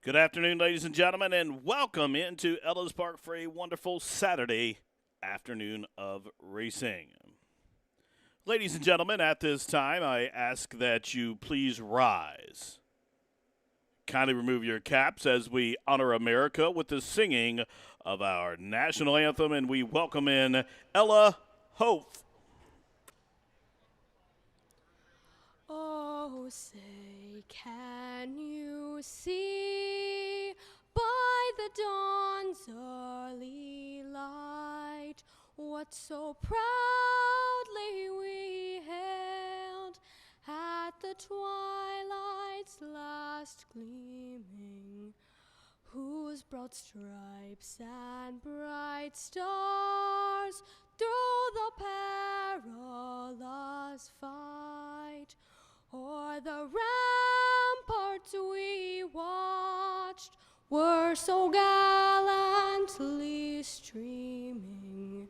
Good afternoon, ladies and gentlemen, and welcome into Ellis Park for a wonderful Saturday afternoon of racing. Ladies and gentlemen, at this time, I ask that you please rise. Kindly remove your caps as we honor America with the singing of our national anthem, and we welcome in Ella Hope. Oh, say, can you see by the dawn's early light what so proudly we hailed at the twilight's last gleaming, whose broad stripes and bright stars through the perilous fight o'er the ramparts we watched were so gallantly streaming,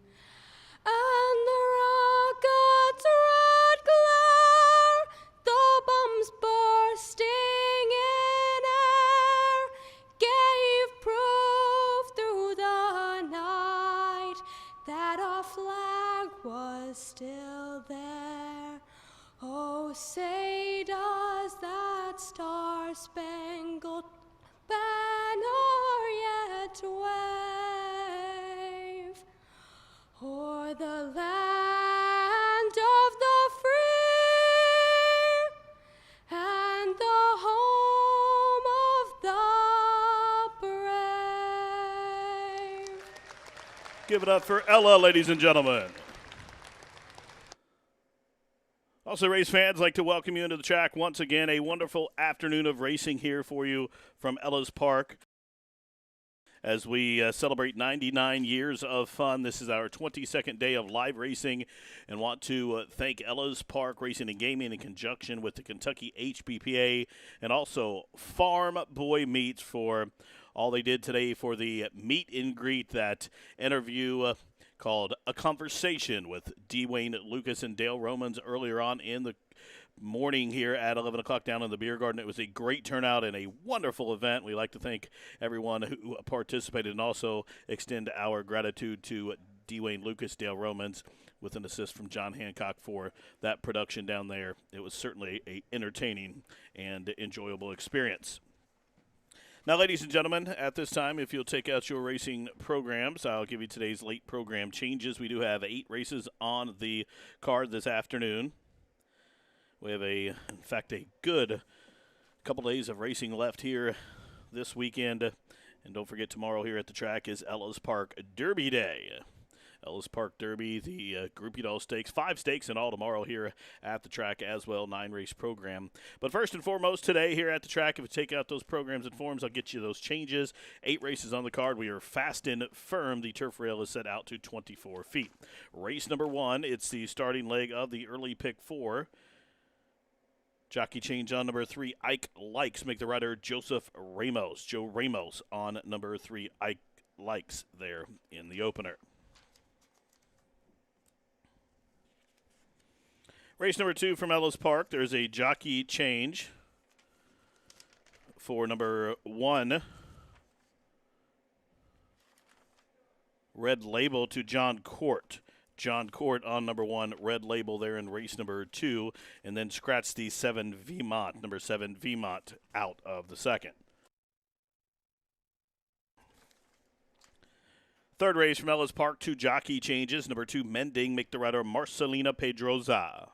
and the rocket's red glare, the bombs bursting in air, gave proof through the night that our flag was still there. Oh, say does that star-spangled banner yet wave o'er the land of the free and the home of the brave? Give it up for Ella, ladies and gentlemen. Also, race fans, like to welcome you into the track once again. A wonderful afternoon of racing here for you from Ellis Park as we celebrate 99 years of fun. This is our 22nd day of live racing, and want to thank Ellis Park Racing and Gaming in conjunction with the Kentucky HBPA and also Farm Boy Meats for all they did today for the meet and greet, that interview called A Conversation with Dwayne Lucas and Dale Romans earlier on in the morning here at 11 o'clock down in the beer garden. It was a great turnout and a wonderful event. We like to thank everyone who participated and also extend our gratitude to Dwayne Lucas, Dale Romans, with an assist from John Hancock for that production down there. It was certainly an entertaining and enjoyable experience. Now, ladies and gentlemen, at this time, if you'll take out your racing programs, I'll give you today's late program changes. We do have 8 races on the card this afternoon. We have, in fact, a good couple days of racing left here this weekend. And don't forget, tomorrow here at the track is Ellis Park Derby Day. Ellis Park Derby, the Group Udall Stakes, 5 stakes in all tomorrow here at the track as well, 9-race program. But first and foremost today here at the track, if you take out those programs and forms, I'll get you those changes. 8 races on the card. We are fast and firm. The turf rail is set out to 24 feet. Race number 1, it's the starting leg of the early pick 4. Jockey change on number 3, Ike Likes. Make the rider Joseph Ramos. Joe Ramos on number 3, Ike Likes there in the opener. Race number 2 from Ellis Park. There's a jockey change for number 1, Red Label, to John Court. John Court on number 1, Red Label there in race number 2, and then scratch the 7 Vmont, number 7 Vmont, out of the second. Third race from Ellis Park, 2 jockey changes. Number 2, Mending, make the rider Marcelina Pedroza.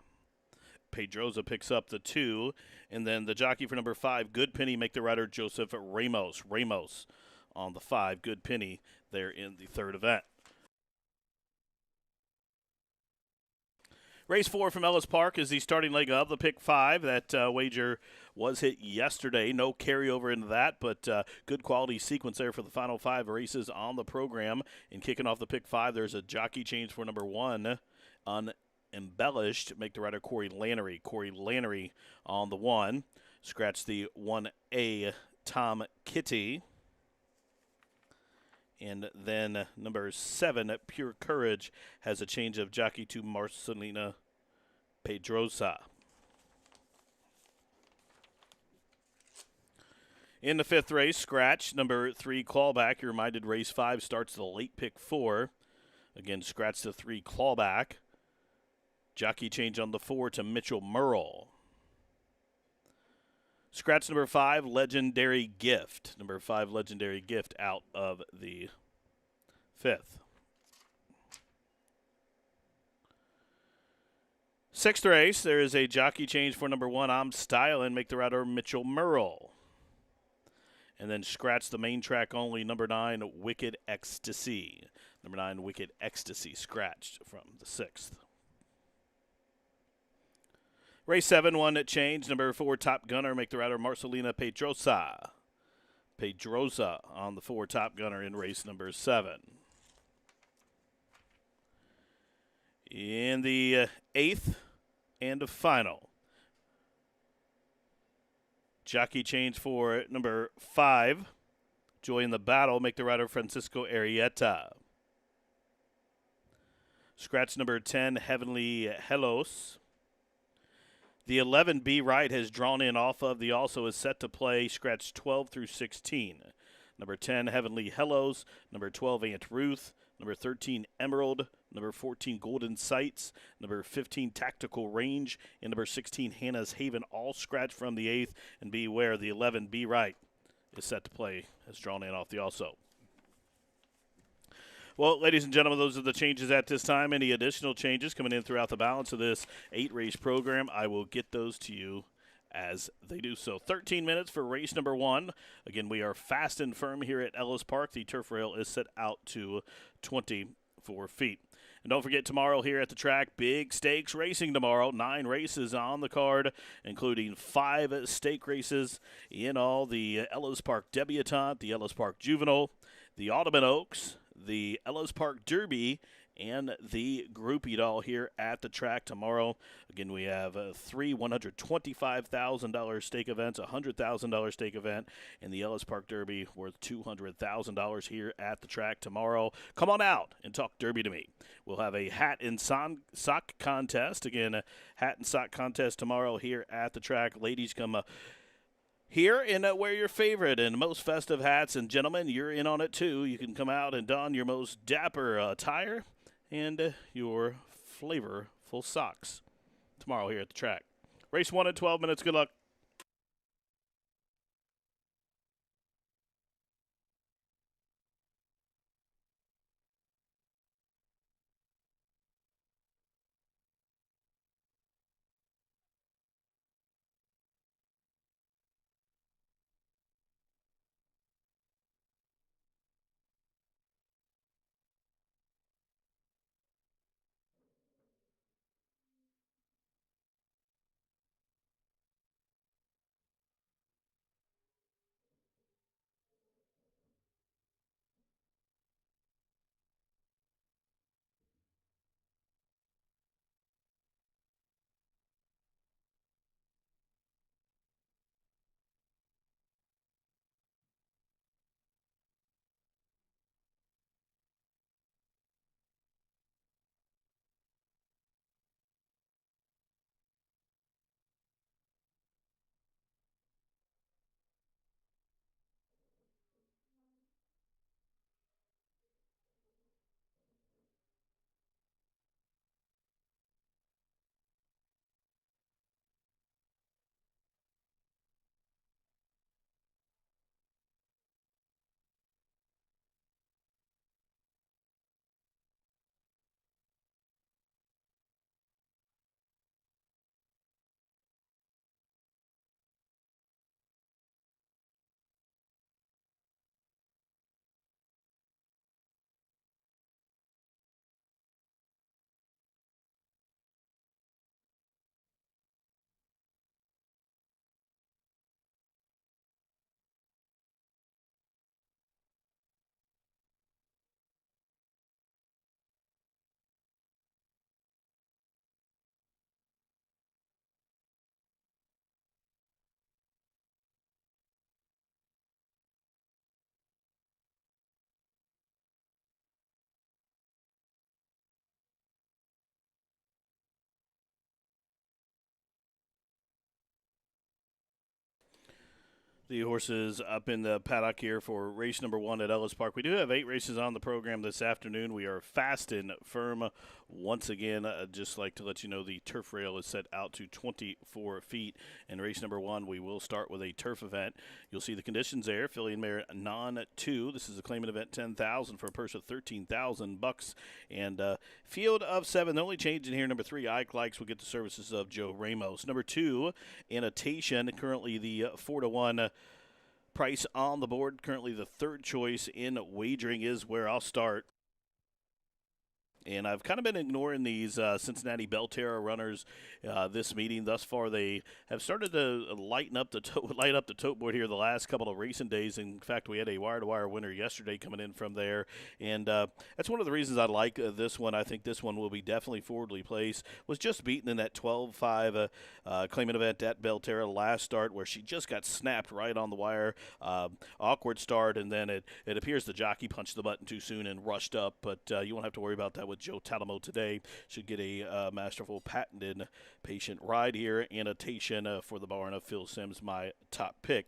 Pedroza picks up the 2, and then the jockey for number 5, Good Penny, make the rider Joseph Ramos. Ramos on the 5, Good Penny there in the third event. Race 4 from Ellis Park is the starting leg of the pick 5. That wager was hit yesterday. No carryover into that, but good quality sequence there for the final 5 races on the program. And kicking off the pick 5, there's a jockey change for number 1, Embellished. Make the rider Corey Lannery. Corey Lannery on the 1. Scratch the 1A, Tom Kitty. And then number 7, Pure Courage, has a change of jockey to Marcelina Pedrosa. In the fifth race, scratch number 3 clawback. You're reminded race 5 starts the late pick 4. Again, scratch the 3 clawback. Jockey change on the 4 to Mitchell Murrell. Scratch number 5, Legendary Gift. Number 5, Legendary Gift out of the 5th. Sixth race, there is a jockey change for number 1, I'm Stylin'. Make the rider Mitchell Murrell. And then scratch the main track only, number 9, Wicked Ecstasy. Number 9, Wicked Ecstasy, scratched from the 6th. Race 7, one change. Number 4, Top Gunner. Make the rider Marcelina Pedrosa. Pedrosa on the 4, Top Gunner in race number 7. In the 8th and final, jockey change for number 5, Joy in the Battle. Make the rider Francisco Arieta. Scratch number 10, Heavenly Hellos. The 11, Be Right, has drawn in off of the also is set to play. Scratch 12 through 16. Number 10, Heavenly Hellos. Number 12, Aunt Ruth. Number 13, Emerald. Number 14, Golden Sights. Number 15, Tactical Range. And number 16, Hannah's Haven, all scratched from the 8th. And beware, the 11, Be Right, is set to play, has drawn in off the also. Well, ladies and gentlemen, those are the changes at this time. Any additional changes coming in throughout the balance of this 8-race program, I will get those to you as they do so. 13 minutes for race number 1. Again, we are fast and firm here at Ellis Park. The turf rail is set out to 24 feet. And don't forget, tomorrow here at the track, big stakes racing tomorrow. 9 races on the card, including 5 stake races in all. The Ellis Park Debutante, the Ellis Park Juvenile, the Audubon Oaks, the Ellis Park Derby, and the Groupie Doll here at the track tomorrow. Again, we have 3 $125,000 stake events, a $100,000 stake event, and the Ellis Park Derby worth $200,000 here at the track tomorrow. Come on out and talk Derby to me. We'll have a hat and sock contest. Again, a hat and sock contest tomorrow here at the track. Ladies, come here and wear your favorite and most festive hats. And gentlemen, you're in on it too. You can come out and don your most dapper attire and your flavorful socks tomorrow here at the track. Race 1 in 12 minutes. Good luck. The horses up in the paddock here for race number 1 at Ellis Park. We do have 8 races on the program this afternoon. We are fast and firm once again. Just like to let you know the turf rail is set out to 24 feet. In race number 1, we will start with a turf event. You'll see the conditions there. Filly and Mare non-2. This is a claimant event, 10,000 for a purse of 13,000 bucks. And field of 7. The only change in here, number 3, Ike Likes, will get the services of Joe Ramos. Number 2, Annotation, currently the 4-1 price on the board. Currently the third choice in wagering is where I'll start. And I've kind of been ignoring these Cincinnati Belterra runners this meeting. Thus far, they have started to light up the tote board here the last couple of recent days. In fact, we had a wire-to-wire winner yesterday coming in from there. And that's one of the reasons I like this one. I think this one will be definitely forwardly placed. Was just beaten in that 12-5 claimant event at Belterra last start where she just got snapped right on the wire. Awkward start, and then it appears the jockey punched the button too soon and rushed up. But you won't have to worry about that with Joe Talamo today. Should get a masterful patented patient ride here. Annotation for the barn of Phil Sims, my top pick.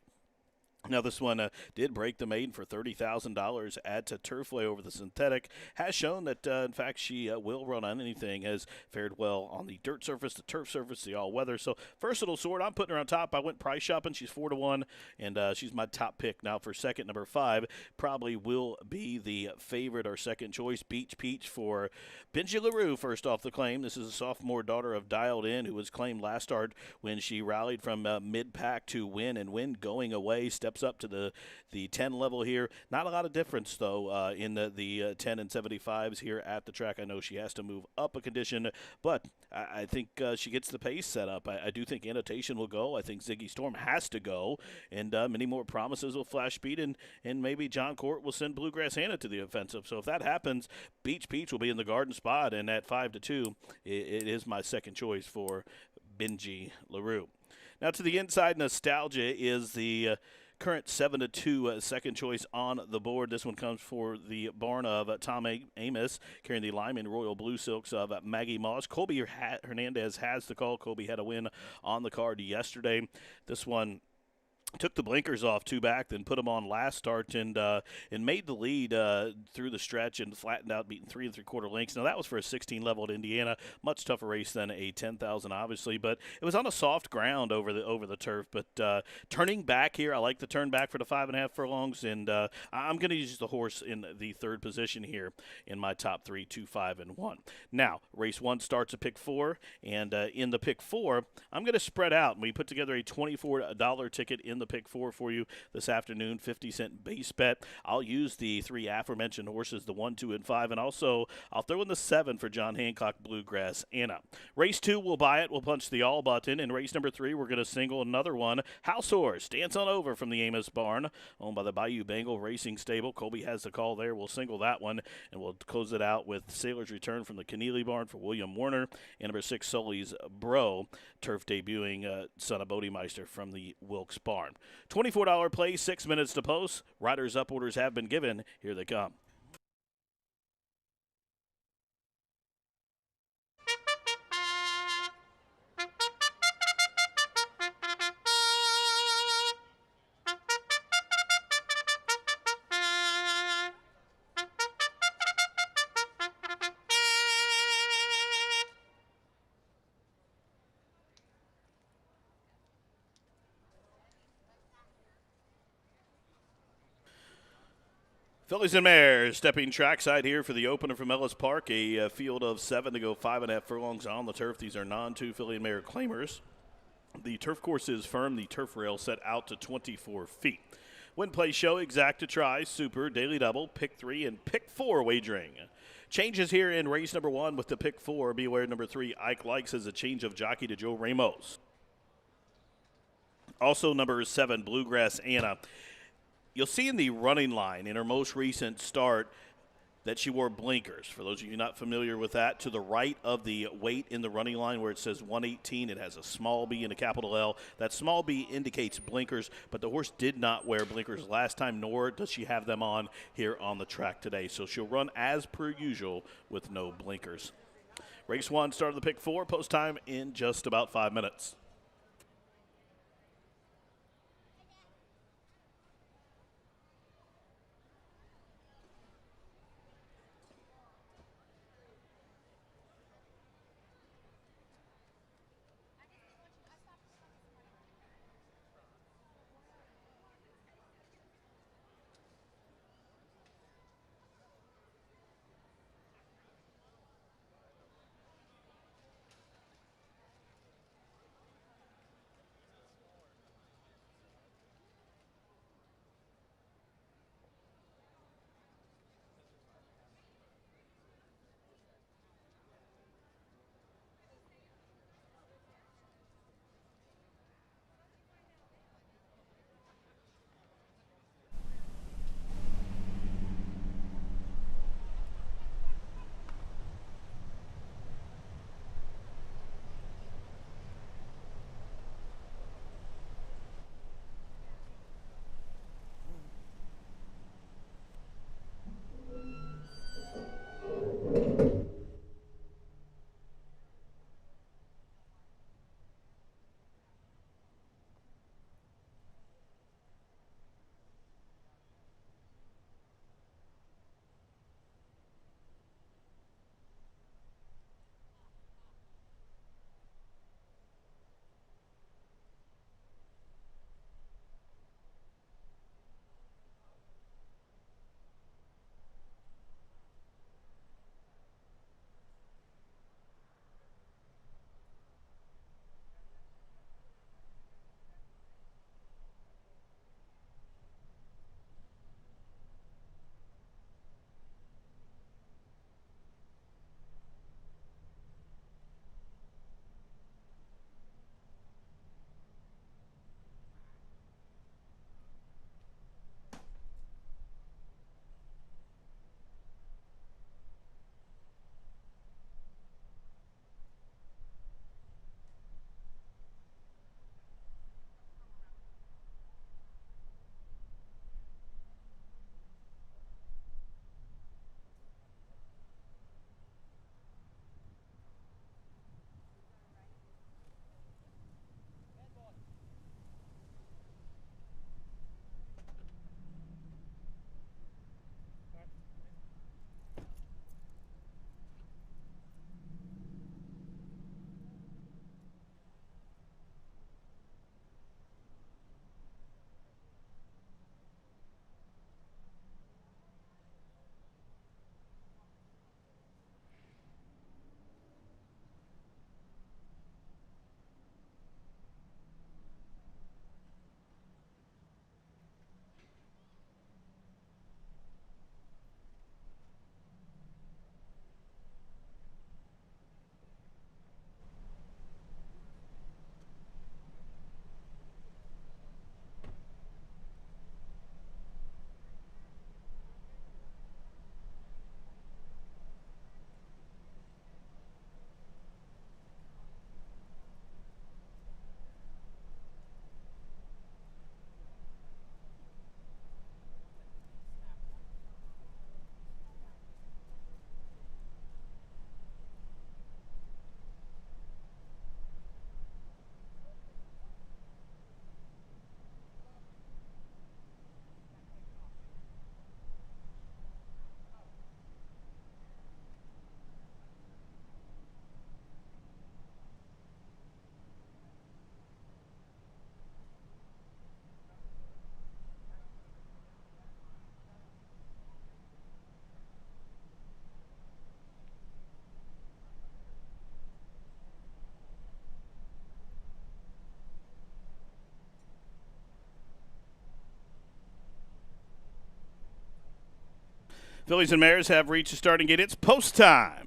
Now, this one did break the maiden for $30,000 at Turfway over the synthetic. Has shown that, in fact, she will run on anything. Has fared well on the dirt surface, the turf surface, the all-weather. So, versatile sort. I'm putting her on top. I went price shopping. She's 4-1, and she's my top pick. Now, for second, number 5, probably will be the favorite or second choice, Beach Peach for Benji LaRue, first off the claim. This is a sophomore daughter of Dialed In, who was claimed last start when she rallied from mid-pack to win going away. Steps up to the 10 level here. Not a lot of difference, though, in the 10 and 75s here at the track. I know she has to move up a condition, but I think she gets the pace set up. I do think Annotation will go. I think Ziggy Storm has to go, and many more promises will flash speed, and maybe John Court will send Bluegrass Hannah to the offensive. So if that happens, Beach Peach will be in the garden spot, and at 5-2, it is my second choice for Benji LaRue. Now to the inside, Nostalgia is the current 7-2 second choice on the board. This one comes for the barn of Tom Amos, carrying the Lyman Royal Blue Silks of Maggie Moss. Colby Hernandez has the call. Colby had a win on the card yesterday. This one took the blinkers off 2 back, then put them on last start, and made the lead through the stretch and flattened out, beating 3 3/4 lengths. Now, that was for a 16 level at Indiana. Much tougher race than a 10,000, obviously, but it was on a soft ground over the turf. But turning back here, I like the turn back for the 5.5 furlongs, and I'm going to use the horse in the third position here in my top 3, 2, 5, and 1. Now, race 1 starts at pick 4, and in the pick 4, I'm going to spread out. And we put together a $24 ticket in the pick 4 for you this afternoon, 50-cent base bet. I'll use the 3 aforementioned horses, the 1, 2, and 5, and also I'll throw in the 7 for John Hancock Bluegrass Anna. Race 2, we'll buy it. We'll punch the all button. In race number 3, we're going to single another one. House Horse, Dance On Over from the Amos Barn, owned by the Bayou Bengal Racing Stable. Colby has the call there. We'll single that one, and we'll close it out with Sailor's Return from the Keneally Barn for William Warner, and number 6, Sully's Bro, turf debuting son of Bodemeister from the Wilkes Barn. $24 play, 6 minutes to post. Riders up orders have been given. Here they come. Fillies and Mares stepping trackside here for the opener from Ellis Park. A field of 7 to go 5.5 furlongs on the turf. These are non-2 Filly and Mare claimers. The turf course is firm. The turf rail set out to 24 feet. Win, play, show, exacta, try, super, daily double, pick 3, and pick 4 wagering. Changes here in race number 1 with the pick 4. Be aware number 3, Ike Likes, has a change of jockey to Joe Ramos. Also number 7, Bluegrass Anna. You'll see in the running line in her most recent start that she wore blinkers. For those of you not familiar with that, to the right of the weight in the running line where it says 118, it has a small b and a capital L. That small b indicates blinkers, but the horse did not wear blinkers last time, nor does she have them on here on the track today. So she'll run as per usual with no blinkers. Race 1, start of the pick 4, post time in just about 5 minutes. Phillies and Mares have reached the starting gate. It's post time.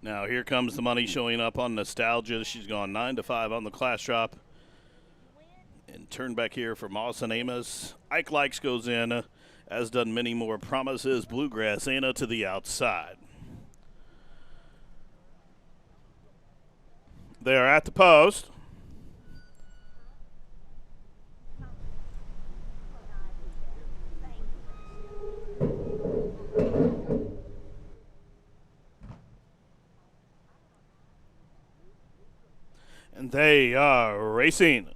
Now here comes the money showing up on Nostalgia. She's gone 9-5 on the class drop. And turn back here for Moss and Amos. Ike Likes goes in, as done many more promises. Bluegrass Anna to the outside. They are at the post. And they are racing.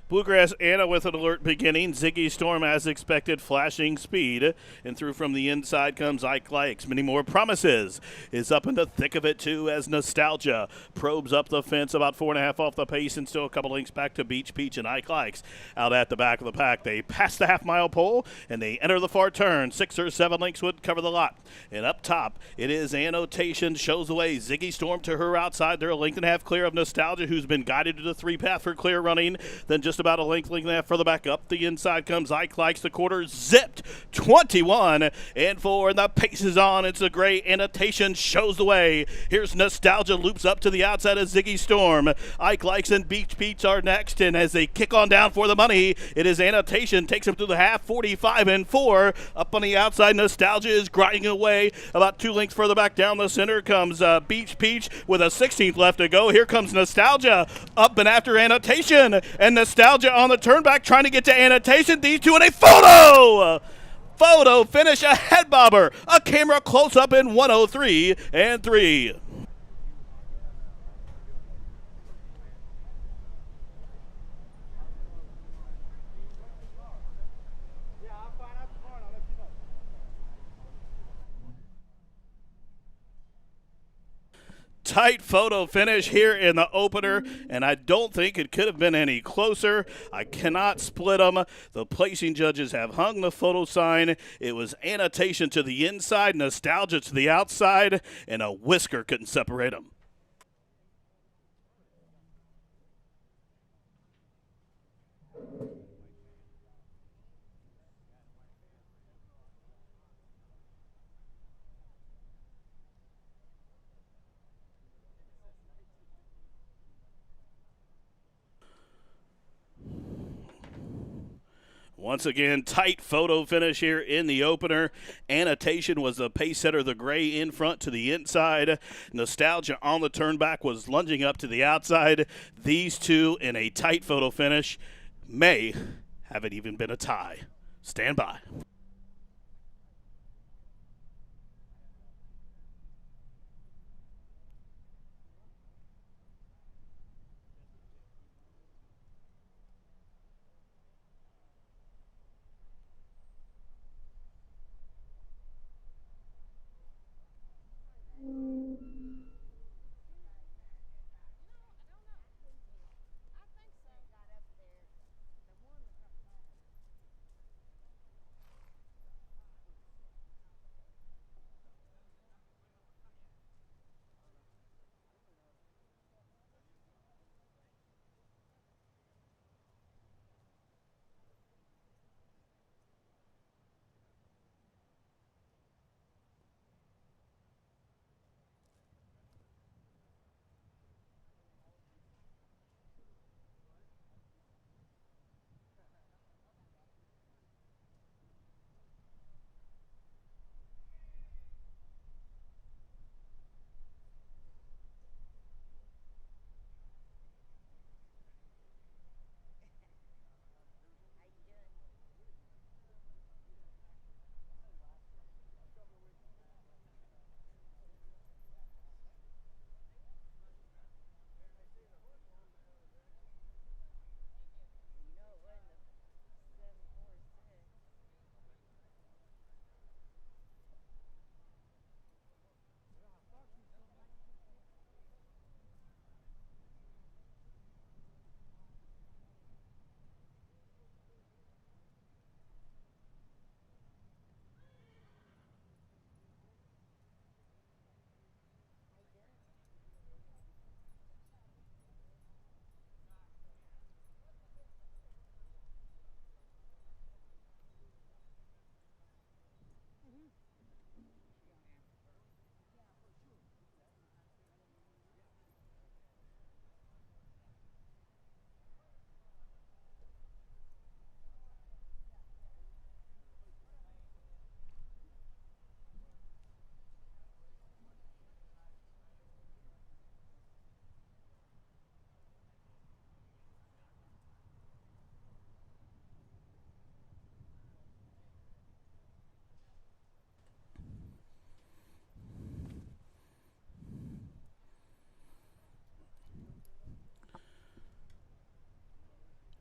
Bluegrass Anna with an alert beginning. Ziggy Storm, as expected, flashing speed. And through from the inside comes Ike Likes. Many more promises. Is up in the thick of it, too, as Nostalgia probes up the fence about 4.5 off the pace and still a couple links back to Beach Peach and Ike Likes. Out at the back of the pack, they pass the half-mile pole and they enter the far turn. 6 or 7 links would cover the lot. And up top, it is Annotation shows the way. Ziggy Storm to her outside. They're a length and a half clear of Nostalgia, who's been guided to the 3-path for clear running. Then just about a length and a half further back up the inside comes Ike Likes. The quarter zipped 21 and 4, and the pace is on. It's a gray. Annotation shows the way. Here's Nostalgia, loops up to the outside of Ziggy Storm. Ike Likes and Beach Peach are next, and as they kick on down for the money, it is Annotation takes them through the half, 45 and 4. Up on the outside, Nostalgia is grinding away. About 2 lengths further back down the center comes Beach Peach with a 16th left to go. Here comes Nostalgia up and after Annotation, and Nostalgia on the turnback trying to get to Annotation. These two in a photo finish, a head bobber, a camera close up in 103 and 3. Tight photo finish here in the opener, and I don't think it could have been any closer. I cannot split them. The placing judges have hung the photo sign. It was Annotation to the inside, Nostalgia to the outside, and a whisker couldn't separate them. Once again, tight photo finish here in the opener. Annotation was the pace setter, the gray in front to the inside. Nostalgia on the turnback was lunging up to the outside. These two in a tight photo finish may have it even been a tie. Stand by.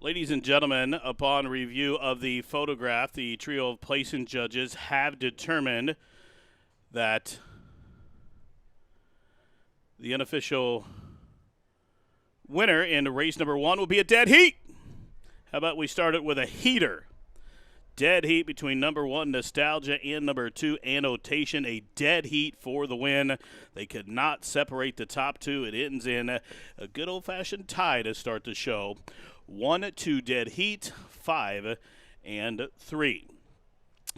Ladies and gentlemen, upon review of the photograph, the trio of placing judges have determined that the unofficial winner in race number 1 will be a dead heat. How about we start it with a heater? Dead heat between number 1, Nostalgia, and number 2, Annotation. A dead heat for the win. They could not separate the top two. It ends in a good old-fashioned tie to start the show. 1-2 dead heat, 5 and 3.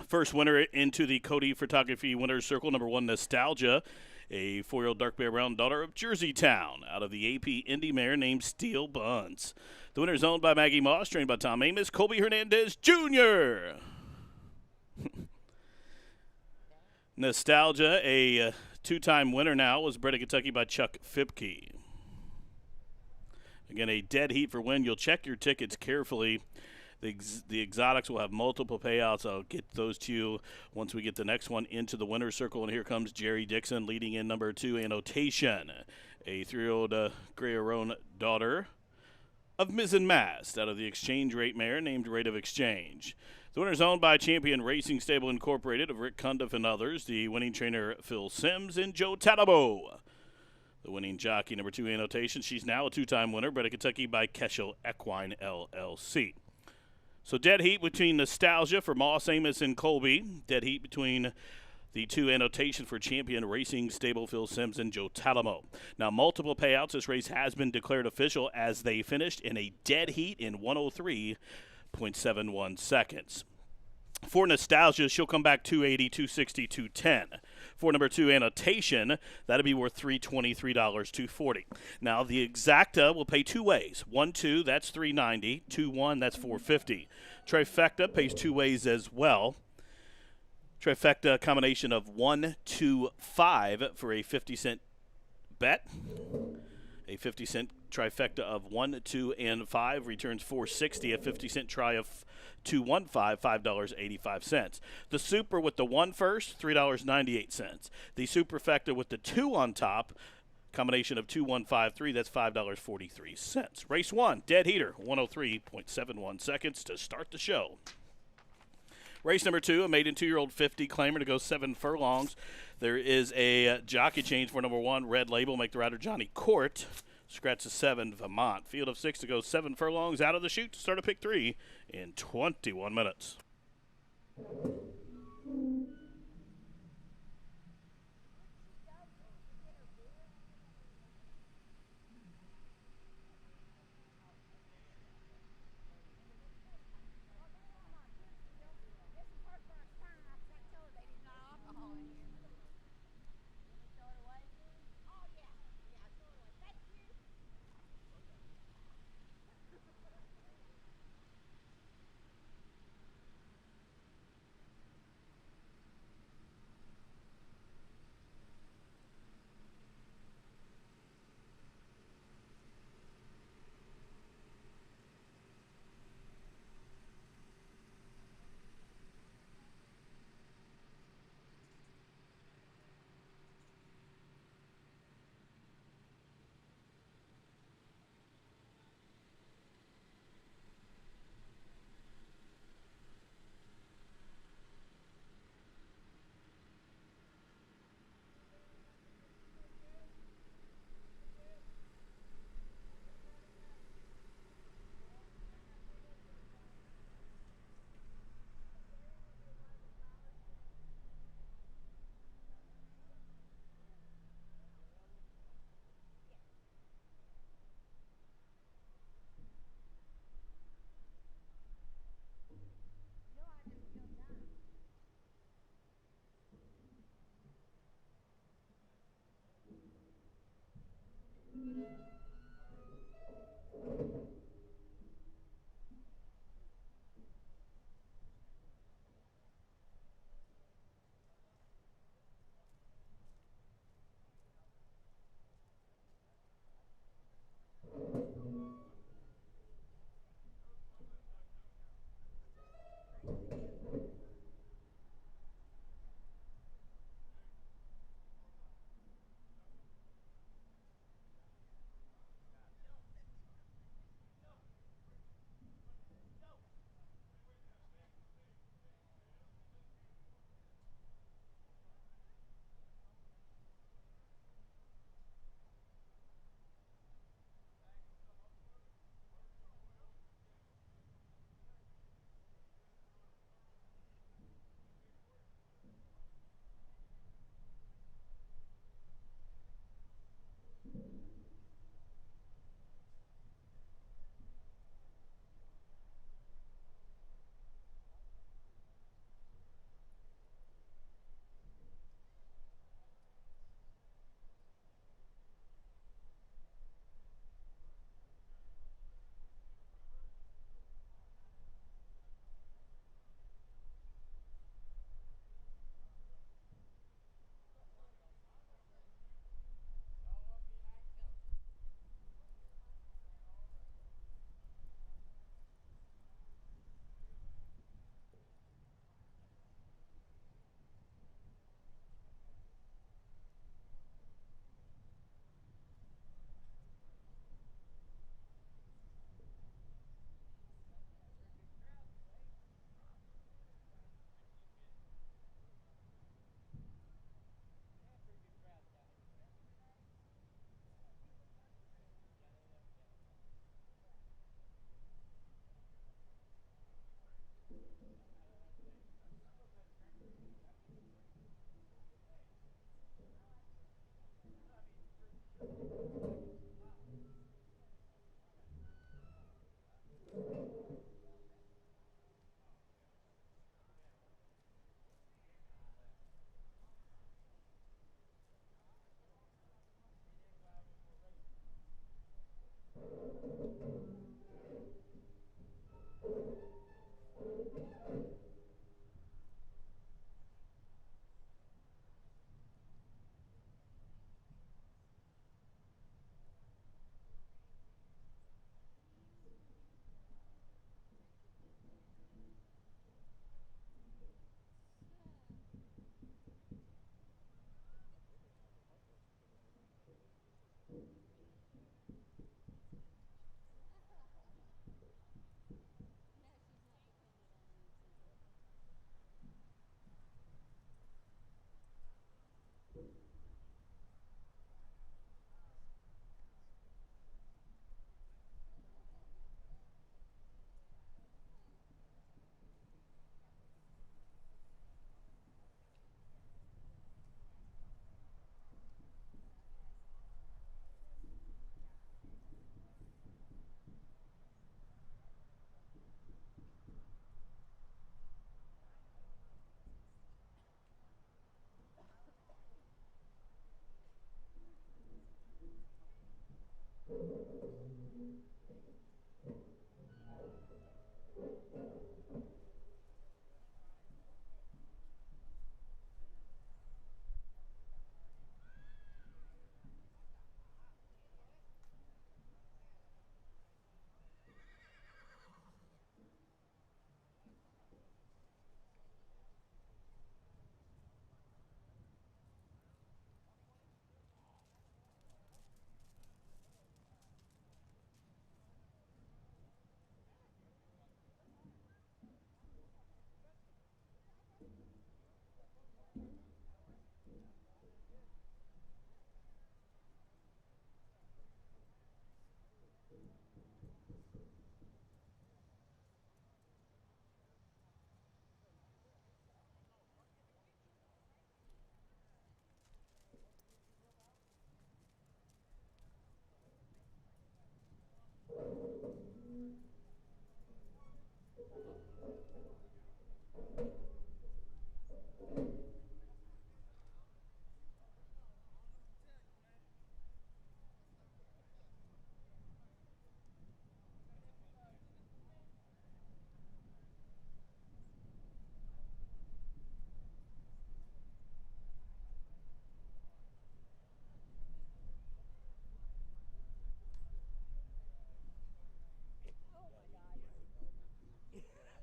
First winner into the Cody Photography Winner's Circle, number 1, Nostalgia, a 4-year-old dark bear brown daughter of Jersey Town, out of the AP Indy mare named Steel Buns. The winner is owned by Maggie Moss, trained by Tom Amos, Colby Hernandez Jr. Nostalgia, a two-time winner now, was bred in Kentucky by Chuck Fipke. Again, a dead heat for win. You'll check your tickets carefully. The exotics will have multiple payouts. I'll get those to you once we get the next one into the winner's circle. And here comes Jerry Dixon leading in number 2, Annotation, a 3-year-old Gray-Aroan daughter of Mizzen Mast, out of the Exchange Rate mare named Rate of Exchange. The winner is owned by Champion Racing Stable Incorporated of Rick Cundiff and others, the winning trainer Phil Sims and Joe Talabo. The winning jockey, number 2, Annotation. She's now a 2-time winner, bred in Kentucky by Keschel Equine LLC. So dead heat between Nostalgia for Moss, Amos, and Colby. Dead heat between the 2, Annotation for Champion Racing Stable, Phil Sims and Joe Talamo. Now, multiple payouts. This race has been declared official as they finished in a dead heat in 103.71 seconds. For Nostalgia, she'll come back 280, 260, 210. For number 2, Annotation, that'll be worth $323, $240. Now, the exacta will pay two ways. 1-2, that's $390. 2-1, that's $450. Trifecta pays two ways as well. Trifecta combination of 1, 2, 5 for a 50-cent bet. A 50-cent trifecta of 1, 2, and 5 returns $460. A 50-cent try of 215, $5.85. The super with the 1 first, $3.98. The superfecta with the 2 on top, combination of 2, 1, 5, 3, that's $5.43. Race 1, dead heater, 103.71 seconds to start the show. Race number 2, a maiden 2-year-old 50 claimer to go 7 furlongs. There is a jockey change for number 1, Red Label, make the rider Johnny Court. Scratch the 7, Vermont. Field of 6 to go 7 furlongs out of the chute to start a pick 3 in 21 minutes.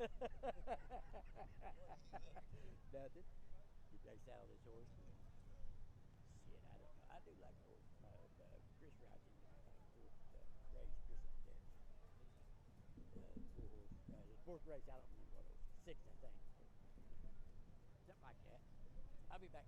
Nothing. Did they sell this horse? Shit, I don't know. I do like the horse. Chris rides him. Race Chris up there. Poor horse. The fourth race, I don't remember what it was. Sixth, I think. Something like that. I'll be back.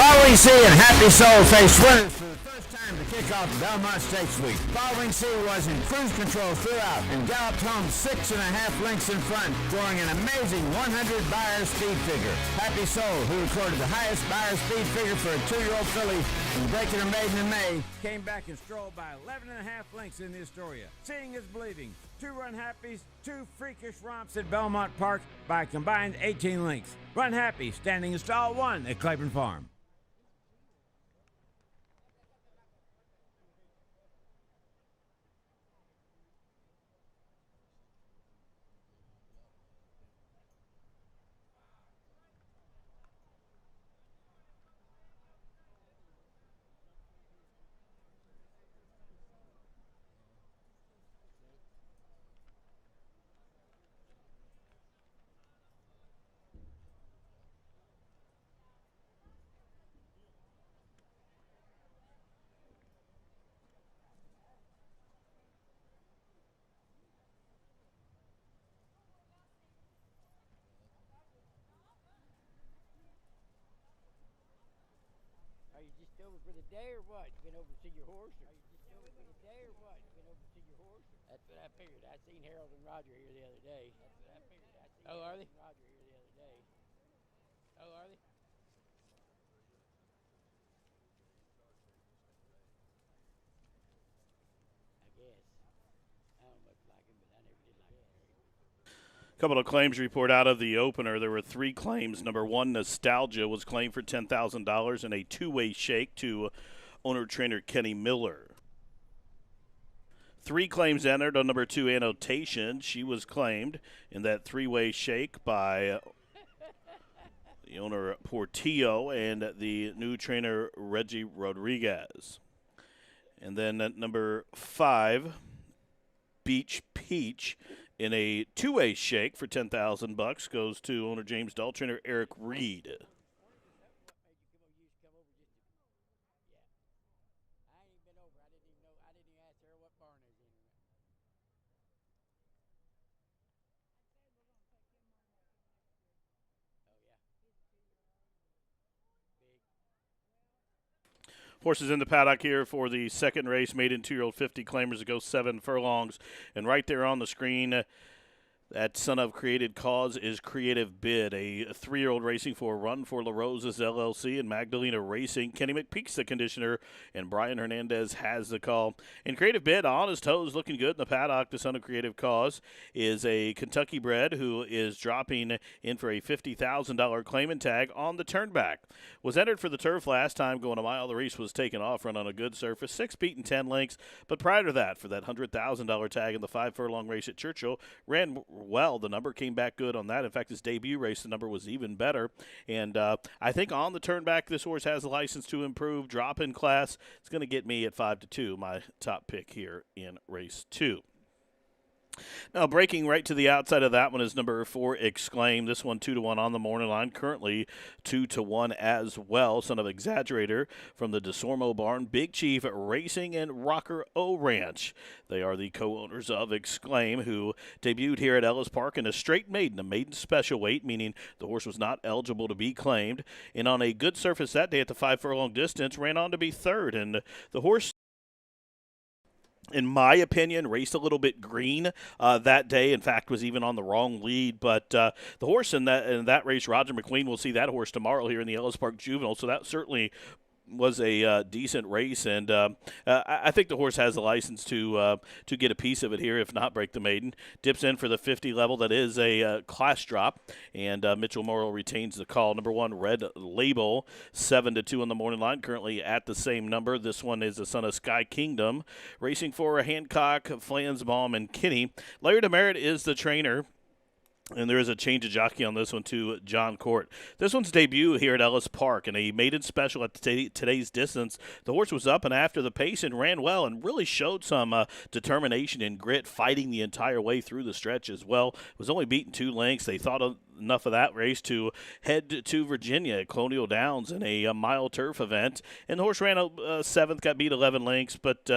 Following C and Happy Soul faced winners for the first time to kick off Belmont Stakes Week. Following C was in cruise control throughout and galloped home 6.5 lengths in front, scoring an amazing 100 Beyer speed figure. Happy Soul, who recorded the highest Beyer speed figure for a 2-year-old filly in breaking her maiden in May, came back and strolled by 11.5 lengths in the Astoria. Seeing is believing. 2 Run Happies, 2 freakish romps at Belmont Park by a combined 18 lengths. Run Happy standing in stall 1 at Claiborne Farm. Are you just over for the day or what? You been over to see your horse? Are you just over for the day or what? You been over to see your horse? That's what I figured. I seen Harold and Roger here the other day. That's what I figured. I seen Harold and Roger here the other day. Oh, are they? I guess. I don't much like him, but I never did like him. Couple of claims report out of the opener. There were 3 claims. Number 1, Nostalgia, was claimed for $10,000 in a 2-way shake to owner-trainer Kenny Miller. 3 claims entered on number 2, Annotation. She was claimed in that 3-way shake by the owner Portillo and the new trainer Reggie Rodriguez. And then at number 5, Beach Peach, in a 2-way shake for $10,000 goes to owner James Dahl, trainer Eric Reed. Come over just to, yeah. I ain't even been over. I didn't even know. I didn't even ask her what barn is in. Oh yeah. Big. Horses in the paddock here for the second race, maiden 2-year-old 50 claimers to go 7 furlongs. And right there on the screen, that son of Created Cause is Creative Bid, a 3-year-old racing for Run for La Roses LLC and Magdalena Racing. Kenny McPeak's the conditioner, and Brian Hernandez has the call. And Creative Bid on his toes, looking good in the paddock. The son of Creative Cause is a Kentucky bred who is dropping in for a $50,000 claimant tag on the turnback. Was entered for the turf last time, going a mile. The race was taken off, run on a good surface, 6 beaten 10 lengths. But prior to that, for that $100,000 tag in the 5-furlong race at Churchill, ran well. The number came back good on that. In fact, his debut race, the number was even better. And I think on the turnback, this horse has a license to improve. Drop in class. It's going to get me at 5-2, my top pick here in race 2. Now, breaking right to the outside of that one is number 4, Exclaim. This one 2-1 on the morning line, currently 2-1 as well. Son of Exaggerator from the DeSormo barn, Big Chief Racing and Rocker O Ranch. They are the co-owners of Exclaim, who debuted here at Ellis Park in a straight maiden, a maiden special weight, meaning the horse was not eligible to be claimed. And on a good surface that day at the 5-furlong distance, ran on to be third. And the horse in my opinion, raced a little bit green that day. In fact, was even on the wrong lead. But the horse in that race, Roger McQueen, will see that horse tomorrow here in the Ellis Park Juvenile. So that certainly was a decent race, and I think the horse has the license to get a piece of it here, if not break the maiden. Dips in for the 50 level. That is a class drop, and Mitchell Morrow retains the call. Number 1, Red Label, 7-2 on the morning line, currently at the same number. This one is the son of Sky Kingdom, racing for Hancock, Flansbaum, and Kinney. Larry DeMerit is the trainer. And there is a change of jockey on this one to John Court. This one's debut here at Ellis Park, and a maiden special at today's distance. The horse was up and after the pace and ran well and really showed some determination and grit, fighting the entire way through the stretch as well. Was only beaten 2 lengths. They thought enough of that race to head to Virginia at Colonial Downs in a mile turf event. And the horse ran 7th, got beat 11 lengths, but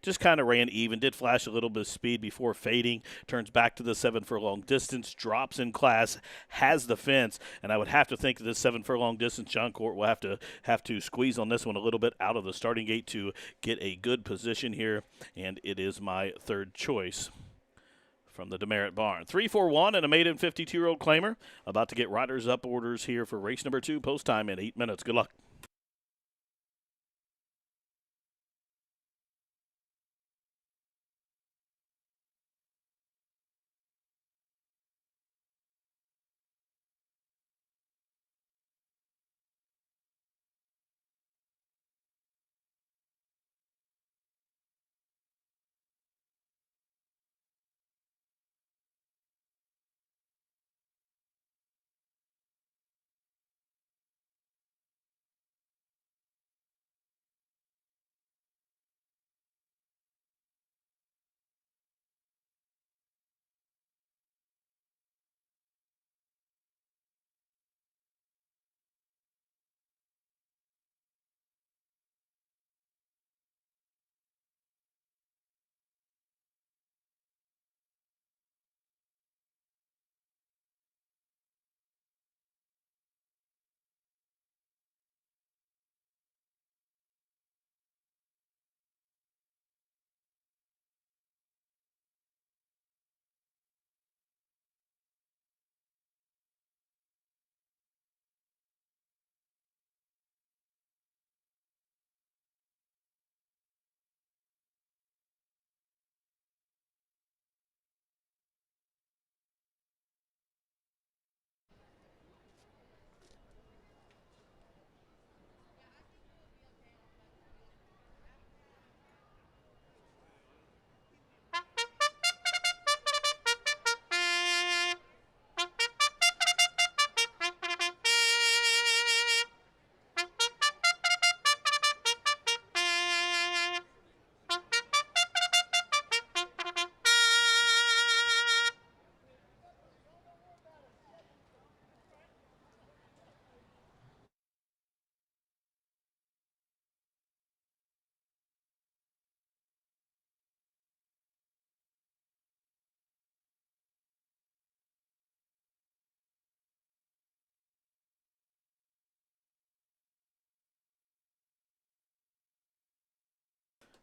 just kind of ran even. Did flash a little bit of speed before fading. Turns back to the 7 furlong distance. Drops in class. Has the fence. And I would have to think that this 7 furlong distance, John Court will have to squeeze on this one a little bit out of the starting gate to get a good position here. And it is my third choice from the DeMerit barn. 3-4-1 and a maiden 52-year-old claimer. About to get riders up orders here for race number 2. Post time in 8 minutes. Good luck.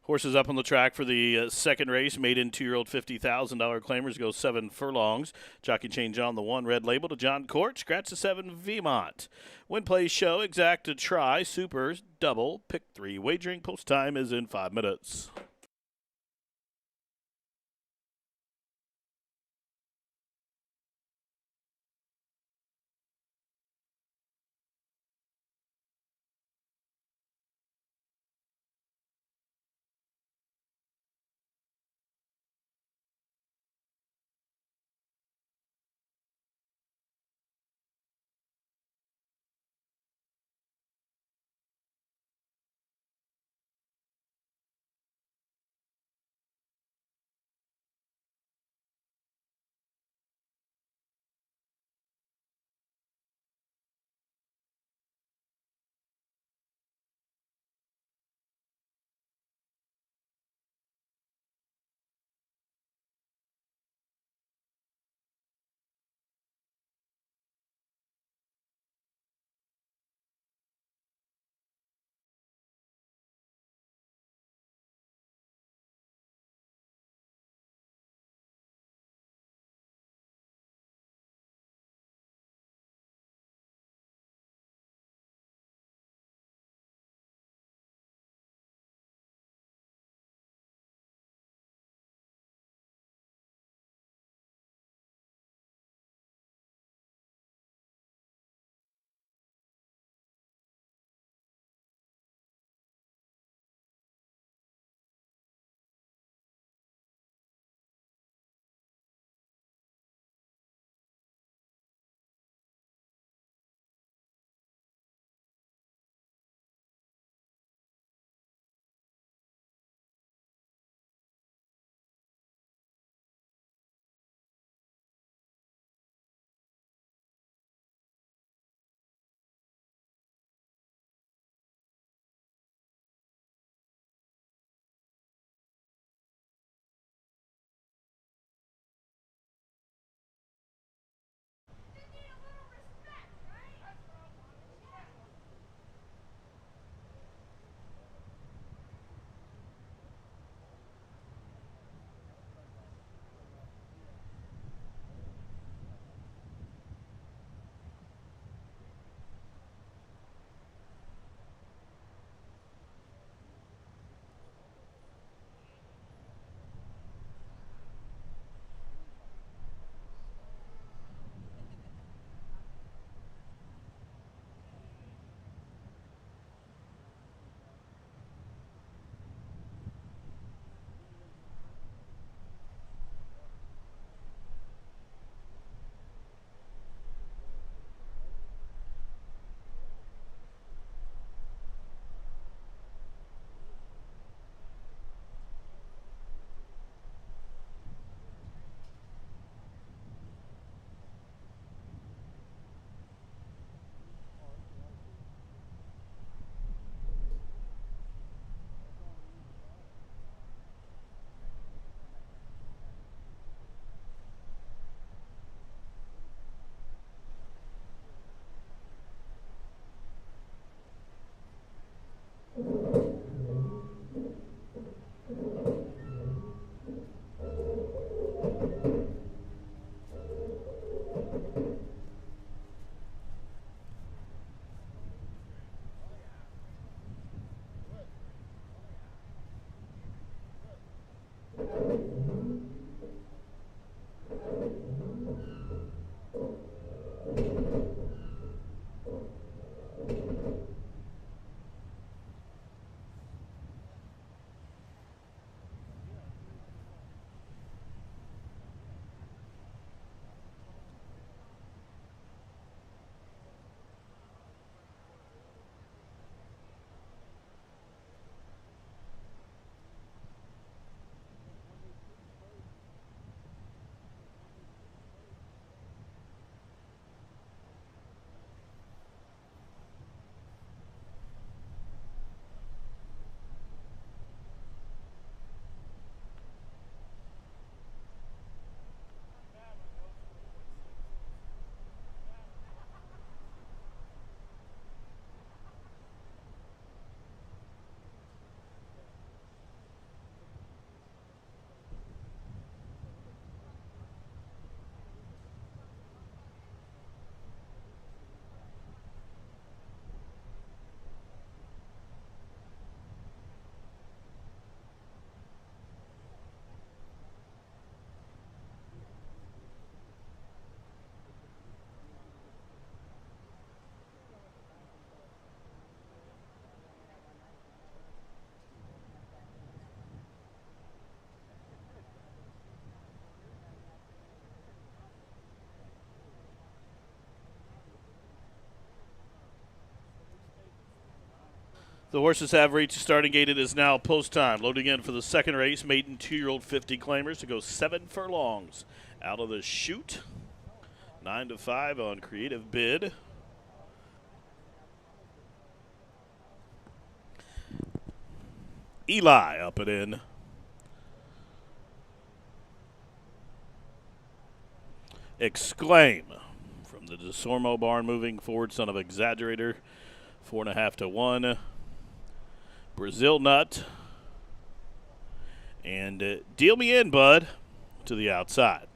Horses up on the track for the second race. Maiden 2-year-old $50,000 claimers go 7 furlongs. Jockey change on the 1, Red Label to John Court. Scratch the 7, Vmont. Win, play, show, exact, to try, supers, double, pick 3. Wagering post time is in 5 minutes. The horses have reached the starting gate. It is now post time. Loading in for the second race. Maiden 2-year-old 50 claimers to go 7 furlongs. Out of the chute. 9-5 on Creative Bid. Eli up and in. Exclaim from the DeSormo barn moving forward. Son of Exaggerator. 4.5 to 1. Brazil Nut. And Deal Me In, Bud, to the outside.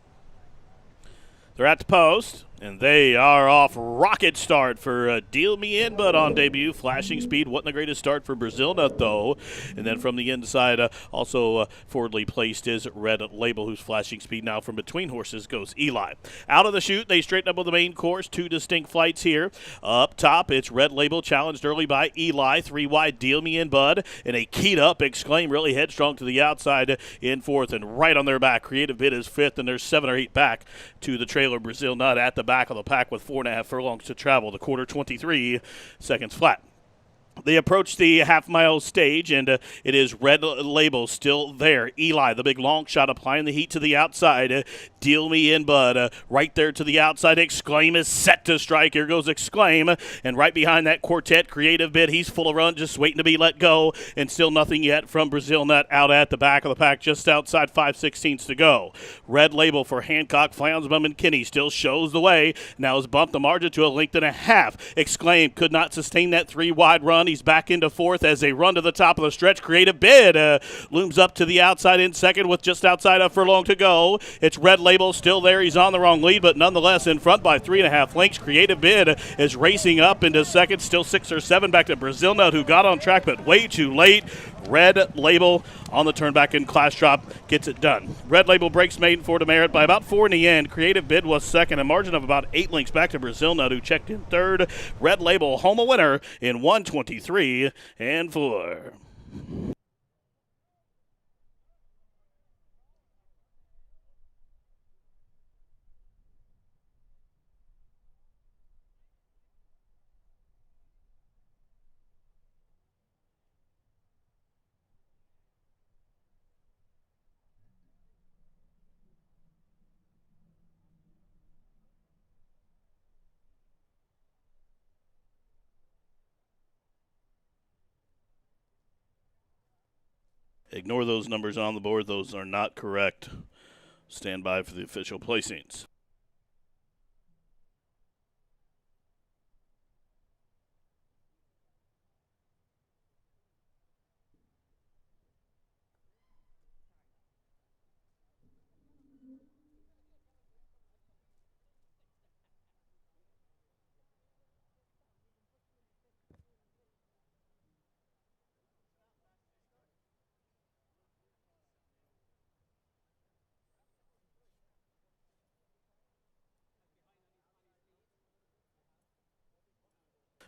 They're at the post, and they are off. Rocket start for Deal Me In, Bud on debut. Flashing speed. Wasn't the greatest start for Brazil Nut, though. And then from the inside, also forwardly placed is Red Label, who's flashing speed. Now from between horses goes Eli. Out of the chute, they straighten up with the main course. 2 distinct flights here. Up top, it's Red Label, challenged early by Eli. 3 wide, Deal Me In, Bud. And a keyed up Exclaim, really headstrong to the outside in 4th. And right on their back, Creative Bid is 5th, and there's 7 or 8 back to the trailer. Brazil Nut at the back of the pack with 4.5 furlongs to travel. The quarter 23 seconds flat. They approach the half-mile stage, and it is Red Label still there. Eli, the big long shot, applying the heat to the outside. Deal Me In, Bud. Right there to the outside. Exclaim is set to strike. Here goes Exclaim. And right behind that quartet, Creative Bid. He's full of run, just waiting to be let go. And still nothing yet from Brazil Nut out at the back of the pack, just outside 5/16 to go. Red Label for Hancock, Flounsbaum, and Kinney still shows the way. Now has bumped the margin to a length and a half. Exclaim could not sustain that 3-wide run. He's back into 4th as they run to the top of the stretch. Creative Bid looms up to the outside in 2nd with just outside a furlong to go. It's Red Label still there. He's on the wrong lead, but nonetheless in front by 3.5 lengths. Creative Bid is racing up into 2nd. Still 6 or 7 back to Brazil Nut, who got on track but way too late. Red Label on the turn back in class drop gets it done. Red Label breaks maiden for Demerit by about 4 in the end. Creative Bid was 2nd, a margin of about 8 lengths back to Brazil Nut, who checked in 3rd. Red Label home a winner in 1:23 and 4. Ignore those numbers on the board. Those are not correct. Stand by for the official placings.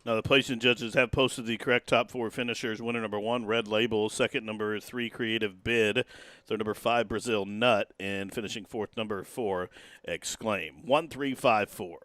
Now, the placing judges have posted the correct top 4 finishers. Winner number 1, Red Label. Second, number 3, Creative Bid. Third, number 5, Brazil Nut. And finishing 4th, number 4, Exclaim. 1, 3, 5, 4.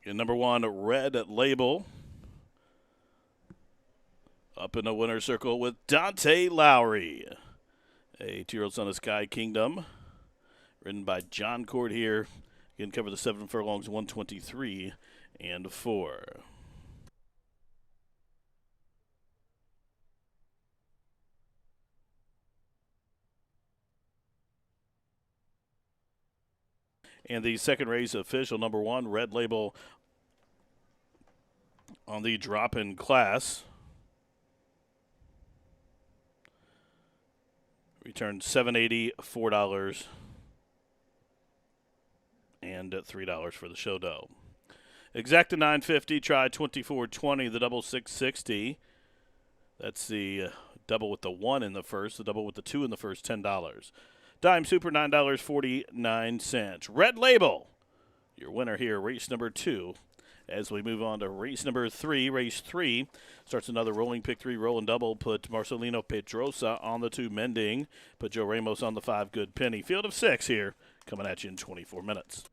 And number 1, Red Label. Up in the winner's circle with Dante Lowry, a 2-year-old son of Sky Kingdom, ridden by John Cord here. Again, cover the 7 furlongs, 123 and 4. And the second race official, number 1, Red Label on the drop-in class. Returned $7.80, $4, and $3 for the show dough. Exacta $9.50, try $24.20, the double $6.60. That's the double with the 1 in the first, the double with the 2 in the first, $10. Dime Super, $9.49. Red Label, your winner here, race number 2. As we move on to race number 3, race 3 starts another rolling pick 3, roll and double. Put Marcelino Pedrosa on the 2, Mending. Put Joe Ramos on the 5, Good Penny. Field of 6 here, coming at you in 24 minutes.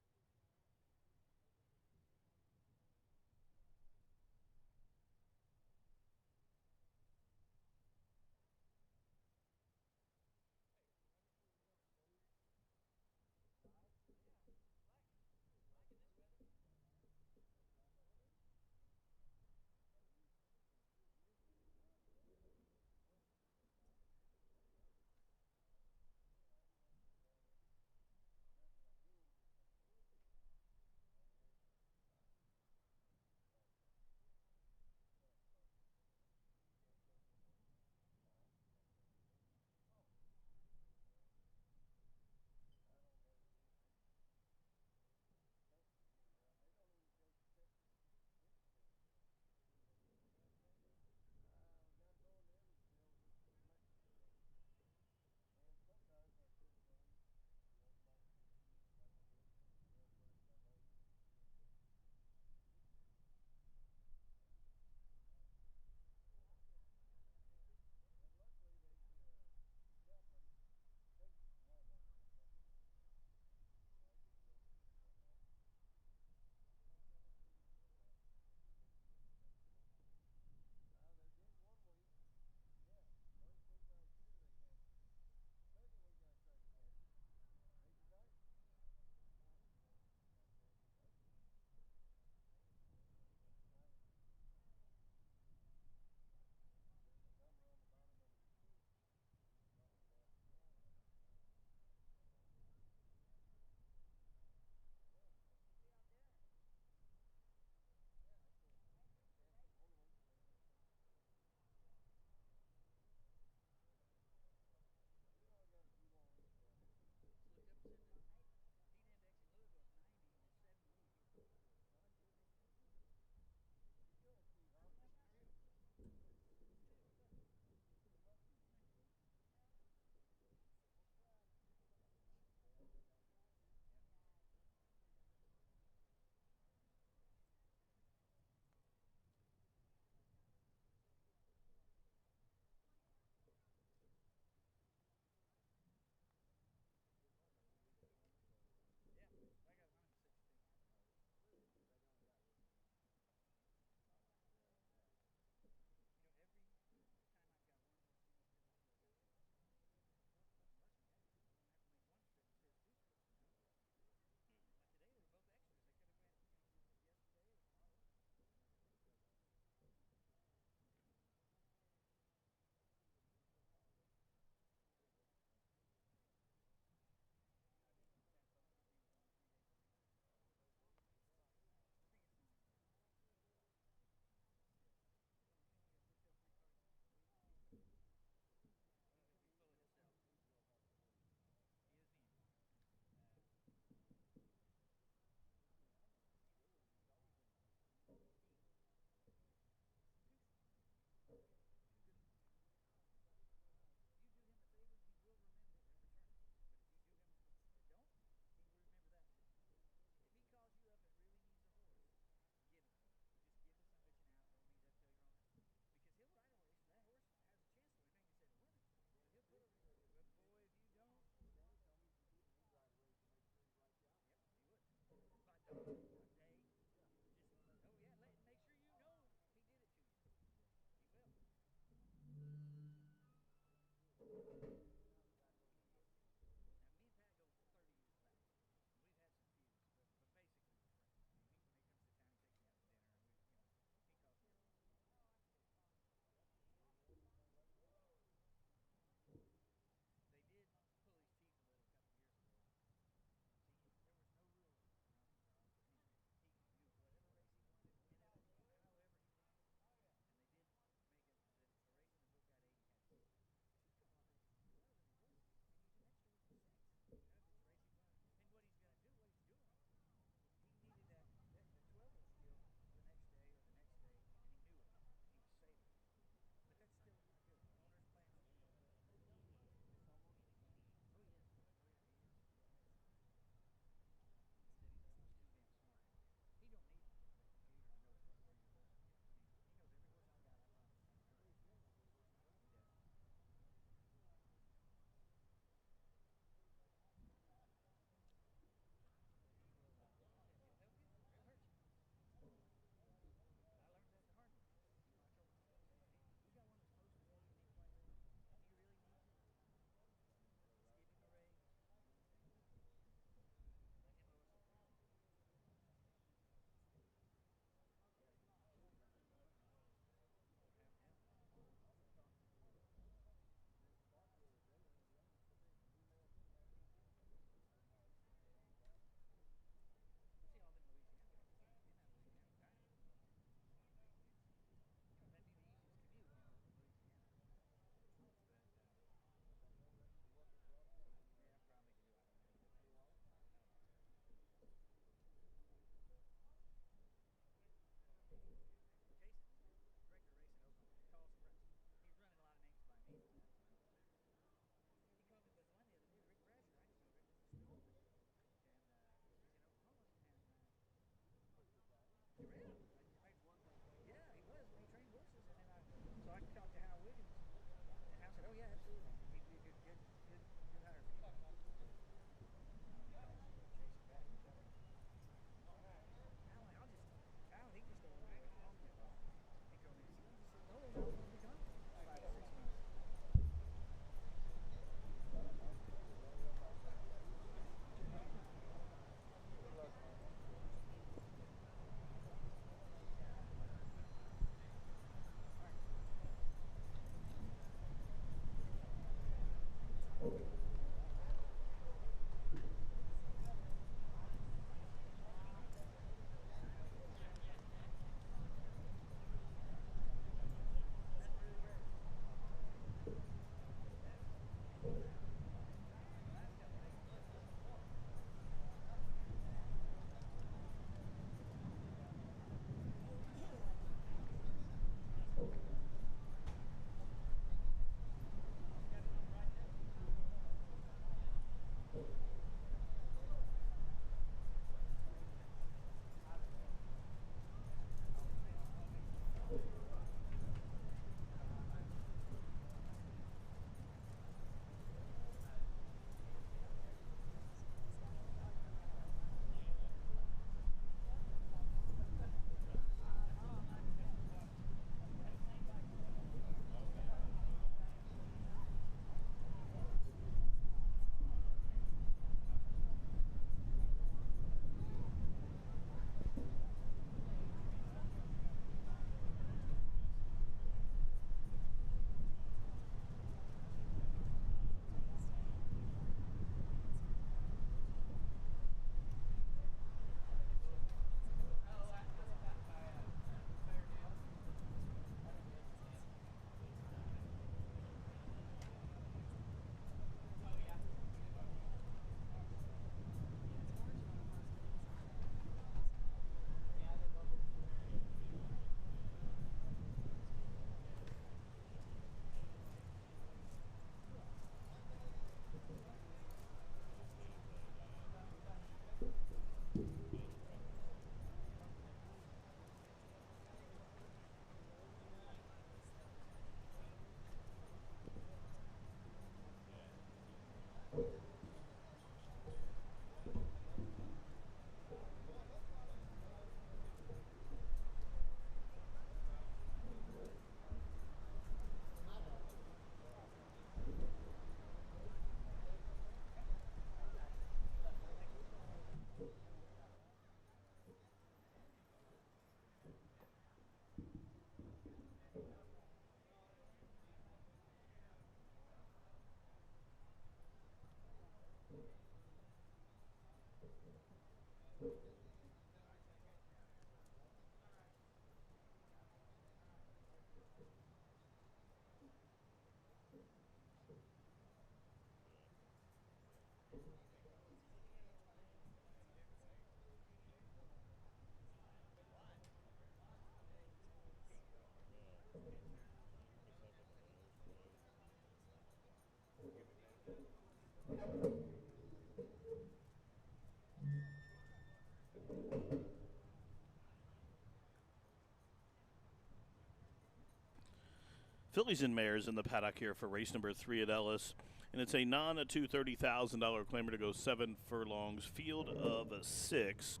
Fillies and mares in the paddock here for race number 3 at Ellis. And it's a non-$230,000 claimer to go 7 furlongs, field of 6.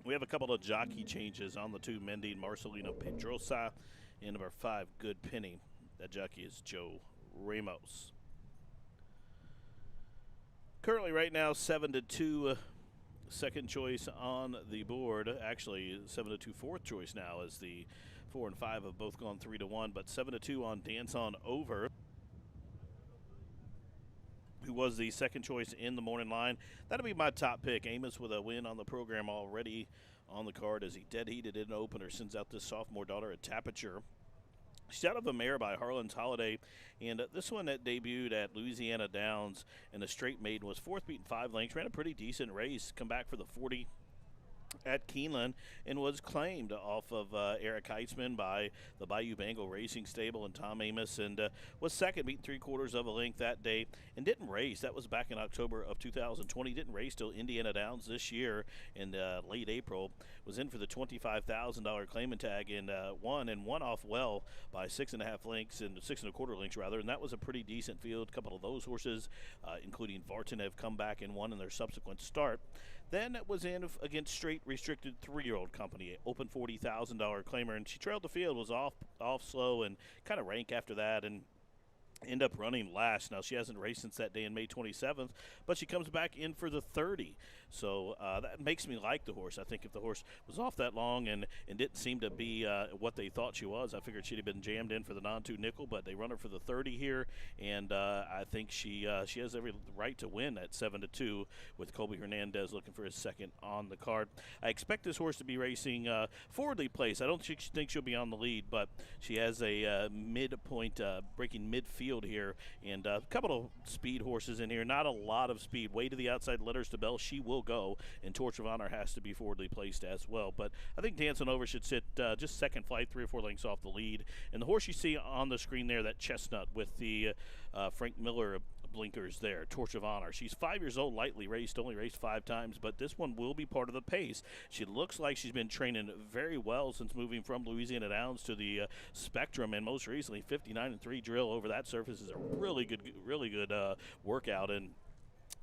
We have a couple of jockey changes on the 2, Mendy and Marcelino Pedrosa, and number 5, Good Penny. That jockey is Joe Ramos. Currently right now 7-2 second choice on the board. Actually 7-2 fourth choice now, as the 4 and 5 have both gone 3-1, but 7-2 on Dance On Over, who was the second choice in the morning line. That'll be my top pick. Amos with a win on the program already on the card as he dead heated in opener, sends out this sophomore daughter at Tapiture. She's out of a mare by Harlan's Holiday, and this one that debuted at Louisiana Downs in a straight maiden was fourth, beaten 5 lengths, ran a pretty decent race, come back for the 40 at Keeneland, and was claimed off of Eric Heitzman by the Bayou Bengal Racing Stable and Tom Amos, and was second, beaten 3/4 of a length that day, and didn't race. That was back in October of 2020. Didn't race till Indiana Downs this year in late April. Was in for the $25,000 claimant tag, and won off well by 6.5 lengths and 6 1/4 lengths rather, and that was a pretty decent field. A couple of those horses, including Vartan, have come back and won in their subsequent start. Then it was in against straight restricted 3-year-old company, open $40,000 claimer, and she trailed the field, was off slow and kind of rank after that, and end up running last. Now, she hasn't raced since that day in May 27th, but she comes back in for the 30. So that makes me like the horse. I think if the horse was off that long and didn't seem to be what they thought she was, I figured she'd have been jammed in for the non-2 nickel, but they run her for the 30 here, and I think she has every right to win at 7-2 with Colby Hernandez looking for his second on the card. I expect this horse to be racing forwardly placed. I don't think she'll be on the lead, but she has a midpoint breaking midfield here, and a couple of speed horses in here. Not a lot of speed. Way to the outside, letters to Bell. She will go, and Torch of Honor has to be forwardly placed as well. But I think Dancing Over should sit just second flight, 3 or 4 lengths off the lead. And the horse you see on the screen there, that chestnut with the Frank Miller blinkers there, Torch of Honor. She's 5 years old, lightly raced, only raced 5 times, but this one will be part of the pace. She looks like she's been training very well since moving from Louisiana Downs to the Spectrum, and most recently 59-3 drill over that surface is a really good workout. And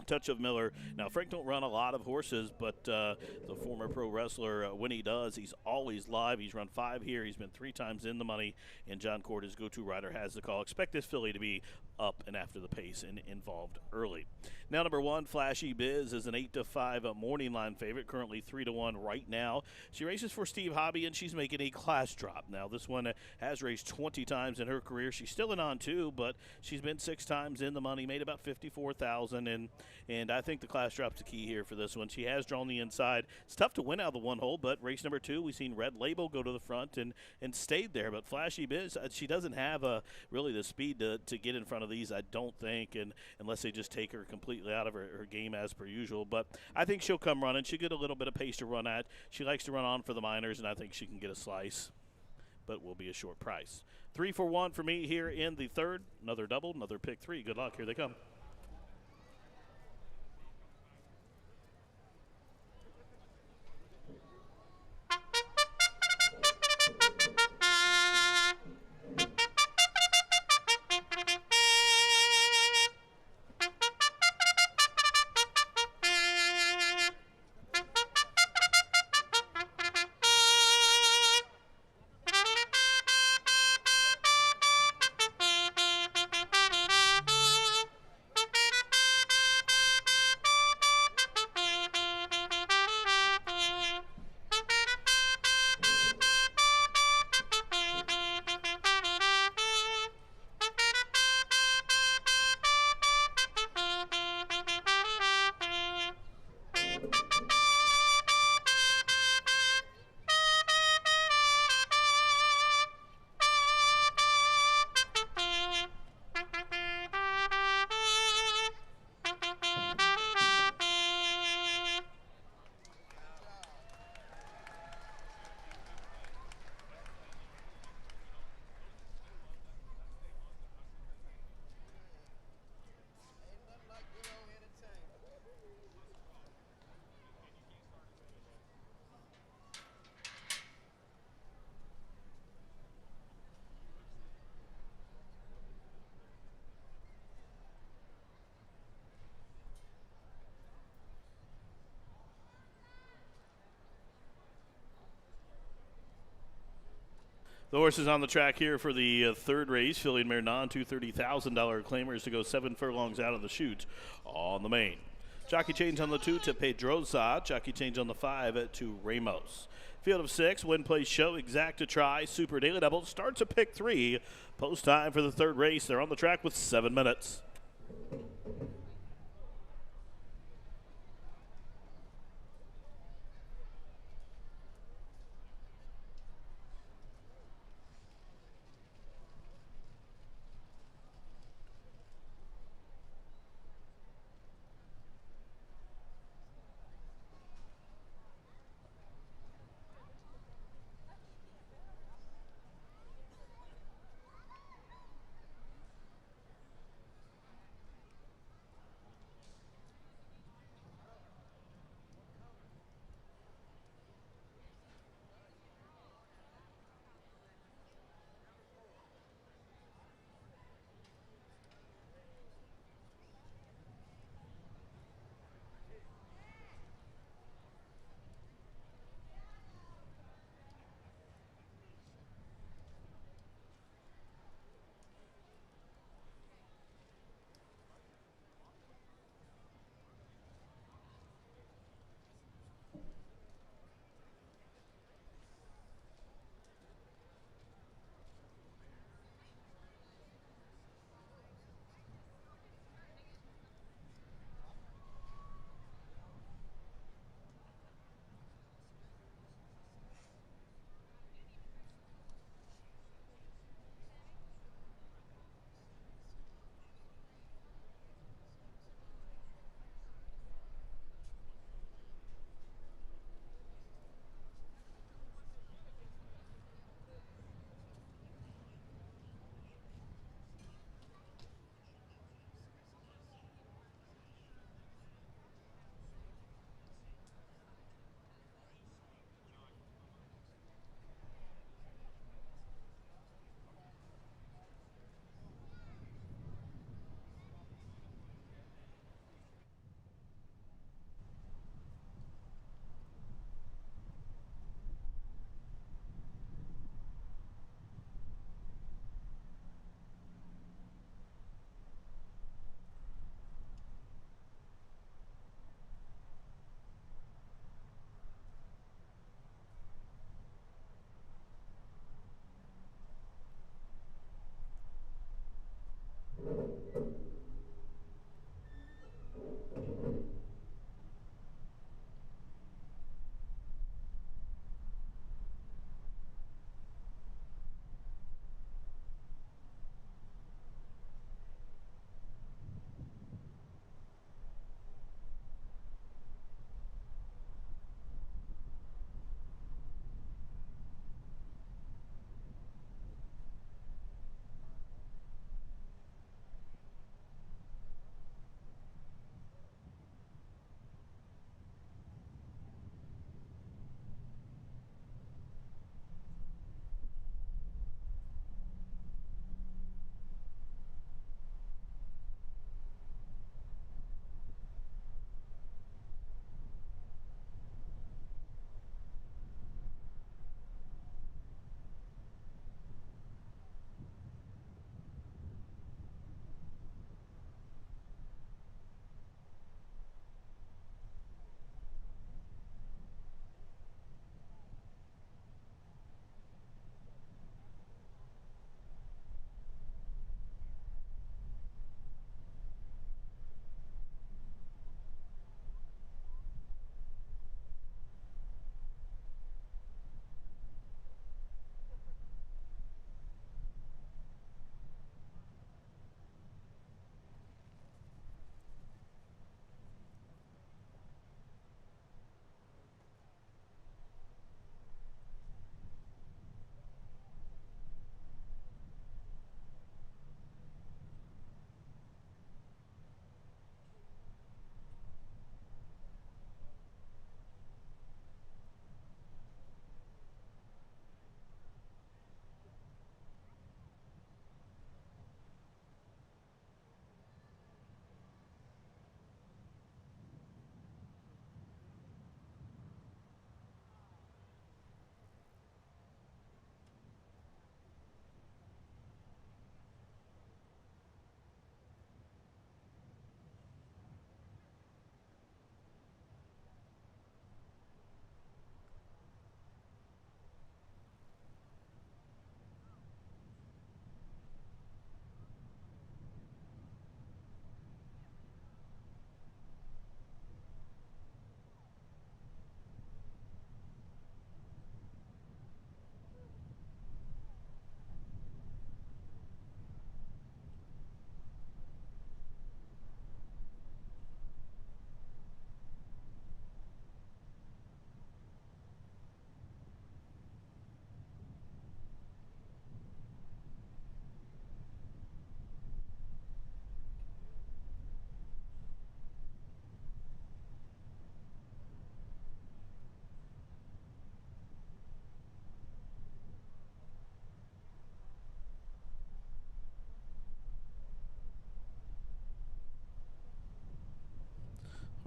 touch of Miller. Now, Frank don't run a lot of horses, but the former pro wrestler, when he does, he's always live. He's run 5 here. He's been 3 times in the money, and John Cord, his go-to rider, has the call. Expect this filly to be up and after the pace and involved early. Now, number 1, Flashy Biz, is an 8-5 morning line favorite, currently 3-1 right now. She races for Steve Hobby, and she's making a class drop. Now, this one has raced 20 times in her career. She's still in on 2, but she's been 6 times in the money, made about $54,000, and I think the class drop's the key here for this one. She has drawn the inside. It's tough to win out of the 1 hole, but race number 2, we've seen Red Label go to the front and stayed there. But Flashy Biz, she doesn't have really the speed to get in front of these, I don't think, and unless they just take her completely out of her game as per usual. But I think she'll come running. She'll get a little bit of pace to run at. She likes to run on for the minors, and I think she can get a slice, but will be a short price. 3 for 1 for me here in the third. Another double, another pick 3. Good luck. Here they come. The horses on the track here for the third race, filly and mare non, two $30,000 claimers to go 7 furlongs out of the chute on the main. Jockey change on the 2 to Pedroza. Jockey change on the 5 to Ramos. Field of 6, win, place, show, exact to try, Super Daily Double starts at pick 3. Post time for the third race. They're on the track with 7 minutes.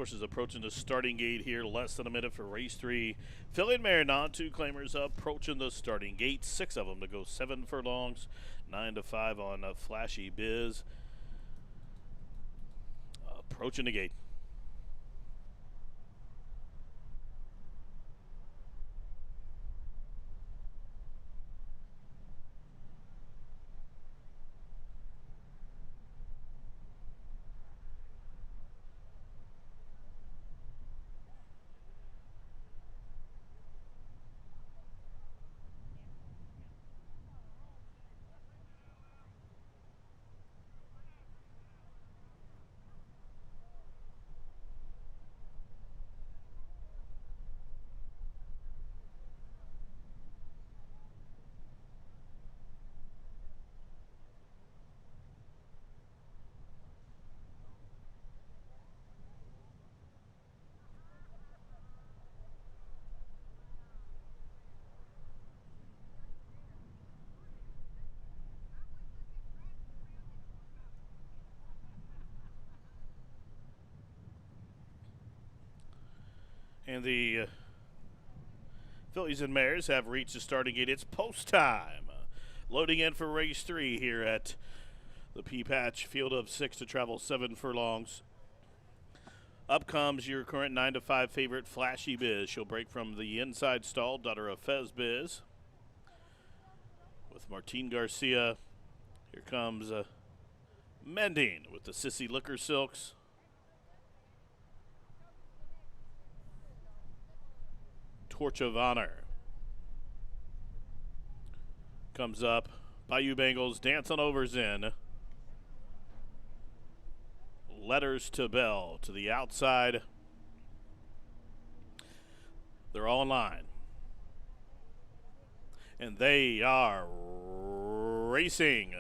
Horses approaching the starting gate here. Less than a minute for race 3. Filly and Mare, non-two claimers approaching the starting gate. 6 of them to go 7 furlongs. 9 to 5 on Flashy Biz. Approaching the gate. And the Fillies and Mares have reached the starting gate. It's post time. Loading in for race 3 here at the P-Patch. Field of 6 to travel 7 furlongs. Up comes your current 9 to 5 favorite, Flashy Biz. She'll break from the inside stall, daughter of Fez Biz. With Martine Garcia, here comes Mending with the Sissy Liquor Silks. Torch of Honor comes up. Bayou Bengals, Dance on Over's in. Letters to Bell to the outside. They're all in line. And they are racing.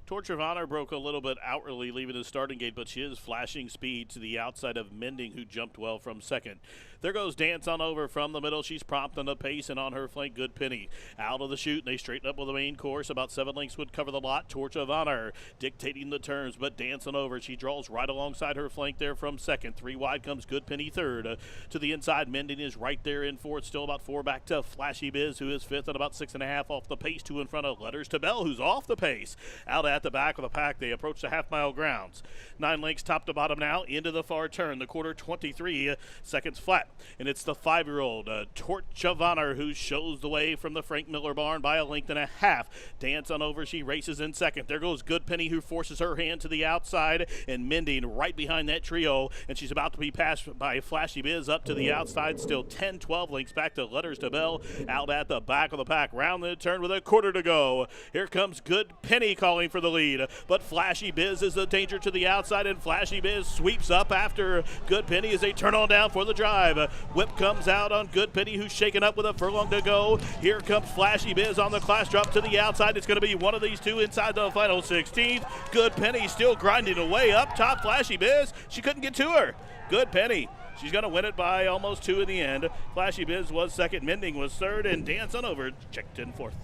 Torch of Honor broke a little bit outwardly, leaving the starting gate, but she is flashing speed to the outside of Mending, who jumped well from second. There goes Dance on Over from the middle. She's prompt on the pace, and on her flank, Good Penny. Out of the chute, and they straighten up with the main course. About 7 lengths would cover the lot. Torch of Honor dictating the turns, but Dance on Over. She draws right alongside her flank there from second. 3 wide comes Good Penny third. To the inside, Mending is right there in fourth. Still about 4 back to Flashy Biz, who is fifth, and about 6.5 off the pace. 2 in front of Letters to Bell, who's off the pace. Out at the back of the pack, they approach the half-mile grounds. 9 lengths top to bottom now into the far turn. The quarter 23 seconds flat, and it's the 5-year-old Torch of Honor who shows the way from the Frank Miller barn by 1.5 lengths. Dance on Over, she races in second. There goes Good Penny, who forces her hand to the outside, and Mending right behind that trio, and she's about to be passed by Flashy Biz up to the outside. Still 10-12 lengths back to Letters to Bell. Out at the back of the pack, round the turn with a quarter to go. Here comes Good Penny calling for the lead, but Flashy Biz is the danger to the outside, and Flashy Biz sweeps up after Good Penny as they turn on down for the drive. Whip comes out on Good Penny, who's shaken up with a furlong to go. Here comes Flashy Biz on the class drop to the outside. It's going to be one of these two inside the final 16th. Good Penny still grinding away up top. Flashy Biz, she couldn't get to her. Good Penny, she's going to win it by almost 2 in the end. Flashy Biz was second, Mending was third, and Dance on Over checked in fourth.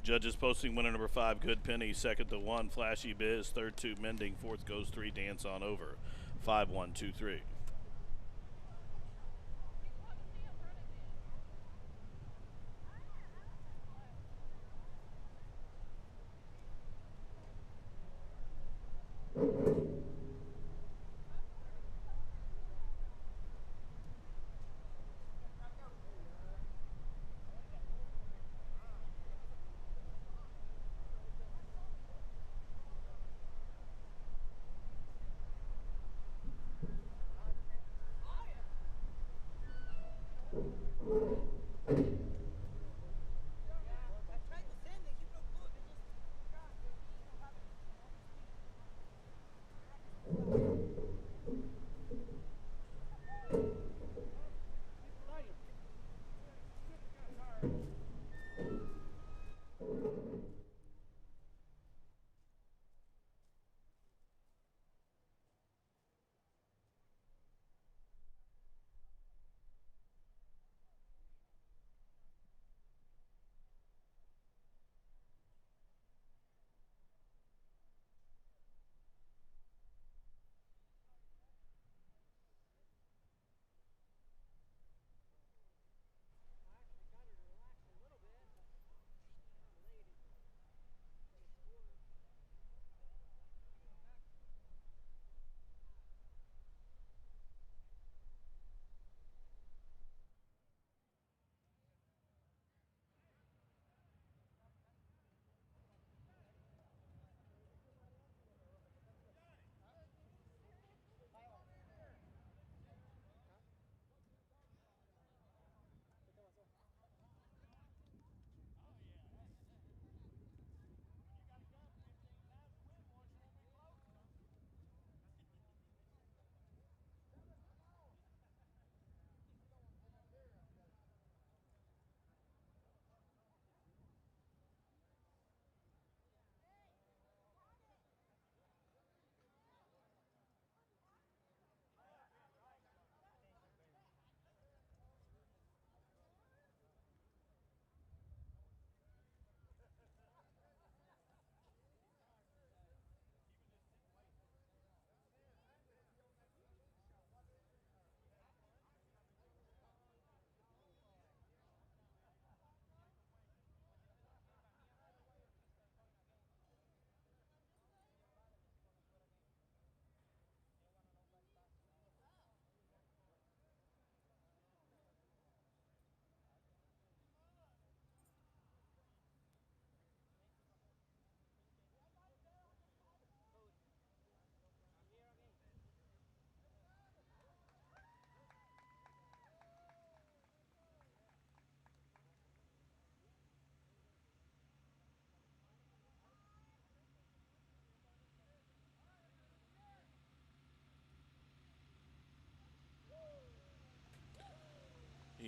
Judges posting winner number 5, Good Penny. Second to 1, Flashy Biz. Third to Mending. Fourth goes 3, Dance on Over. 5, 1, 2, 3.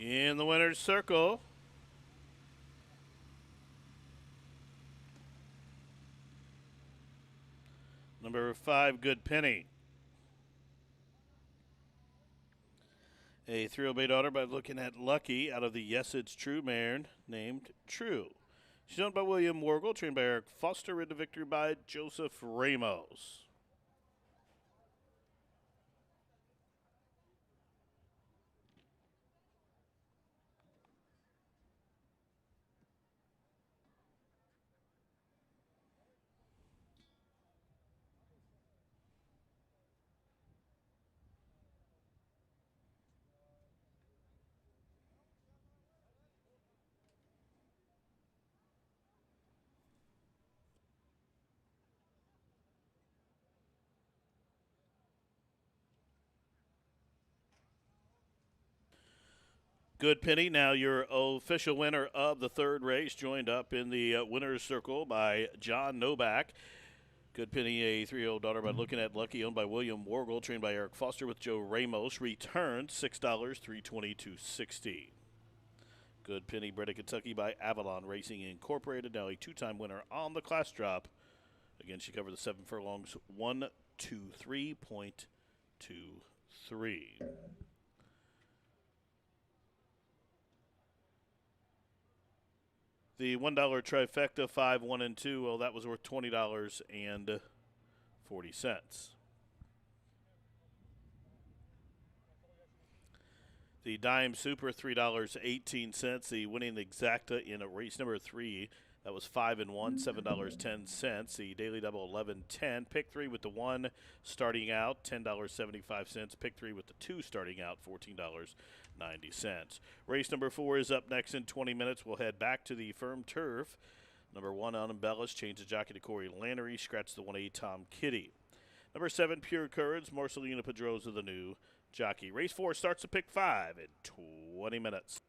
In the winner's circle, number 5, Good Penny. A 3-year-old daughter by looking at Lucky out of the Yes It's True mare named True. She's owned by William Wargle, trained by Eric Foster, ridden to victory by Joseph Ramos. Good Penny, now your official winner of the third race, joined up in the winner's circle by John Novak. Good Penny, a 3-year-old daughter by looking at Lucky, owned by William Wargle, trained by Eric Foster with Joe Ramos, returned $6, $322.60. Good Penny, bred in Kentucky by Avalon Racing Incorporated, now a 2-time winner on the class drop. Again, she covered the 7 furlongs, 123.23. The $1 trifecta, 5, 1, and 2, well, that was worth $20.40. The Dime Super, $3.18. The winning exacta in race number 3, that was 5 and 1, $7.10. The Daily Double, 11.10. Pick 3 with the 1 starting out, $10.75. Pick 3 with the 2 starting out, $14.90. Race number 4 is up next in 20 minutes. We'll head back to the firm turf. Number 1, Unembellished, change the jockey to Corey Lannery, scratch the 1A Tom Kitty. Number 7, Pure Courage, Marcelina Pedroza, the new jockey. Race 4 starts at pick 5 in 20 minutes.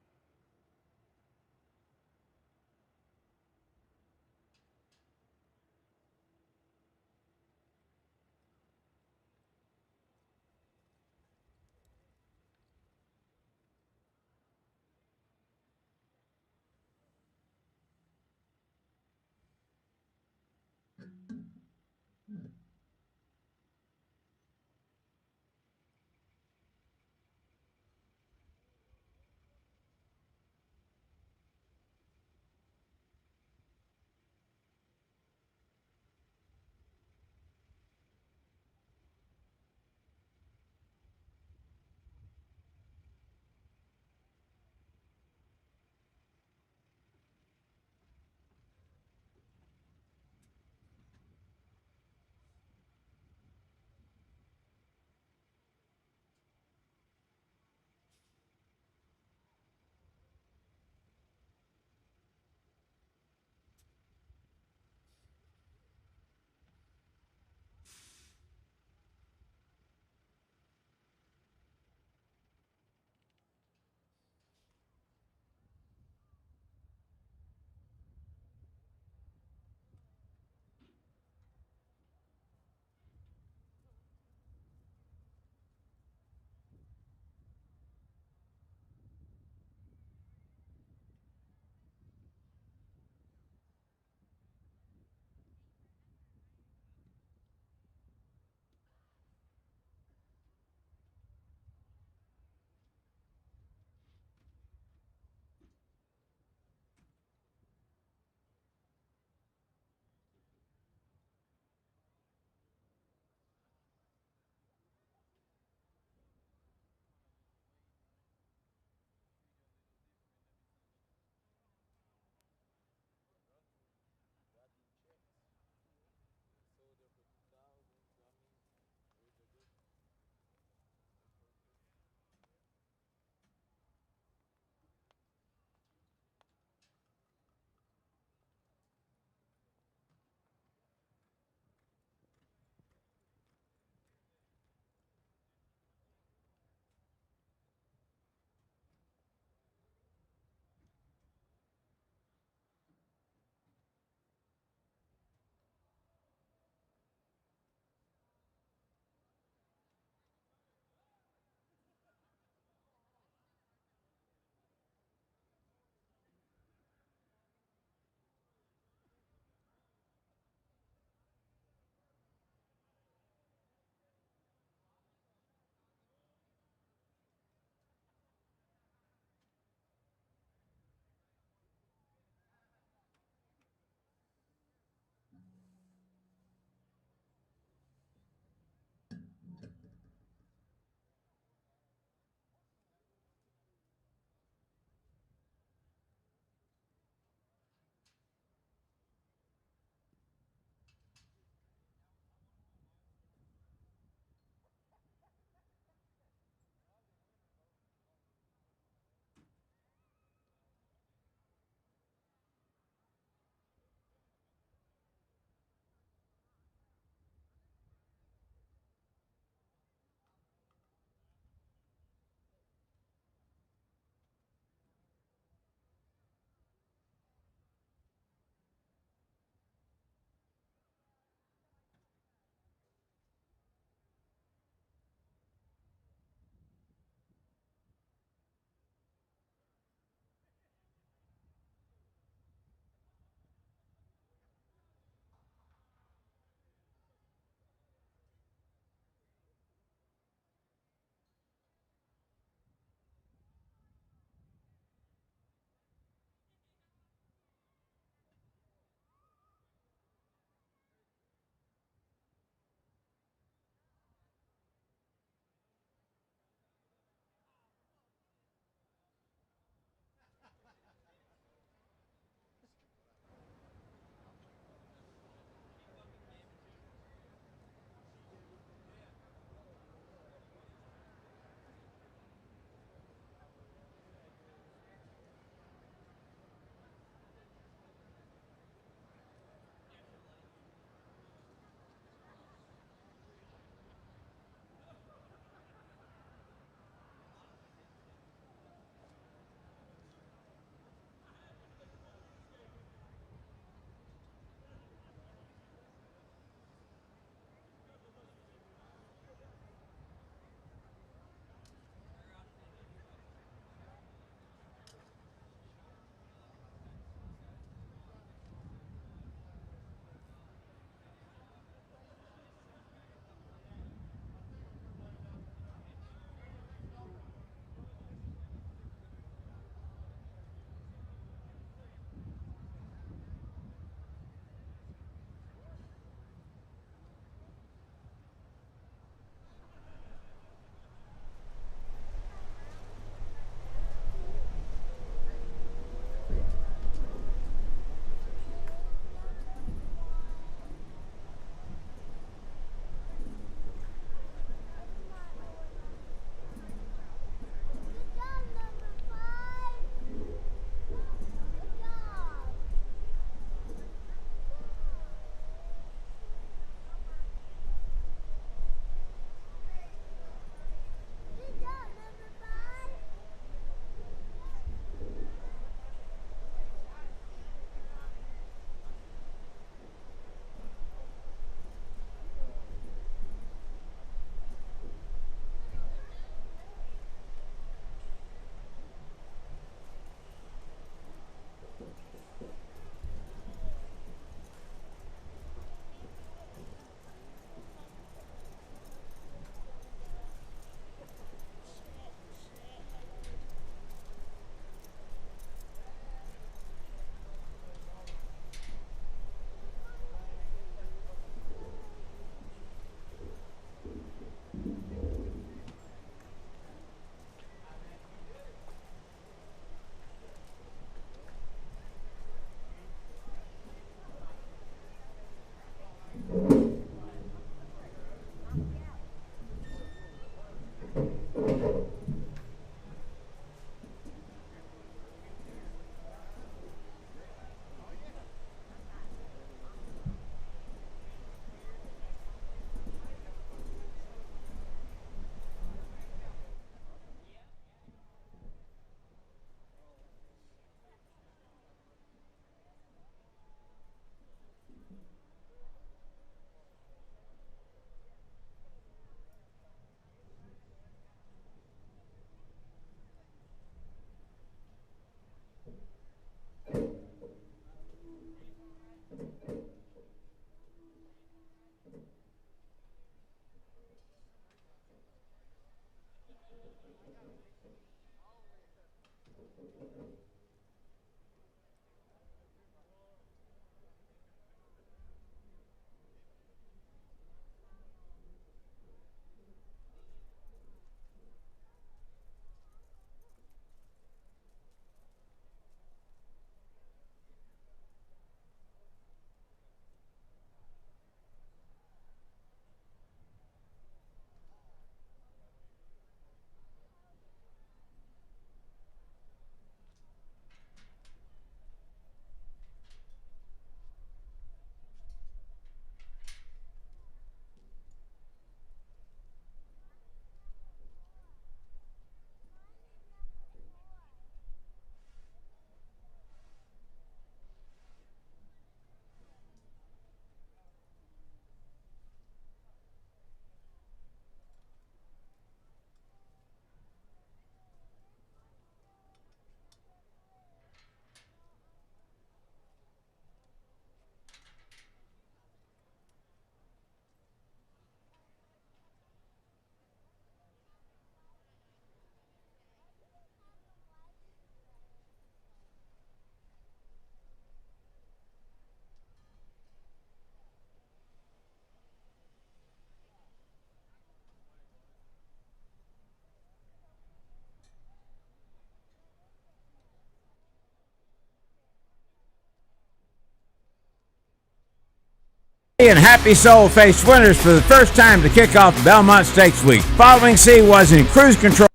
And Happy Soul faced winners for the first time to kick off Belmont Stakes Week. Following C was in cruise control.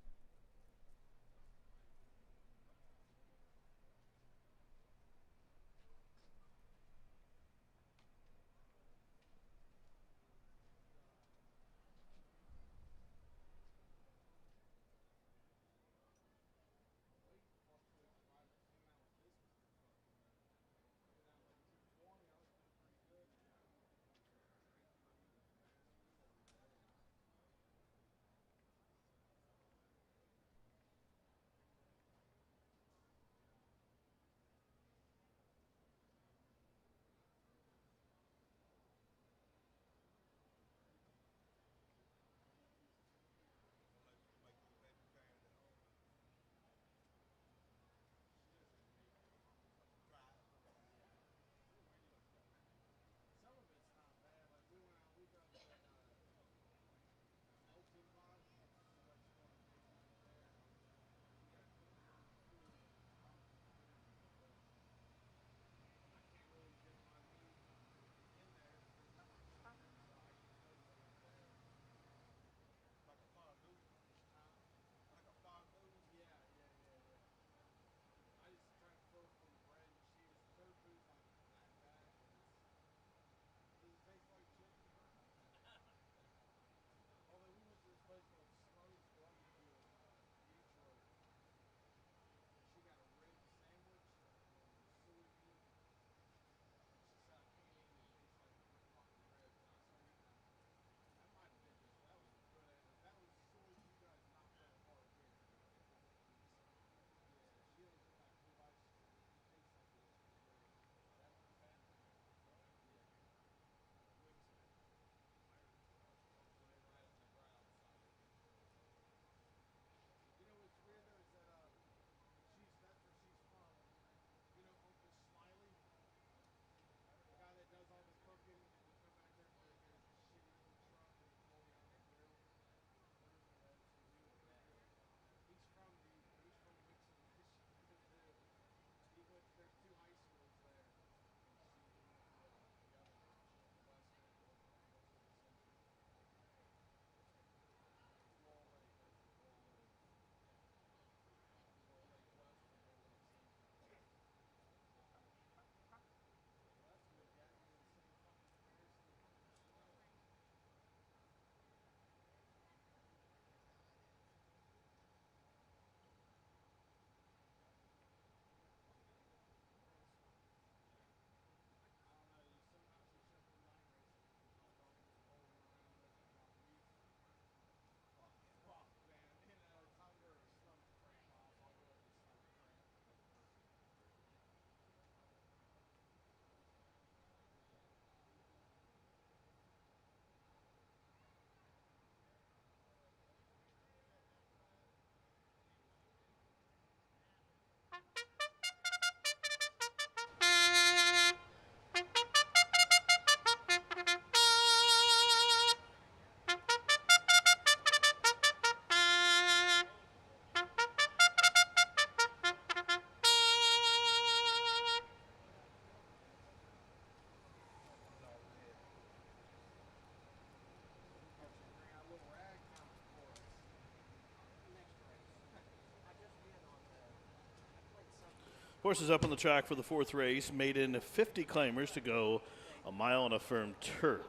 Horses up on the track for the fourth race, made in 50 claimers to go a mile on a firm turf.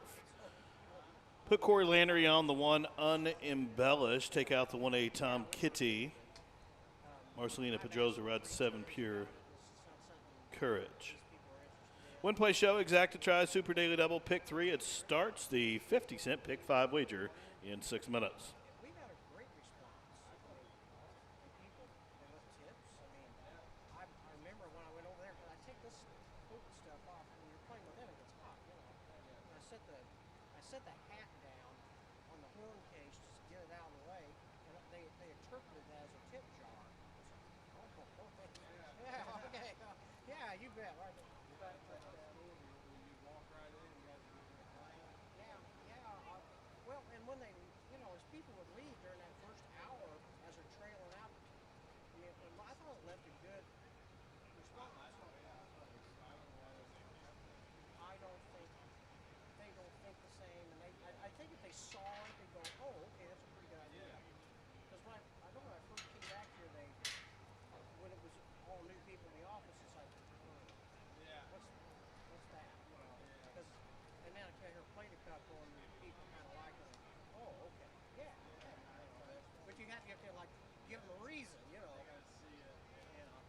Put Corey Landry on the one Unembellished. Take out the 1A Tom Kitty. Marcelina Pedroza ride 7 Pure Courage. Win play show, exacta try, super daily double, pick 3. It starts the 50-cent pick 5 wager in 6 minutes. We got a great response from people that left tips. I mean, I remember when I went over there, I take this coat stuff off when you're playing with them, it gets hot, you know. And I set the hat down on the horn case just to get it out of the way, and they interpreted that as a tip jar. I was like, oh, yeah, okay, yeah, you bet, right there. Well, and when they, as people would leave during that first hour as they're trailing out, I thought it left a good response. I don't think they give them a reason, you know. You know.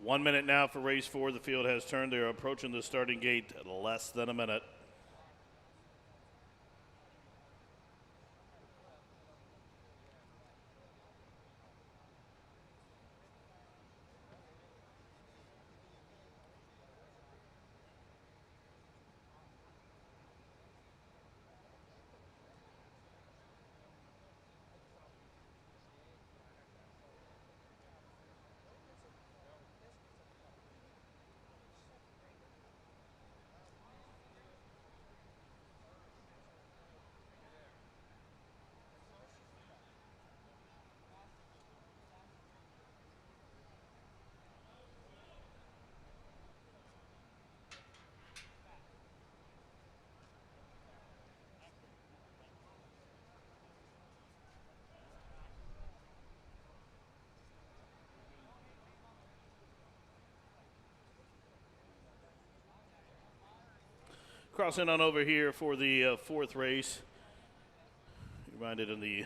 One minute now for race 4. The field has turned. They're approaching the starting gate less than a minute. Crossing on over here for the fourth race. Reminded in the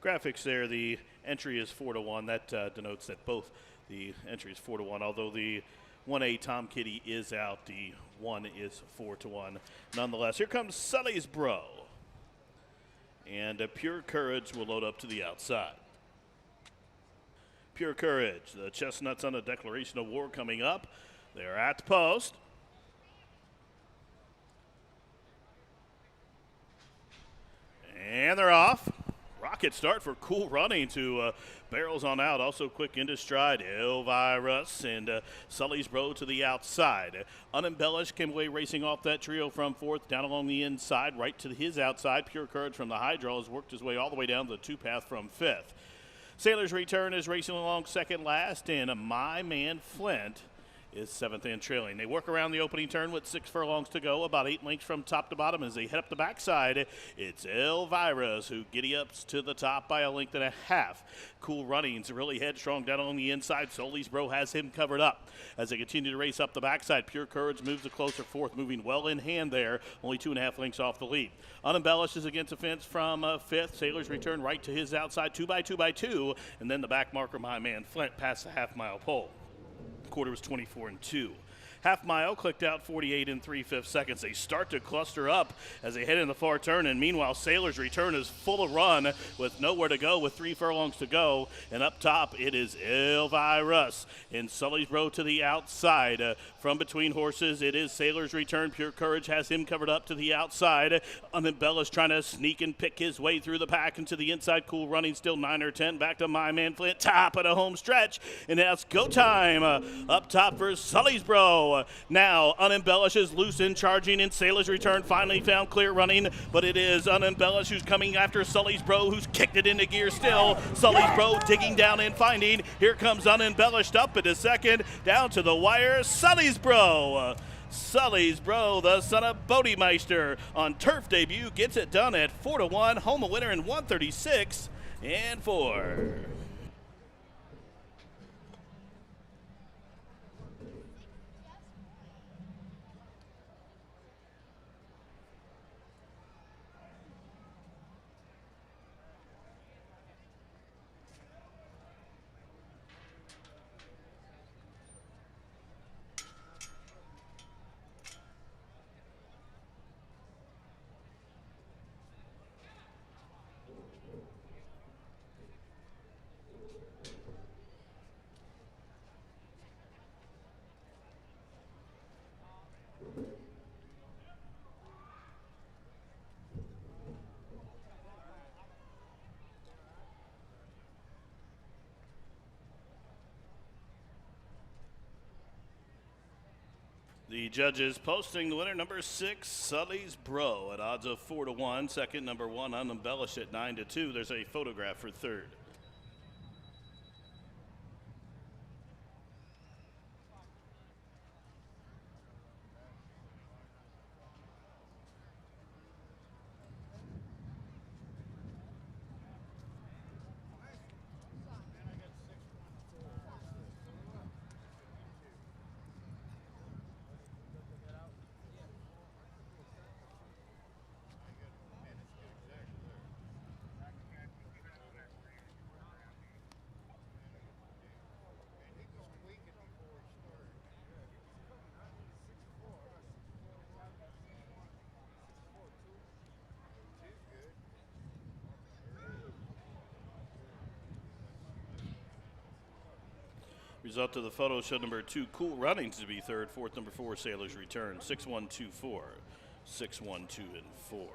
graphics there, the entry is 4-1. That denotes that both the entries 4-1. Although the 1A Tom Kitty is out, the 1 is 4-1. Nonetheless, here comes Sully's Bro. And Pure Courage will load up to the outside. Pure Courage, the Chestnuts on a declaration of war coming up. They're at the post. And they're off. Rocket start for Cool Running to barrels on out. Also quick into stride. Elvirus and Sully's Bro to the outside. Unembellished came away racing off that trio from fourth, down along the inside, right to his outside. Pure Courage from the high draw has worked his way all the way down the two-path from fifth. Sailor's Return is racing along second last, and My Man Flint is seventh and trailing. They work around the opening turn with 6 furlongs to go, about 8 lengths from top to bottom as they head up the backside. It's Elvira's who giddy-ups to the top by a length and a half. Cool Runnings really headstrong down on the inside. Sully's Bro has him covered up. As they continue to race up the backside, Pure Courage moves a closer fourth, moving well in hand there, only 2.5 lengths off the lead. Unembellished is against a fence from fifth. Sailor's Return right to his outside, 2 by 2 by 2, and then the back marker, My Man Flint, past the half-mile pole. Quarter was 24-2. Half mile clicked out 48 3/5 seconds. They start to cluster up as they head in the far turn, and meanwhile Sailor's Return is full of run with nowhere to go with 3 furlongs to go. And up top it is Elvirus and Sully's Bro to the outside. From between horses it is Sailor's Return. Pure Courage has him covered up to the outside. Unembellished trying to sneak and pick his way through the pack into the inside. Cool Running still 9 or 10. Back to My Man Flint, top of the home stretch, and now it's go time. Up top for Sully's Bro. Now Unembellished is loose and charging, and Sailor's Return finally found clear running, but it is Unembellished who's coming after Sully's Bro, who's kicked it into gear still. Sully's Bro digging down and finding. Here comes Unembellished up into second, down to the wire. Sully's Bro. Sully's Bro, the son of Bodemeister, on turf debut, gets it done at 4-1. Home a winner in 136-4. The judges posting the winner, number 6, Sully's Bro, at odds of 4-1. Second, number 1, Unembellished at 9-2. There's a photograph for third. Result of the photo showed number 2, Cool Runnings to be third. Fourth, number 4, Sailor's Return. 6-1-2-4. 6-1-2-4.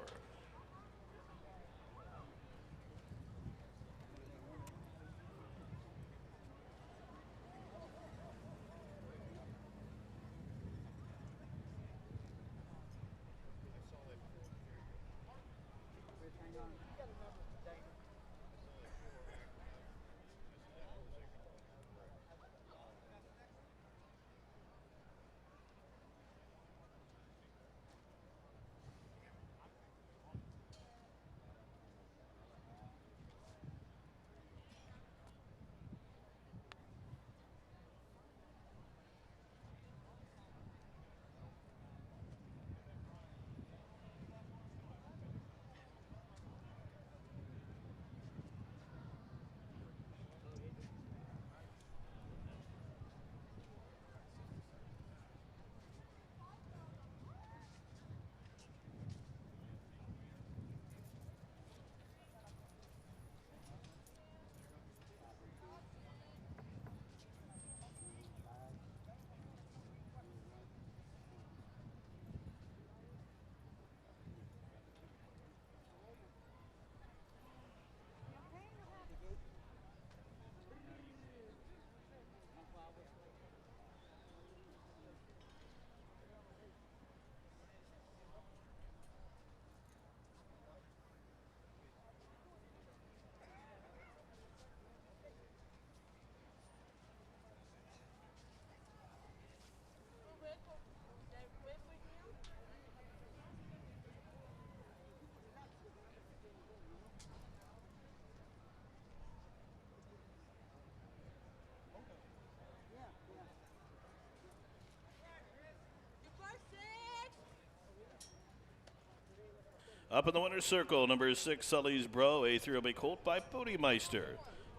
Up in the winner's circle, number 6, Sully's Bro, a 3-0 colt by Bodymeister,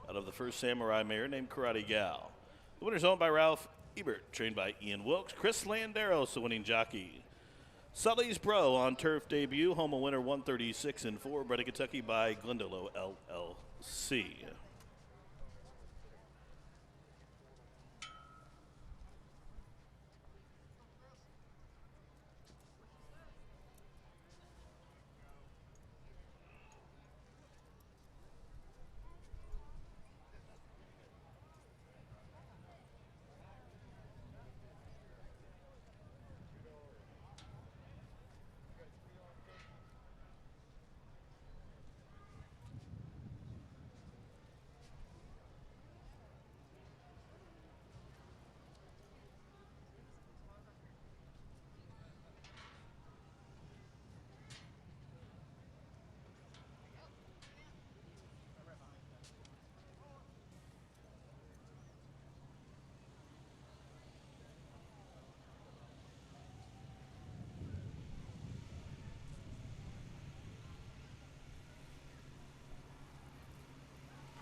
out of the First Samurai mare named Karate Gal. The winner's owned by Ralph Ebert, trained by Ian Wilkes. Chris Landeros, the winning jockey. Sully's Bro on turf debut, home a winner 136-4, bred in Kentucky by Glendolo LLC.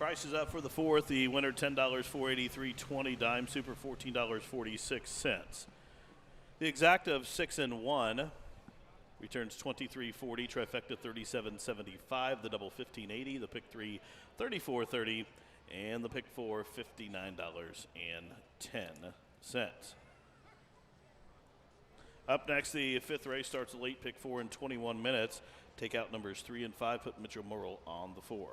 Price is up for the fourth. The winner $10, 483.20. Dime Super $14.46. The exact of 6 and 1 returns 23.40. Trifecta 37.75. The double 15.80. The pick 3 34.30, and the pick 4 $59.10. Up next, the fifth race starts late. Pick 4 in 21 minutes. Take out numbers 3 and 5. Put Mitchell Morrill on the 4.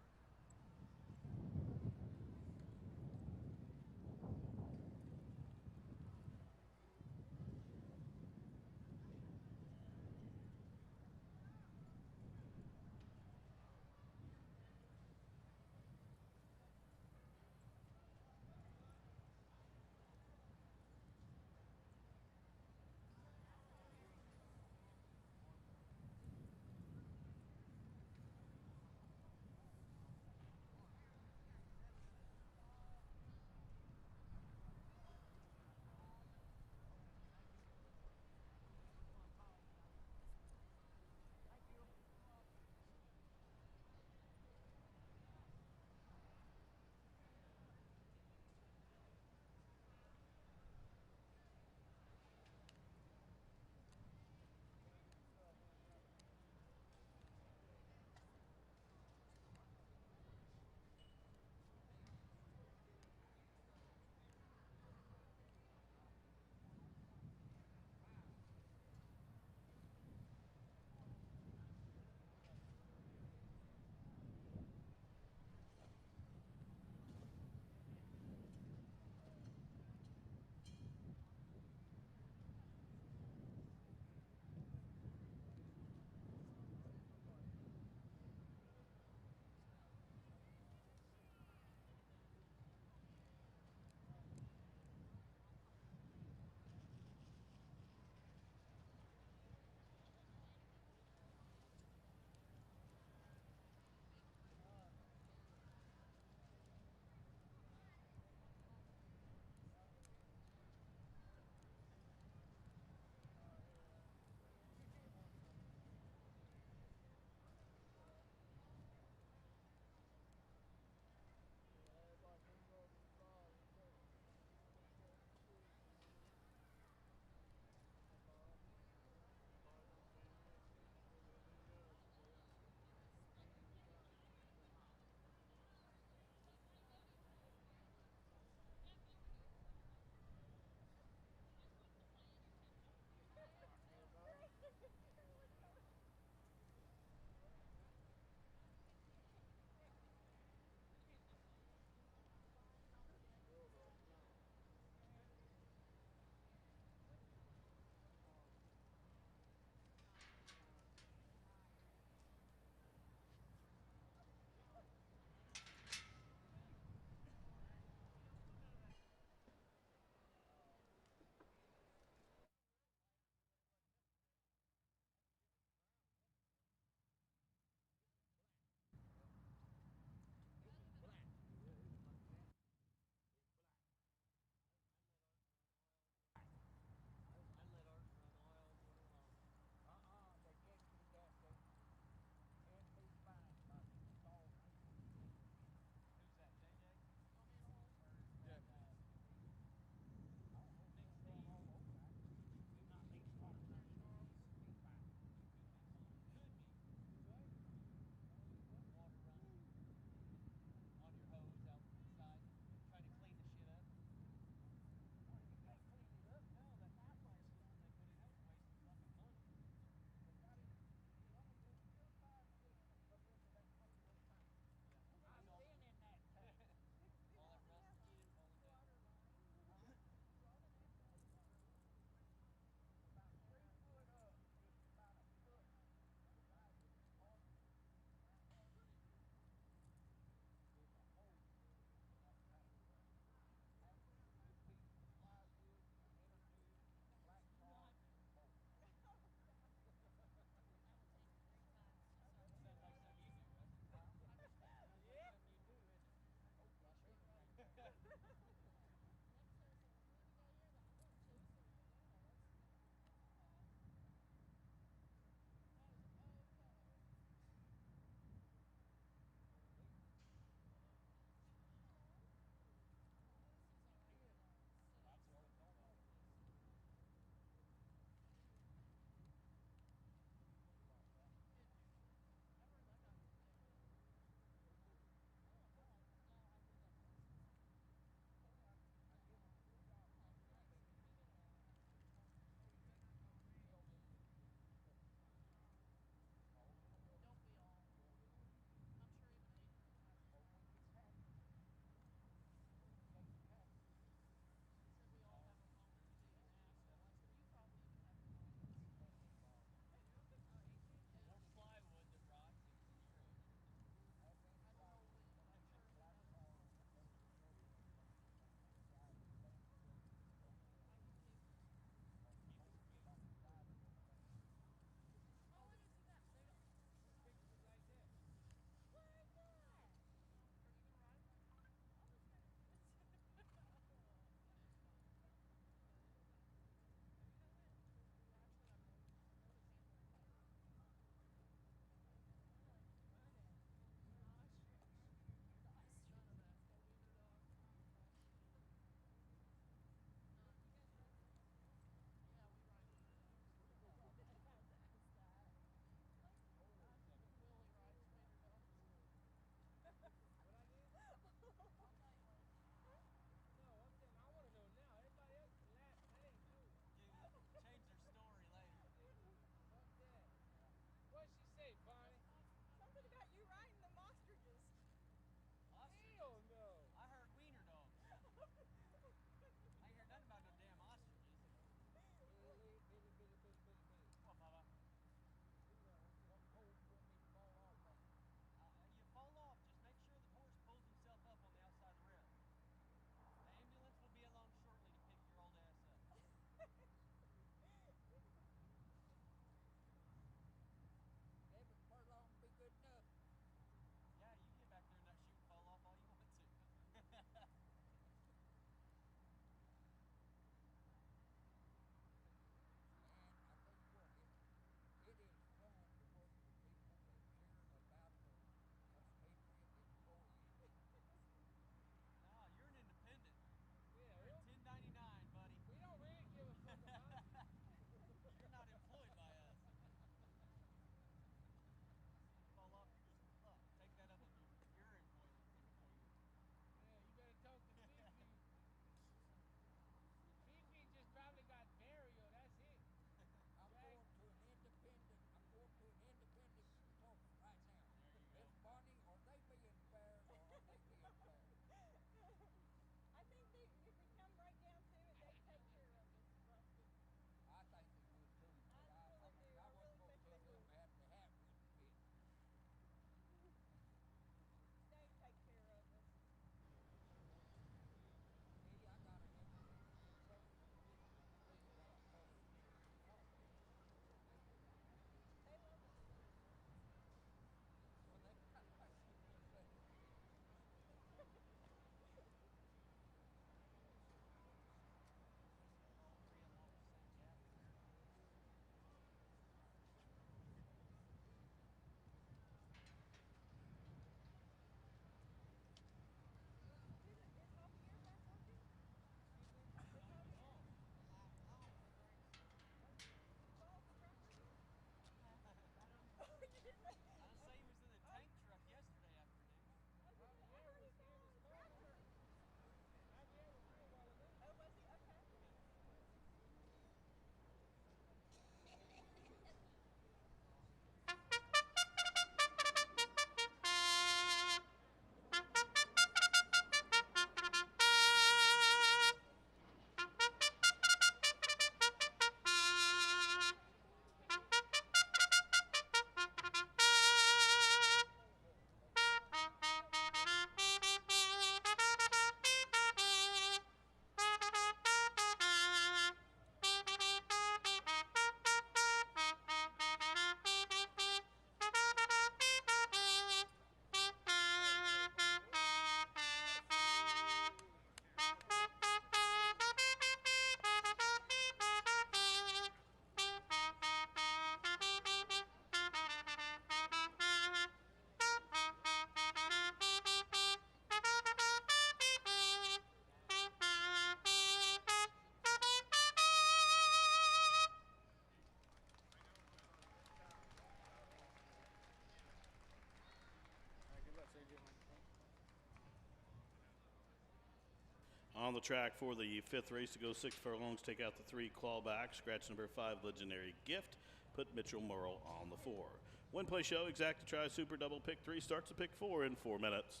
On the track for the 5th race to go 6 furlongs, take out the 3 clawback. Scratch number 5, Legendary Gift. Put Mitchell Merle on the 4. Win play show, exact to try, super double pick 3 starts to pick 4 in 4 minutes.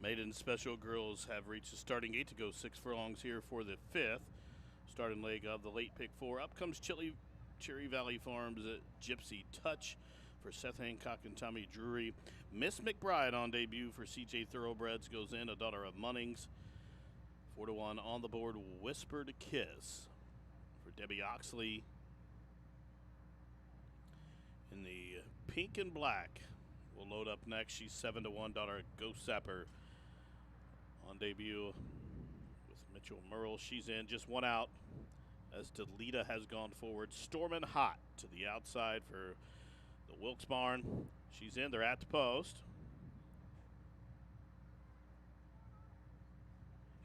Maiden Special Girls have reached the starting gate to go 6 furlongs here for the 5th. Starting leg of the late pick 4. Up comes Cherry Valley Farms Gypsy Touch for Seth Hancock and Tommy Drury. Miss McBride on debut for CJ Thoroughbreds goes in, a daughter of Munnings. 4-1 on the board, Whispered Kiss for Debbie Oxley. In the pink and black, we'll load up next. She's 7-1, daughter of Ghost Zapper on debut with Mitchell Merle. She's in, just one out as Delita has gone forward. Stormin' Hot to the outside for the Wilkes Barn. She's in. They're at the post.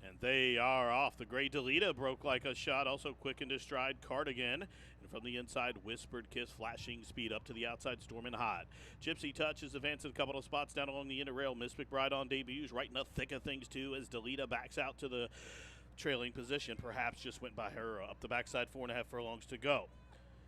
And they are off. The gray Delita broke like a shot. Also quick into stride. Cardigan. And from the inside, Whispered Kiss flashing speed up to the outside. Stormin' Hot. Gypsy Touch is advancing a couple of spots down along the inner rail. Miss McBride on debuts. Right in the thick of things, too, as Delita backs out to the trailing position. Perhaps just went by her up the backside. 4.5 furlongs to go.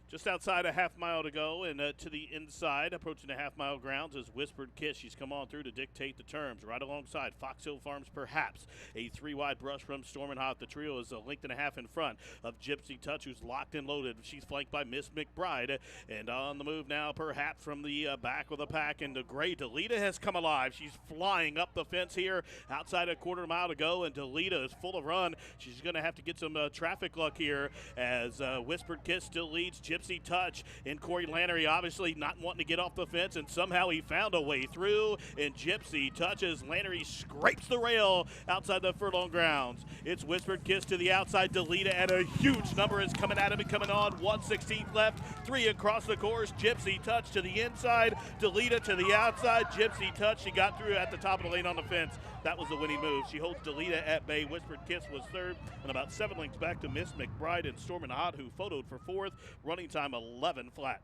Just outside a half mile to go, and to the inside, approaching the half-mile grounds, is Whispered Kiss. She's come on through to dictate the terms. Right alongside Fox Hill Farms, perhaps. A 3-wide brush from Stormin' Hot. The trio is a length and a half in front of Gypsy Touch, who's locked and loaded. She's flanked by Miss McBride. And on the move now, perhaps from the back of the pack, and the gray Delita has come alive. She's flying up the fence here, outside a quarter mile to go, and Delita is full of run. She's going to have to get some traffic luck here, as Whispered Kiss still leads Gypsy Touch, and Corey Lannery obviously not wanting to get off the fence, and somehow he found a way through, and Gypsy Touches. Lannery scrapes the rail outside the furlong grounds. It's Whispered Kiss to the outside. Delita, and a huge number is coming at him and coming on. 1/16 left, 3 across the course. Gypsy Touch to the inside, Delita to the outside. Gypsy Touch, she got through at the top of the lane on the fence. That was the winning move. She holds Delita at bay. Whispered Kiss was third, and about 7 lengths back to Miss McBride and Stormin' Hot, who photoed for fourth. Running time 11 flat.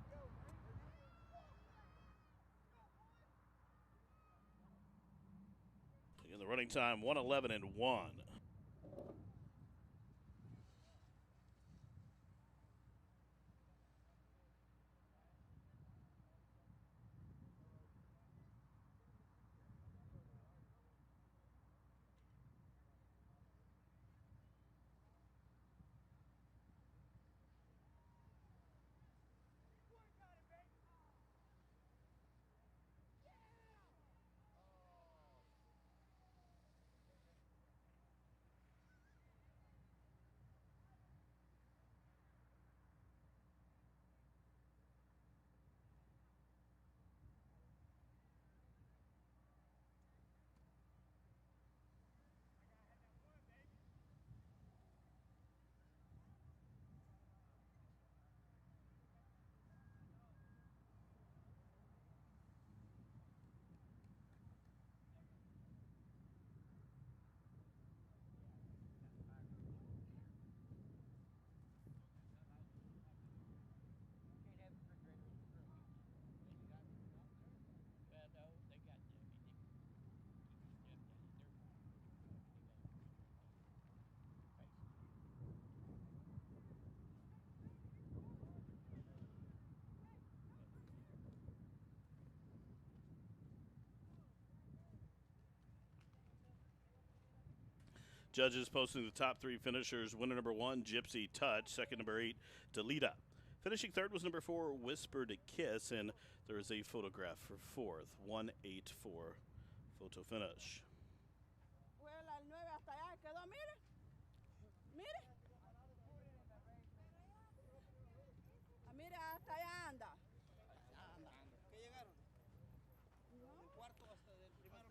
In the running time 1:11 and 1. Judges posting the top 3 finishers. Winner number 1, Gypsy Touch. Second, number 8, Delita. Finishing third was number 4, Whispered Kiss. And there is a photograph for fourth. 184 photo finish.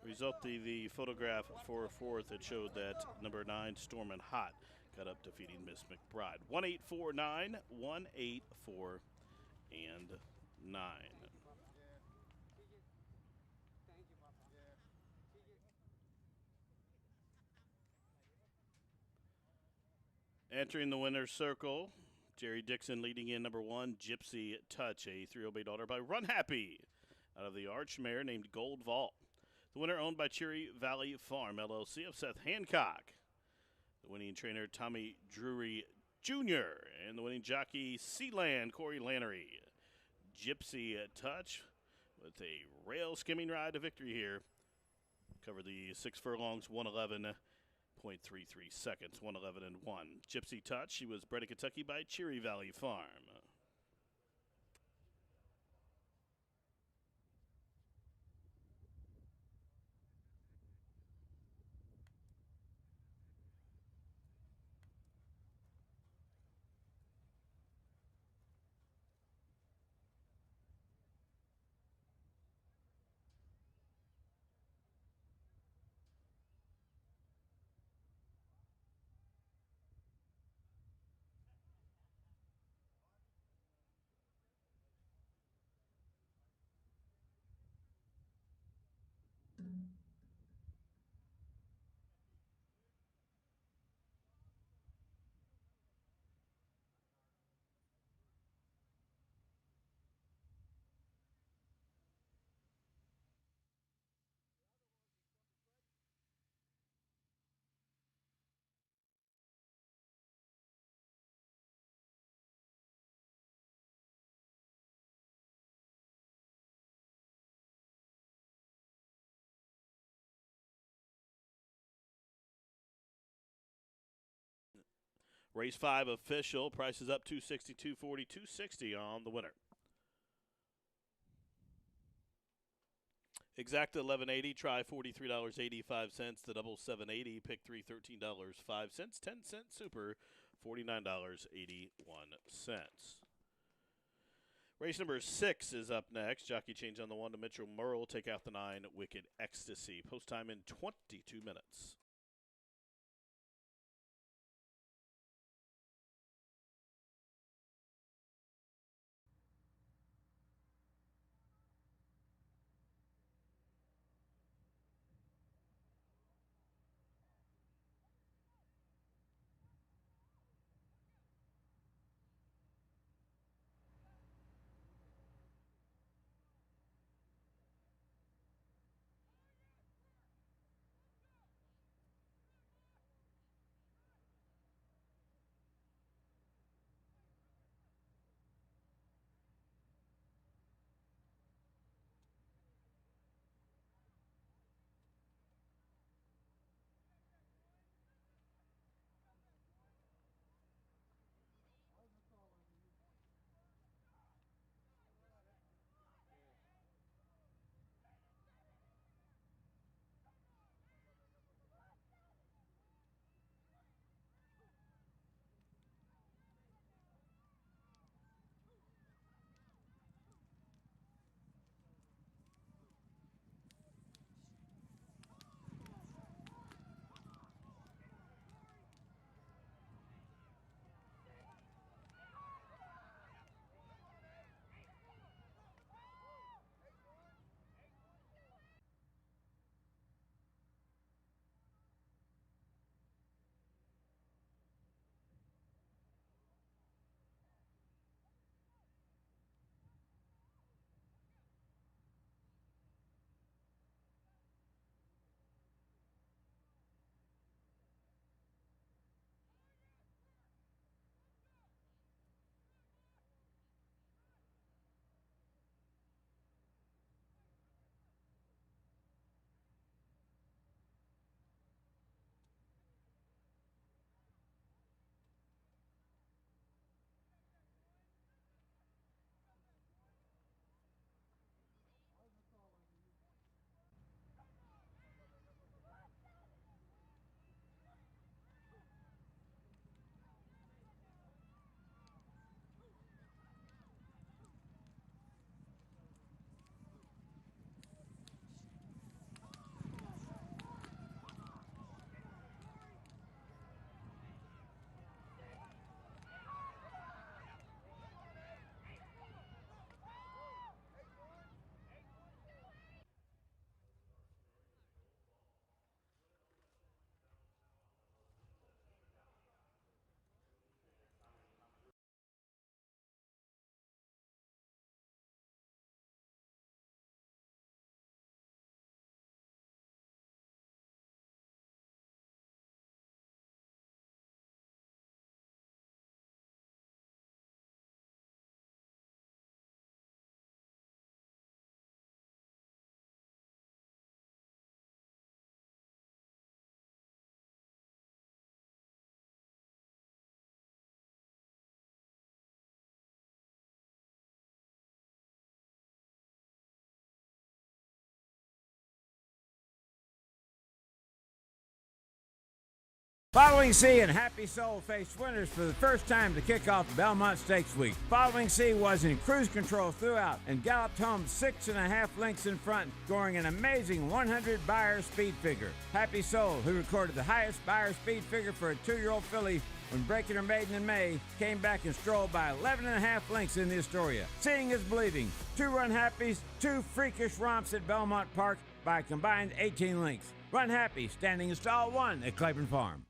Result the photograph for fourth, it showed that number 9, Stormin' Hot, got up defeating Miss McBride. 1-8-4-9, 1-8-4 and 9. Entering the winner's circle, Jerry Dixon leading in number 1, Gypsy Touch, a 3-0 daughter by Run Happy, out of the Arch mare named Gold Vault. The winner owned by Cherry Valley Farm, LLC, of Seth Hancock. The winning trainer, Tommy Drury Jr. And the winning jockey, Sealand, Corey Lannery. Gypsy Touch with a rail skimming ride to victory here. Covered the 6 furlongs, 1:11.33 seconds, 1:11 and 1. Gypsy Touch, she was bred in Kentucky by Cherry Valley Farm. Race 5 official. Price is up 260, 240, 260 on the winner. Exacta 1180, try $43.85. The double 780, pick 3 $13.05. 10-cent super $49.81. Race number 6 is up next. Jockey change on the 1 to Mitchell Murrell. Take out the 9, Wicked Ecstasy. Post time in 22 minutes. Following C and Happy Soul faced winners for the first time to kick off Belmont Stakes Week. Following C was in cruise control throughout and galloped home 6.5 lengths in front, scoring an amazing 100 Beyer speed figure. Happy Soul, who recorded the highest Beyer speed figure for a 2-year-old filly when breaking her maiden in May, came back and strolled by 11.5 lengths in the Astoria. Seeing is believing. 2 Run Happies, 2 freakish romps at Belmont Park by a combined 18 lengths. Run Happy, standing in stall 1 at Claiborne Farm.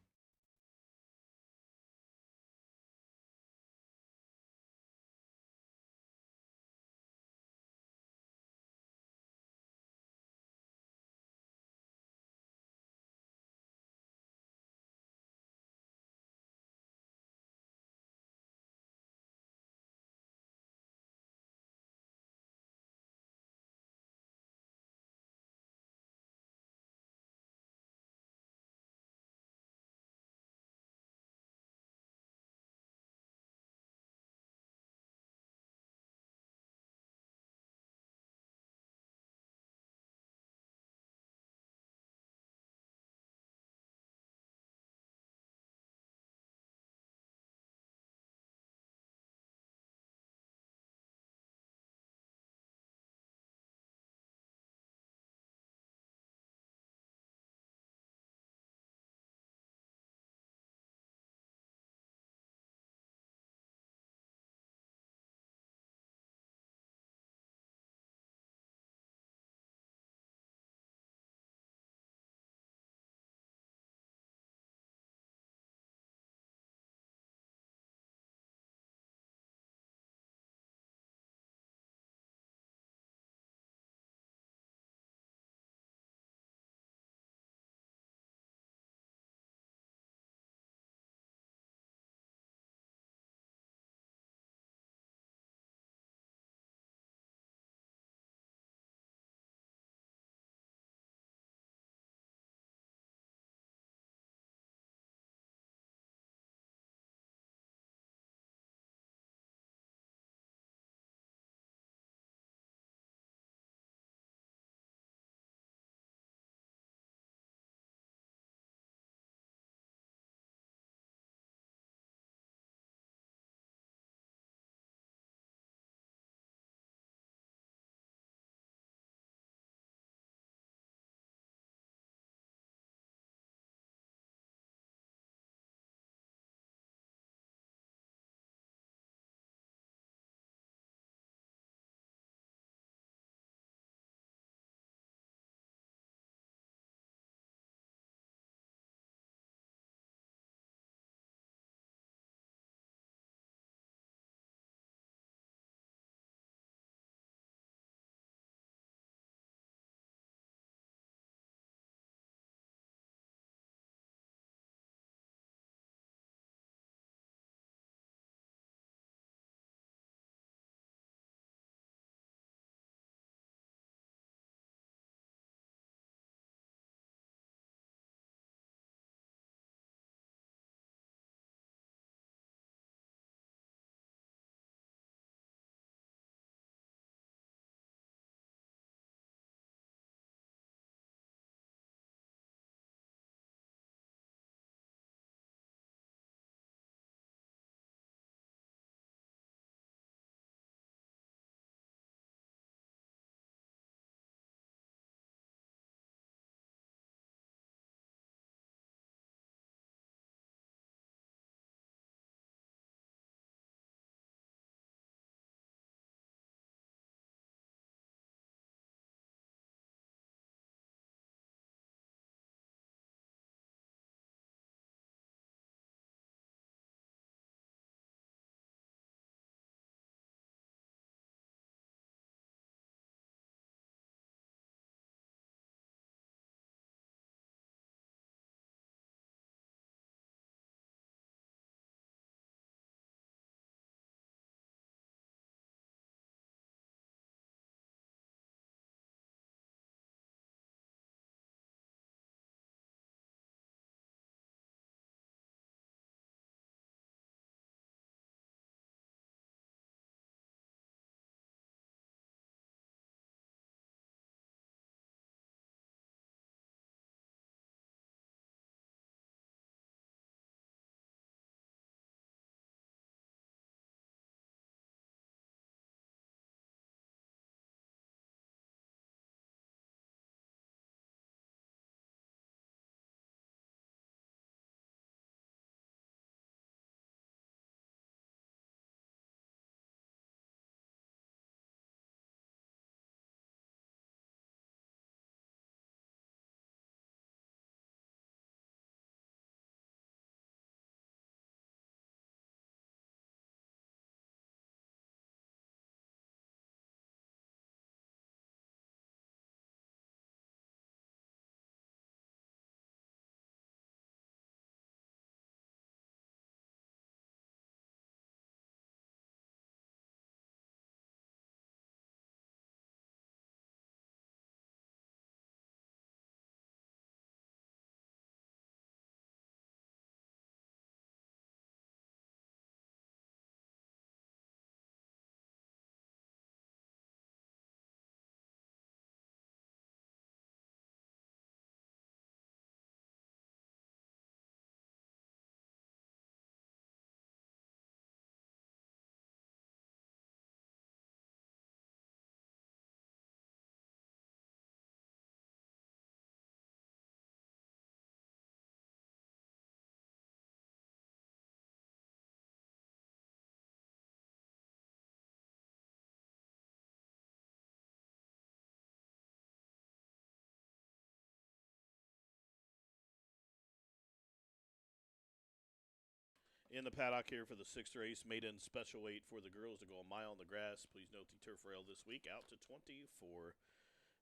In the paddock here for the sixth race, maiden special weight for the girls to go a mile on the grass. Please note the turf rail this week out to 24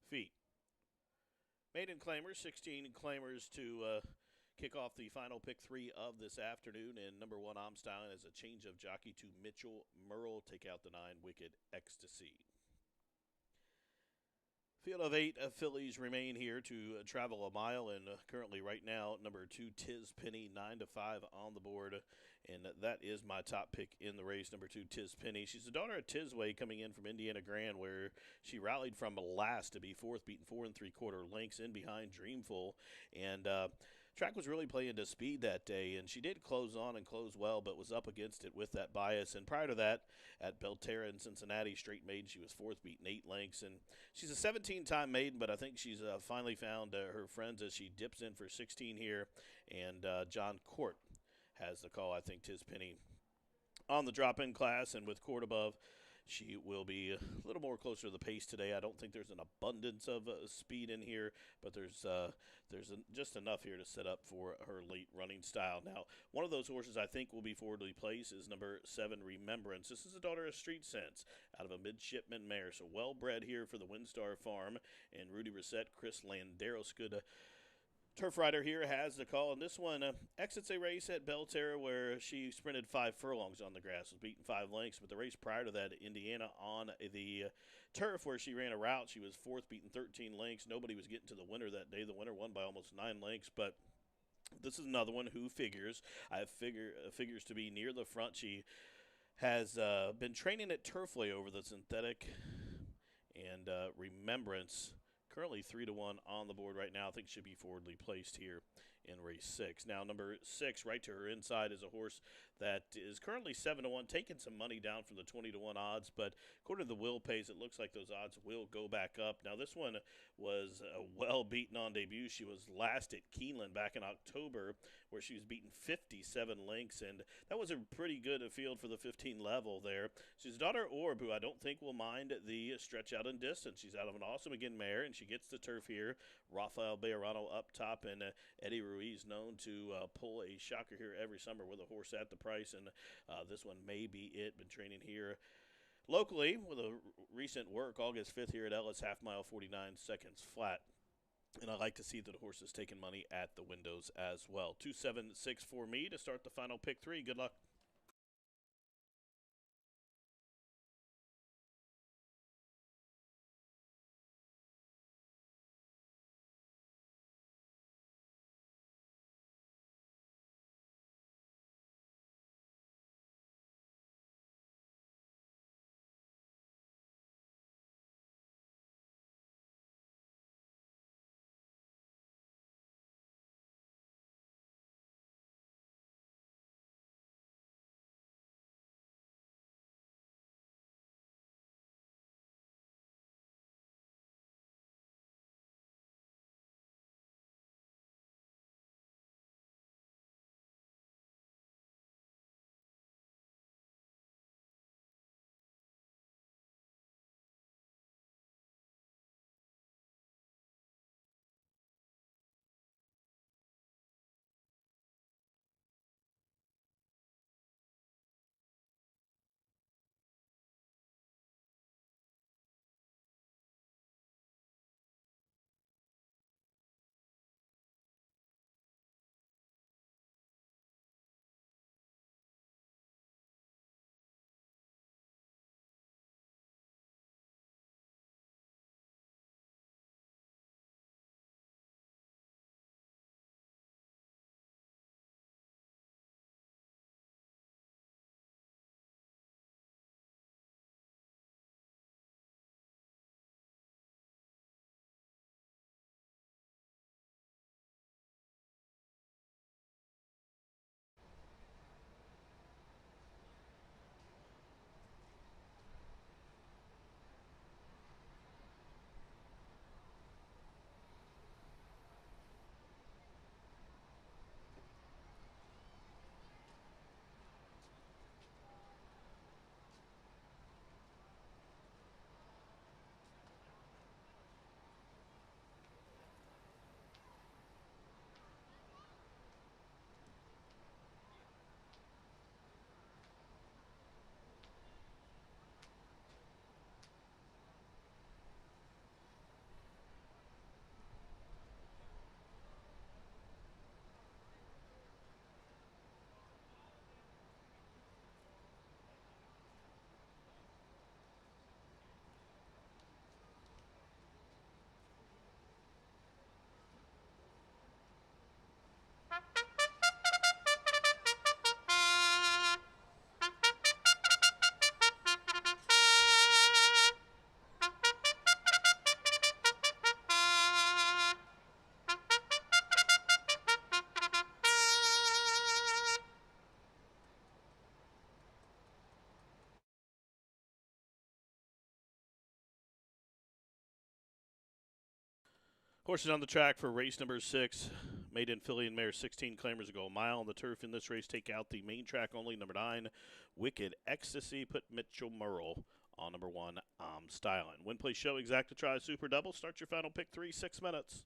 feet. Maiden claimers, 16 claimers to kick off the final pick 3 of this afternoon. And number 1, I'm styling as a change of jockey to Mitchell Merle. Take out the 9, Wicked Ecstasy. Field of 8 fillies remain here to travel a mile, and currently right now, number 2, Tiz Penny, 9-5 on the board, and that is my top pick in the race, number 2, Tiz Penny. She's the daughter of Tisway, coming in from Indiana Grand, where she rallied from last to be 4th, beaten 4 3/4 lengths in behind Dreamful, and track was really playing to speed that day, and she did close on and close well, but was up against it with that bias. And prior to that, at Belterra in Cincinnati, straight maiden, she was 4th, beaten 8 lengths. And she's a 17-time maiden, but I think she's finally found her friends as she dips in for 16 here. And John Court has the call. I think Tiz Penny on the drop-in class, and with Court above, she will be a little more closer to the pace today. I don't think there's an abundance of speed in here, but there's just enough here to set up for her late running style. Now, one of those horses I think will be forwardly placed is number 7, Remembrance. This is a daughter of Street Sense out of a midshipman mare, so well bred here for the Windstar Farm. And Rudy Reset, Chris Landeros, good turf rider here, has the call, and this one exits a race at Belterra where she sprinted 5 furlongs on the grass, was beaten 5 lengths, but the race prior to that at Indiana on the turf where she ran a route, she was 4th, beaten 13 lengths. Nobody was getting to the winner that day. The winner won by almost 9 lengths, but this is another one who figures to be near the front. She has been training at Turfway over the synthetic, and Remembrance currently 3-1 on the board right now. I think should be forwardly placed here in race 6. Now, number 6, right to her inside, is a horse that is currently 7-1, taking some money down from the 20-1 odds, but according to the Will Pays, it looks like those odds will go back up. Now, this one was well beaten on debut. She was last at Keeneland back in October, where she was beaten 57 lengths, and that was a pretty good field for the 15 level there. She's daughter Orb, who I don't think will mind the stretch out in distance. She's out of an Awesome Again mare, and she gets the turf here. Rafael Bejarano up top, and Eddie Ruiz, known to pull a shocker here every summer with a horse at the price, and this one may be it. Been training here locally with a recent work, August 5th here at Ellis, half mile, 49 seconds flat. And I like to see that the horse is taking money at the windows as well. 276 for me to start the final pick 3. Good luck. Horses on the track for race number 6. Maiden filly and mare 16 claimers go a mile on the turf in this race. Take out the main track only. Number 9, Wicked Ecstasy. Put Mitchell Murrell on number 1, I'm Stylin'. Win, play, show, exacta, try, super double. Start your final pick 3, 6 minutes.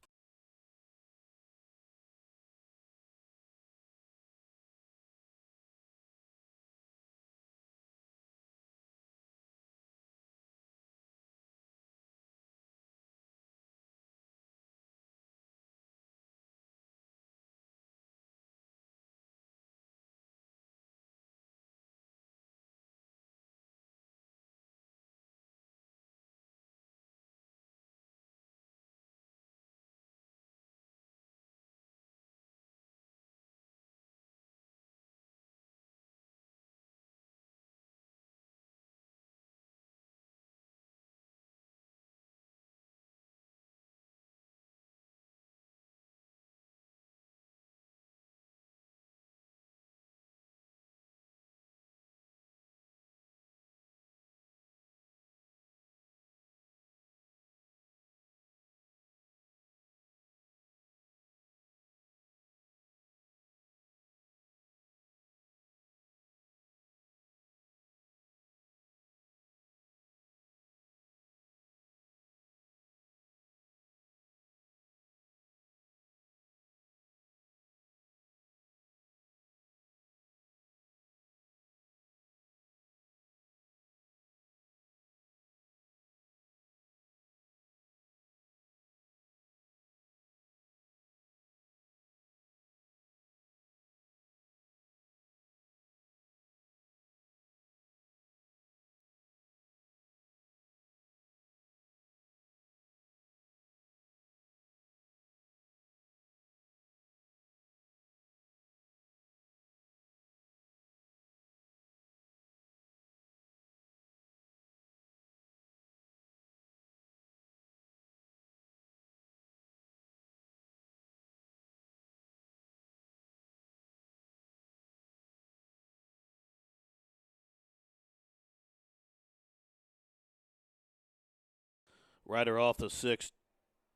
Rider off the 6,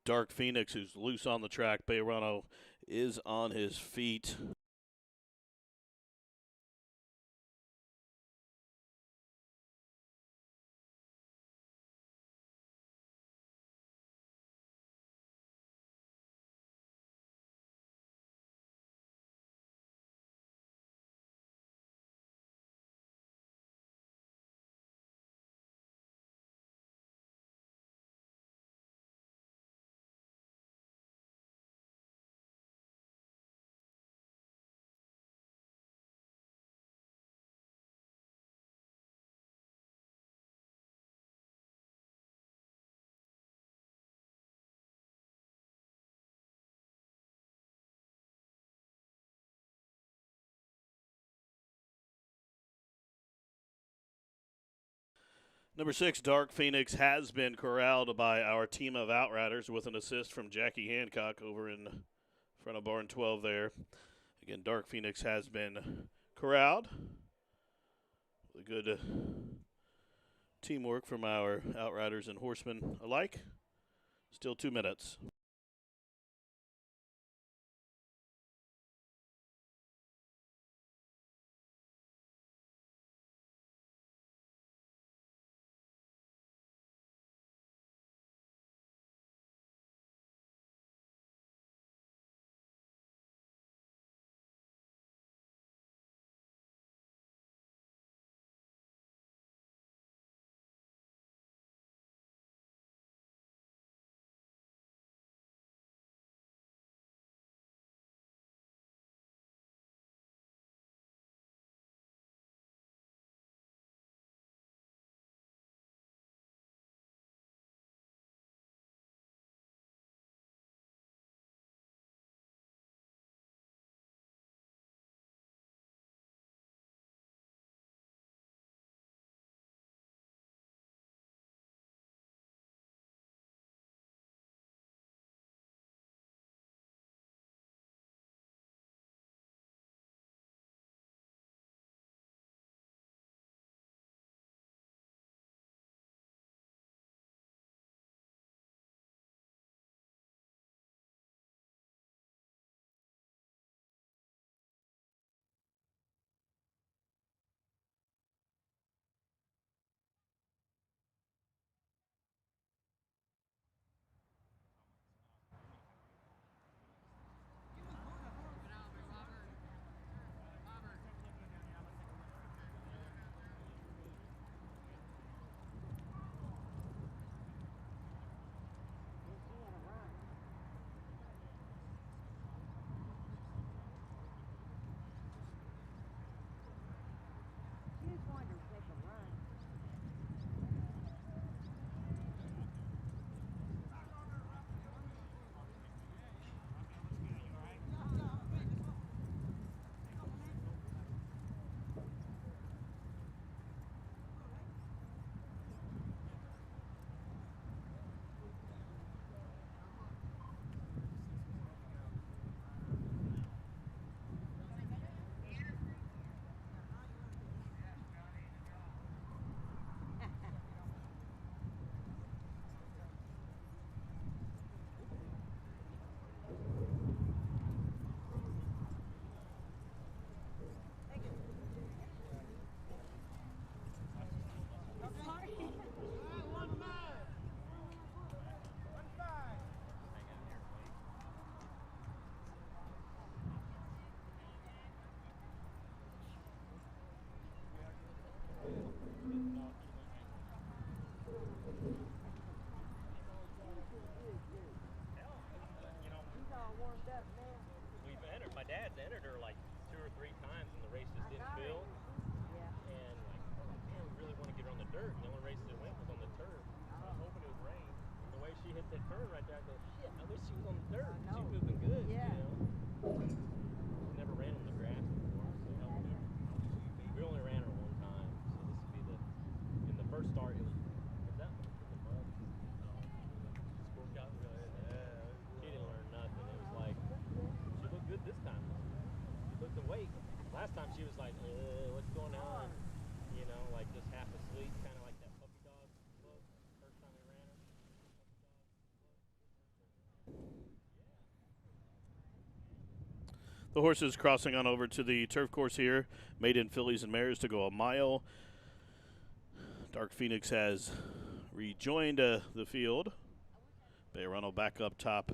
Dark Phoenix, who's loose on the track. Bayrano is on his feet. Number 6, Dark Phoenix, has been corralled by our team of outriders with an assist from Jackie Hancock over in front of barn 12 there. Again, Dark Phoenix has been corralled. Good teamwork from our outriders and horsemen alike. Still 2 minutes. that turn right there. I go, shit, I wish she was on the dirt. She's moving good. Yeah. She never ran on the grass before, so we only ran her one time. So this would be in the first start, it was that in the mud? She didn't learn nothing. It was like, she looked good this time. She looked awake. Last time she was like, what's going on? You know, like just half asleep, kind of like that puppy dog look. First time we ran her. The horses crossing on over to the turf course here. Maiden fillies and mares to go a mile. Dark Phoenix has rejoined the field. Bayerano back up top.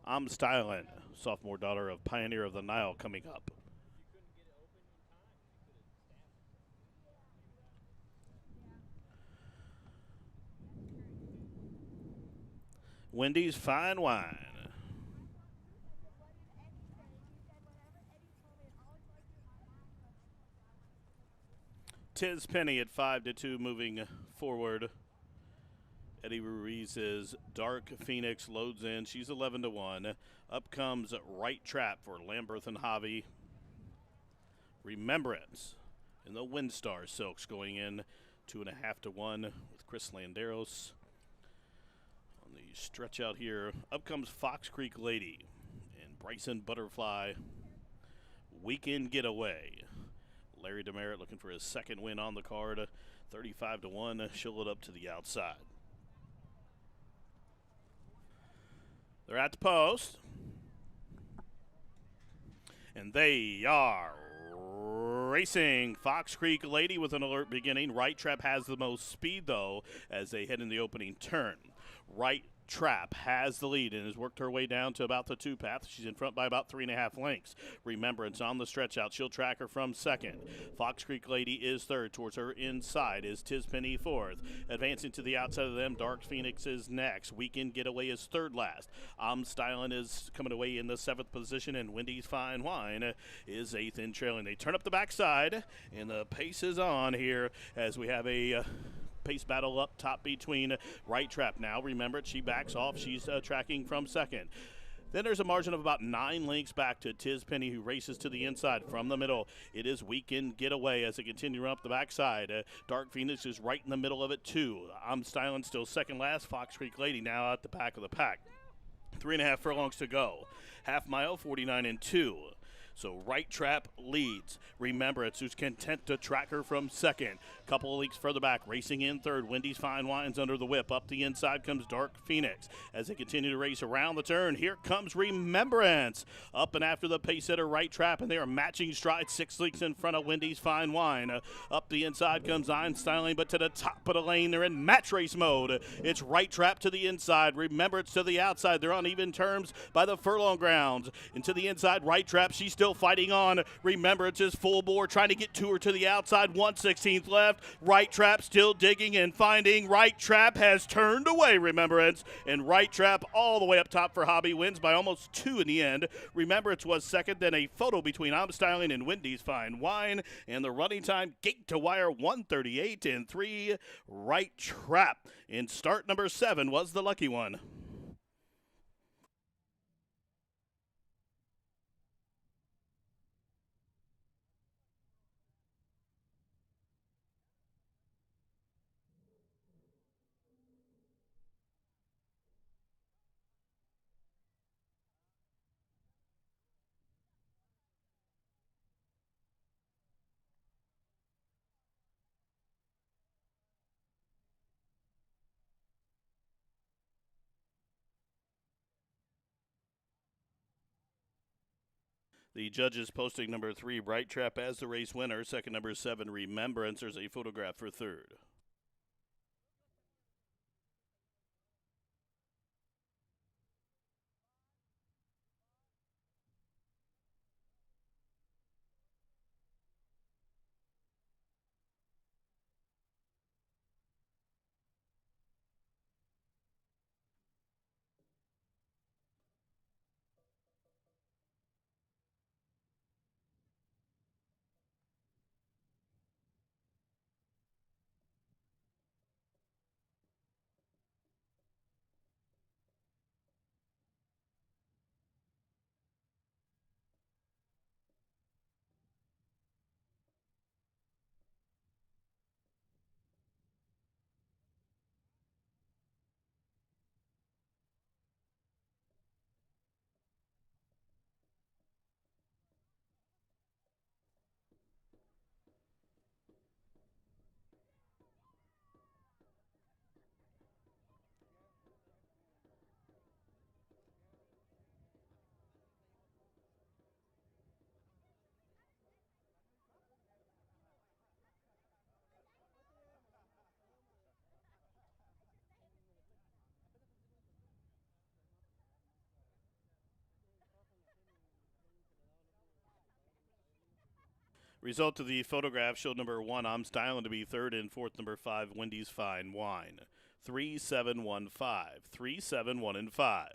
I'm Stylin, sophomore daughter of Pioneer of the Nile, coming up. Wendy's Fine Wine. Tiz Penny at 5-2 moving forward. Eddie Ruiz's Dark Phoenix loads in. She's 11-1. Up comes Right Trap for Lamberth and Javi. Remembrance in the Windstar Silks going in 2.5-1 with Chris Landeros. On the stretch out here, up comes Fox Creek Lady and Bryson Butterfly. Weekend Getaway. Larry Demerit looking for his second win on the card. 35-1. She'll it up to the outside. They're at the post. And they are racing. Fox Creek Lady with an alert beginning. Right Trap has the most speed, though, as they head in the opening turn. Right Trap has the lead and has worked her way down to about the 2 path. She's in front by about 3.5 lengths. Remembrance on the stretch out. She'll track her from second. Fox Creek Lady is third. Towards her inside is Tispenny fourth. Advancing to the outside of them, Dark Phoenix is next. Weekend Getaway is third last. I'm Stylin is coming away in the 7th position, and Wendy's Fine Wine is 8th in trailing. They turn up the backside, and the pace is on here as we have a pace battle up top between Right Trap. Now, remember, she backs off. She's tracking from second. Then there's a margin of about 9 lengths back to Tiz Penny, who races to the inside from the middle. It is Weekend Getaway as they continue up the backside. Dark Phoenix is right in the middle of it, too. I'm Stylin still second last. Fox Creek Lady now at the back of the pack. 3.5 furlongs to go. Half mile, 49-2. So Right Trap leads. Remembrance, who's content to track her from second. Couple of leagues further back, racing in third. Wendy's Fine Wines under the whip. Up the inside comes Dark Phoenix. As they continue to race around the turn, here comes Remembrance. Up and after the pace setter Right Trap, and they are matching strides 6 leagues in front of Wendy's Fine Wine. Up the inside comes Einstein, but to the top of the lane, they're in match race mode. It's Right Trap to the inside, Remembrance to the outside. They're on even terms by the furlong grounds. Into the inside, Right Trap, she's still fighting on. Remembrance is full bore, trying to get to her to the outside. 1/16th left. Right Trap still digging and finding. Right Trap has turned away Remembrance, and Right Trap all the way up top for Hobby wins by almost 2 in the end. Remembrance was second. Then a photo between I'm Styling and Wendy's Fine Wine, and the running time gate to wire 1:38-3. Right Trap in start number 7 was the lucky one. The judges posting number 3, Bright Trap, as the race winner. Second, number 7, Remembrance. There's a photograph for third. Result of the photograph showed number 1, I'm Styling, to be third, and fourth, number 5, Wendy's Fine Wine. 3715. 371 and 5.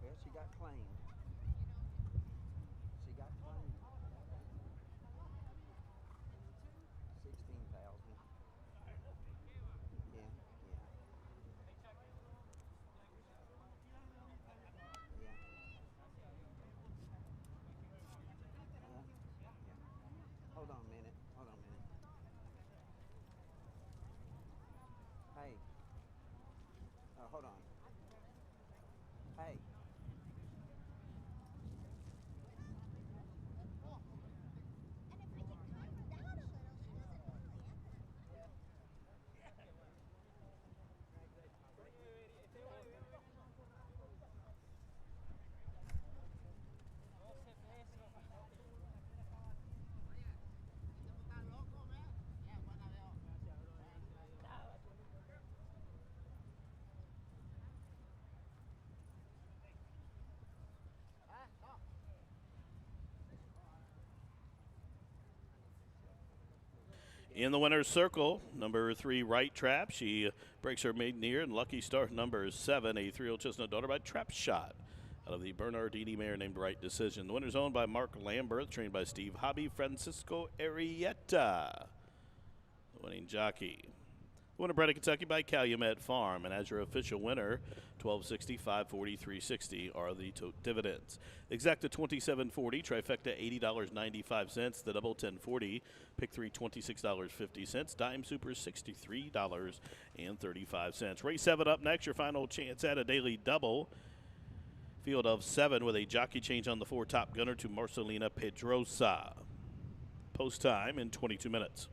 Well, she got claimed. She got claimed. 16,000. Yeah, yeah. Yeah. Yeah. Hold on a minute. Hold on a minute. Hey. Hold on. Hey. In the winner's circle, number 3, Right Trap. She breaks her maiden ear, and lucky start number 7, a 3-year-old chestnut daughter by Trap Shot out of the Bernardini mare named Right Decision. The winner's owned by Mark Lambert, trained by Steve Hobby, Francisco Arietta, the winning jockey. Winner bred in Kentucky by Calumet Farm, and as your official winner, 1260, 540, 360 are the tote dividends. Exacta 27.40, trifecta $80.95, the double 10.40, pick 3 $26.50, dime super $63.35. Race 7 up next, your final chance at a daily double. Field of 7 with a jockey change on the 4, Top Gunner to Marcelina Pedrosa. Post time in 22 minutes.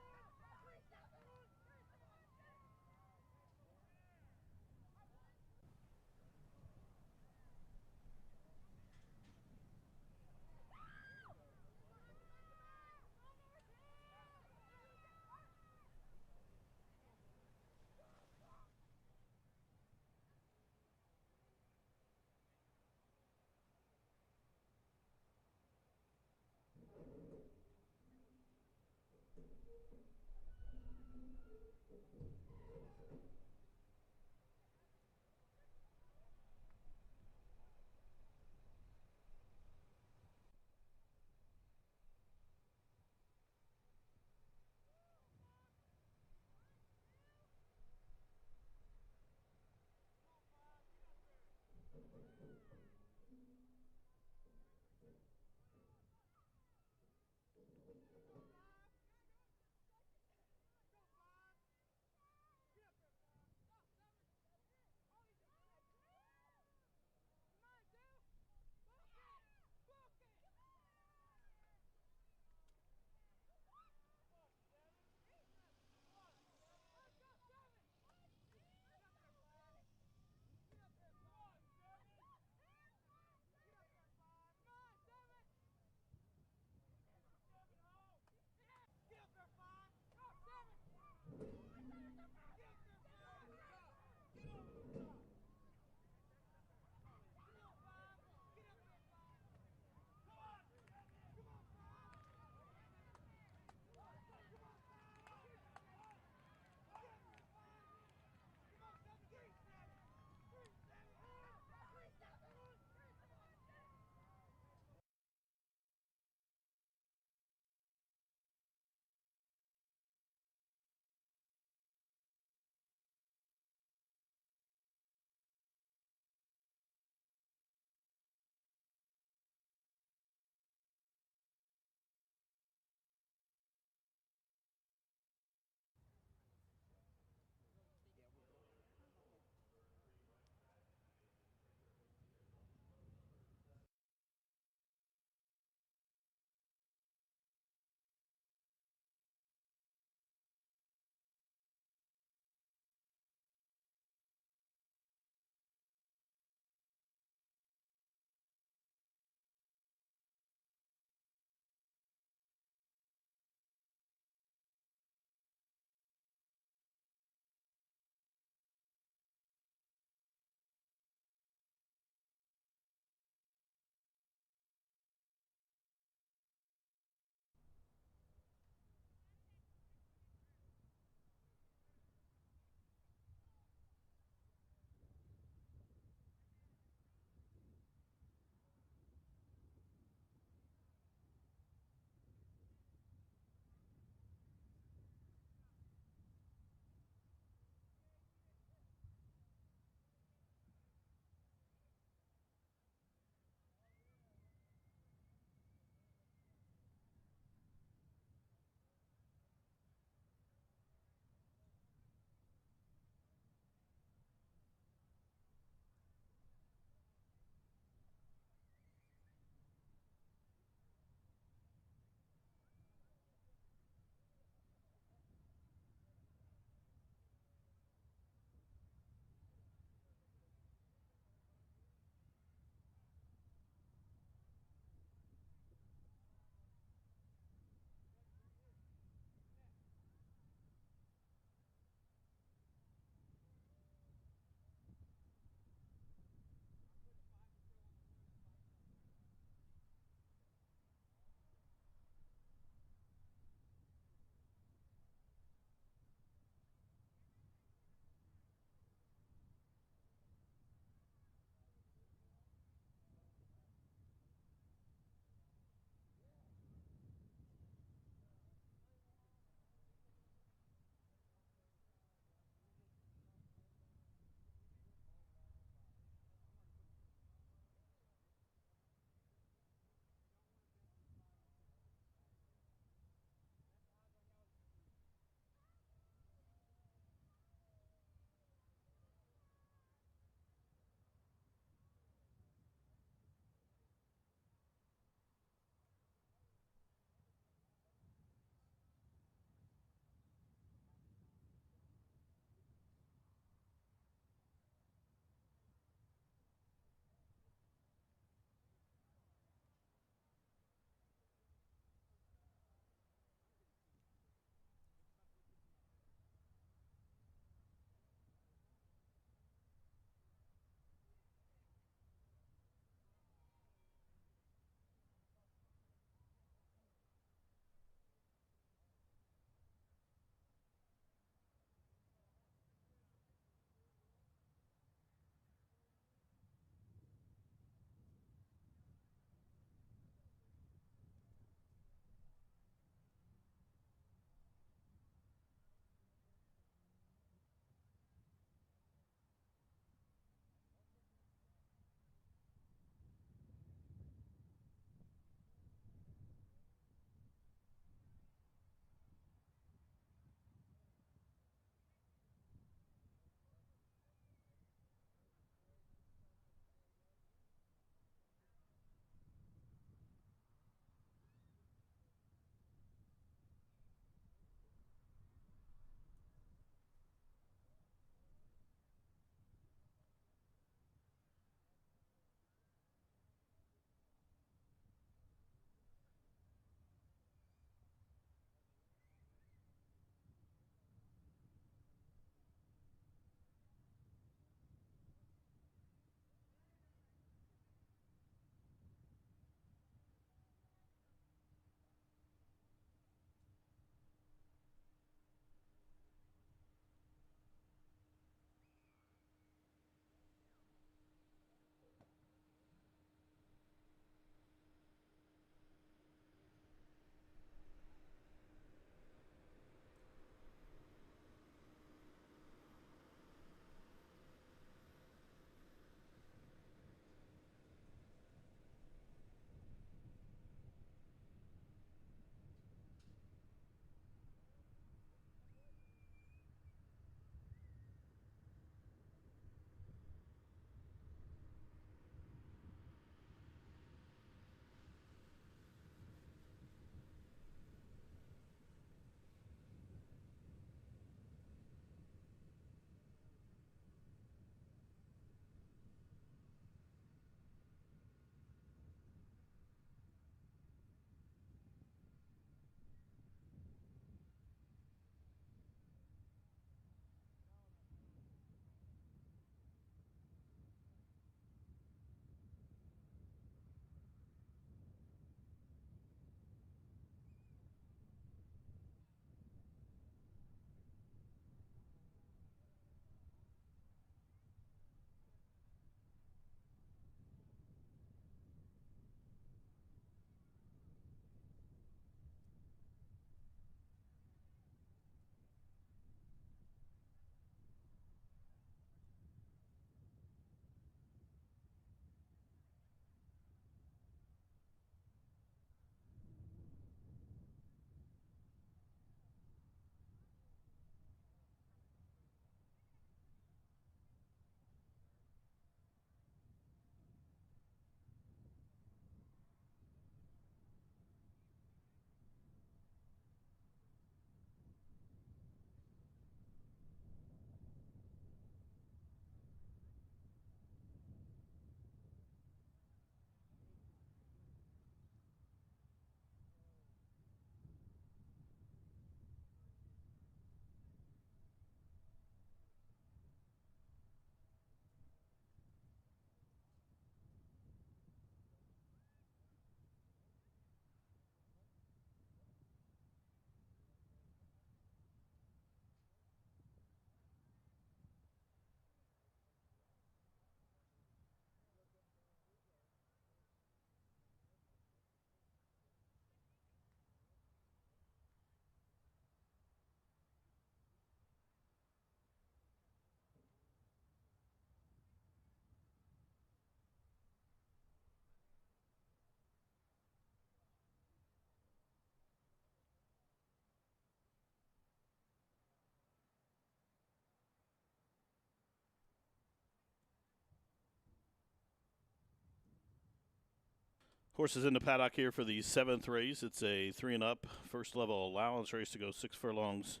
Horses in the paddock here for the 7th race. It's a 3 and up first level allowance race to go 6 furlongs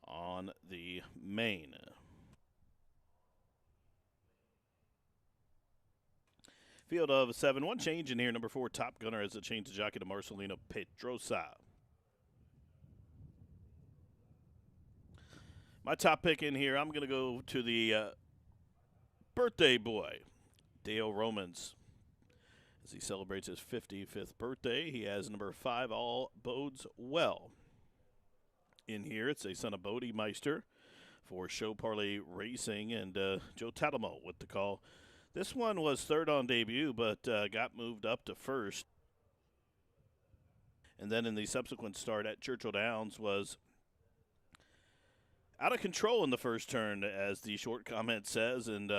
on the main. Field of 7. One change in here. Number 4, Top Gunner, has a change to jockey to Marcelino Pedrosa. My top pick in here, I'm going to go to the birthday boy, Dale Romans. As he celebrates his 55th birthday, he has number 5, All Bodes Well. In here, it's a son of Bodie Meister for Show Parlay Racing, and Joe Tatamo with the call. This one was third on debut, but got moved up to first. And then in the subsequent start at Churchill Downs was out of control in the first turn, as the short comment says, and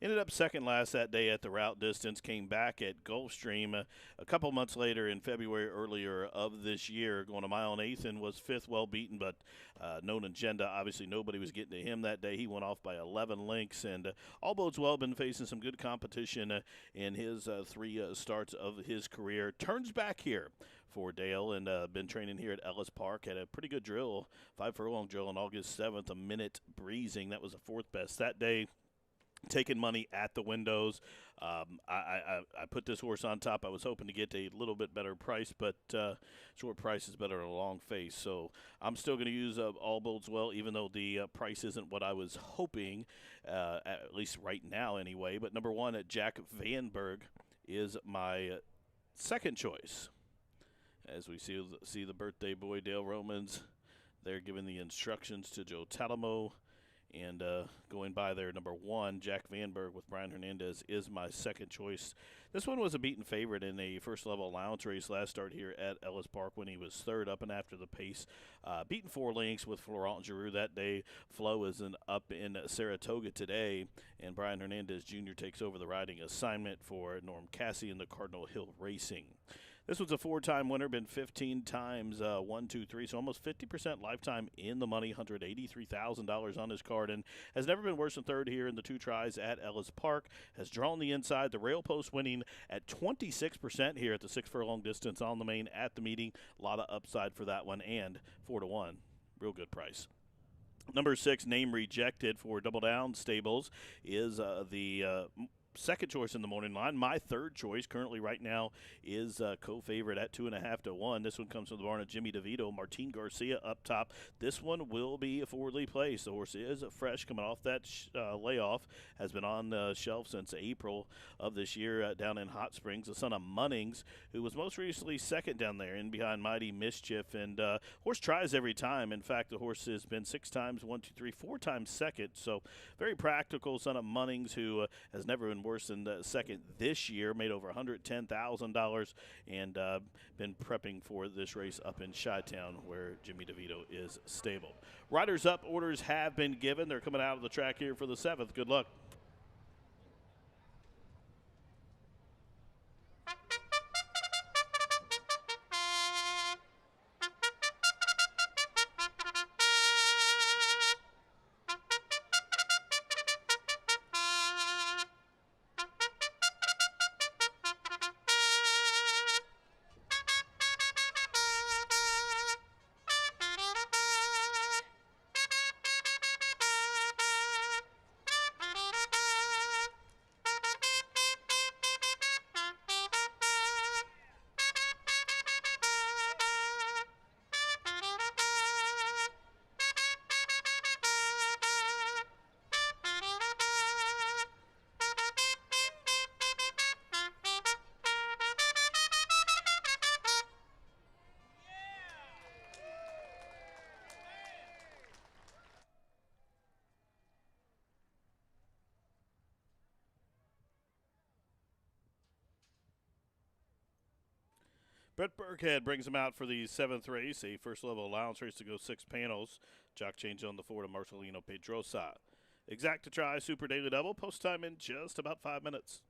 ended up second last that day at the route distance. Came back at Gulfstream a couple months later in February earlier of this year, going a mile and eighth, and was fifth, well beaten, but known agenda. Obviously, nobody was getting to him that day. He went off by 11 lengths, and all bodes well. Been facing some good competition in his 3 starts of his career. Turns back here for Dale, and been training here at Ellis Park. Had a pretty good drill, 5 furlong drill on August 7th, a minute breezing. That was the 4th best that day. Taking money at the windows. I put this horse on top. I was hoping to get a little bit better price, but short price is better than a long face. So I'm still going to use All Bodes Well, even though the price isn't what I was hoping, at least right now anyway. But number 1, Jack Vanberg is my second choice. As we see the birthday boy, Dale Romans, they're giving the instructions to Joe Talamo. And going by there, number 1, Jack Vanberg with Brian Hernandez is my second choice. This one was a beaten favorite in a first-level allowance race last start here at Ellis Park when he was third up and after the pace. Beaten 4 lengths with Florent Giroux that day. Flo is up in Saratoga today, and Brian Hernandez Jr. takes over the riding assignment for Norm Cassie in the Cardinal Hill Racing. This was a 4-time winner, been 15 times, 1, 2, 3, so almost 50% lifetime in the money, $183,000 on his card, and has never been worse than third here in the 2 tries at Ellis Park. Has drawn the inside, the rail post winning at 26% here at the 6 furlong distance on the main at the meeting. A lot of upside for that one, and 4-1, real good price. Number 6, Name Rejected for Double Down Stables, is the second choice in the morning line. My third choice currently right now is co-favorite at 2.5 to 1. This one comes from the barn of Jimmy DeVito. Martin Garcia up top. This one will be forwardly placed. The horse is fresh, coming off that layoff. Has been on the shelf since April of this year down in Hot Springs. The son of Munnings, who was most recently second down there in behind Mighty Mischief. And horse tries every time. In fact, the horse has been 6 times, 1, 2, 3, 4 times second. So very practical. Son of Munnings, who has never been worse than second this year, made over $110,000, and been prepping for this race up in Chi-Town where Jimmy DeVito is stable. Riders up, orders have been given. They're coming out of the track here for the 7th. Good luck. Brett Burkhead brings him out for the 7th race, a first-level allowance race to go 6 panels. Jock change on the 4 to Marcelino Pedrosa. Exact to try, Super Daily Double. Post time in just about 5 minutes.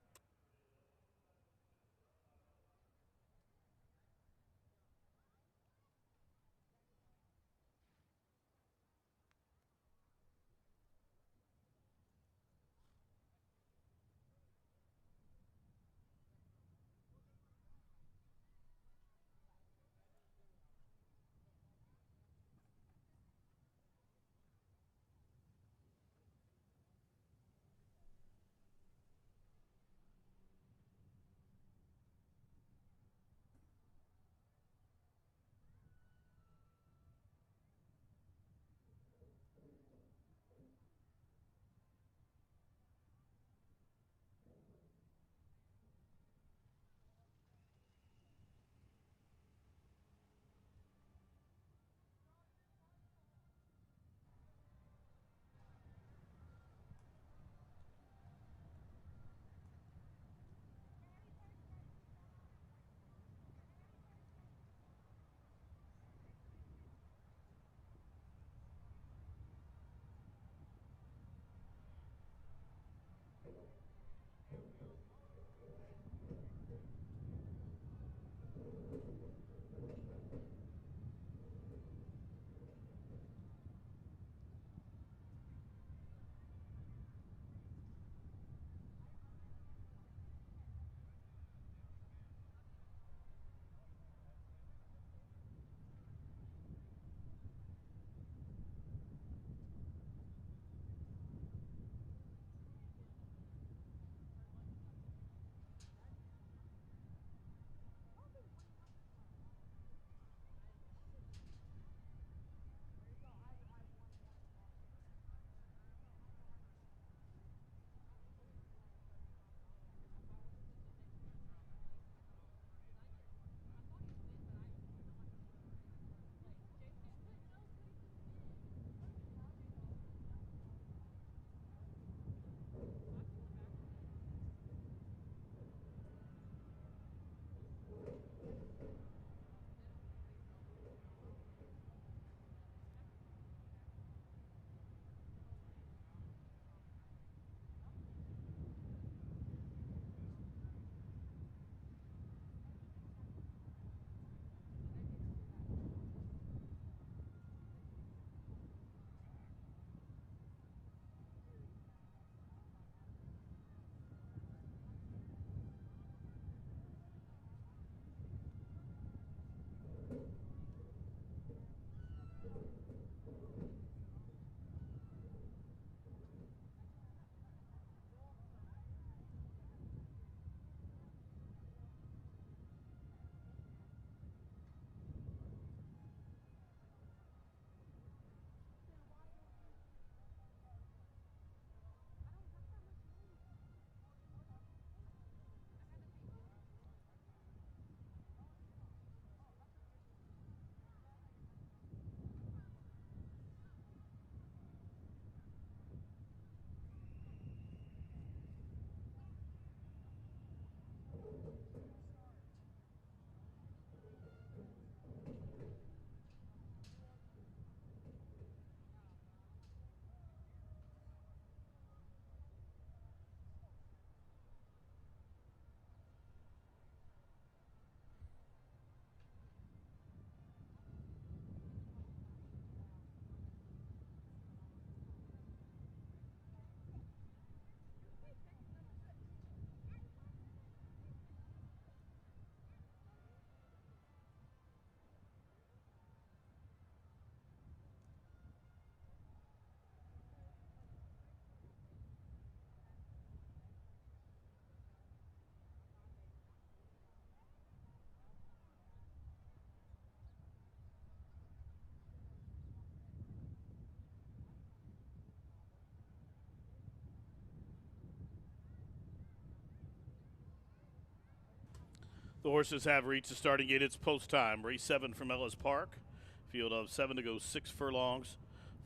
The horses have reached the starting gate. It's post time. Race 7 from Ellis Park. Field of 7 to go 6 furlongs.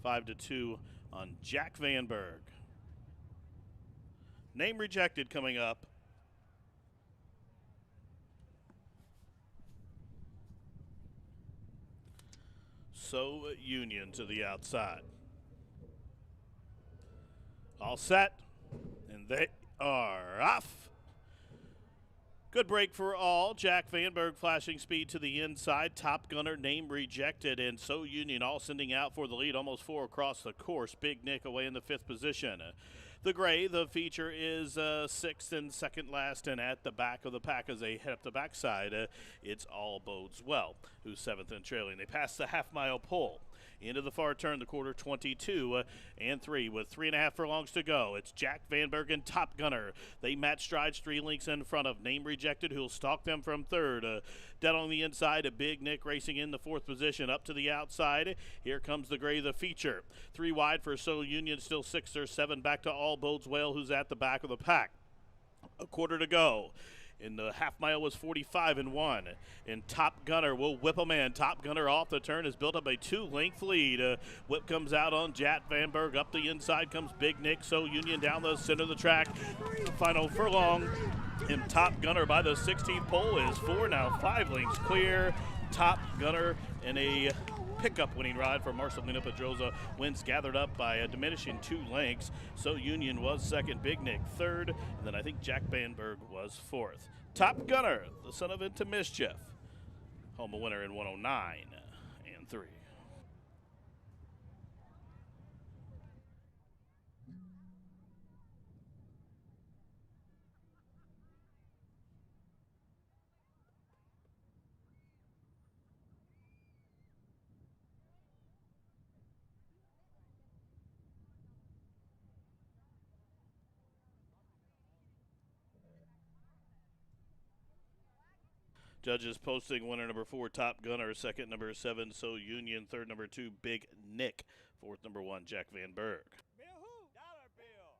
5-2 on Jack Vanberg. Name rejected coming up. So Union to the outside. All set, and they are off. Good break for all. Jack Vanberg flashing speed to the inside. Top Gunner name rejected, and So Union all sending out for the lead. Almost 4 across the course. Big Nick away in the 5th position. The gray, the feature is 6th and second last, and at the back of the pack as they head up the backside, it's All Bodes Well, who's 7th and trailing. They pass the half-mile pole. Into the far turn, the quarter 22 and 3 with 3.5 furlongs to go. It's Jack Vanberg and Top Gunner. They match strides 3 lengths in front of Name Rejected, who'll stalk them from 3rd. Dead on the inside, a Big Nick racing in the 4th position. Up to the outside, here comes the gray, the feature. 3 wide for So Union, still 6 or 7 back to All Bodes Well, who's at the back of the pack. A quarter to go. And the half mile was 45 and 1. And Top Gunner will whip a man. Top Gunner off the turn has built up a 2-length lead. Whip comes out on Jack Vanberg. Up the inside comes Big Nick. So Union down the center of the track. Final furlong. And Top Gunner by the 16th pole is 4, now 5 lengths clear. Top Gunner in a pickup winning ride for Marcel Nina Pedroza. Wins gathered up by a diminishing 2 lengths. So Union was 2nd, Big Nick 3rd, and then I think Jack Vanberg was 4th. Top Gunner, the son of Into Mischief, home a winner in 109 and 3. Judges posting winner number 4, Top Gunner, 2nd number 7, So Union, 3rd number 2, Big Nick, 4th number 1, Jack Vanberg. Dollar bill.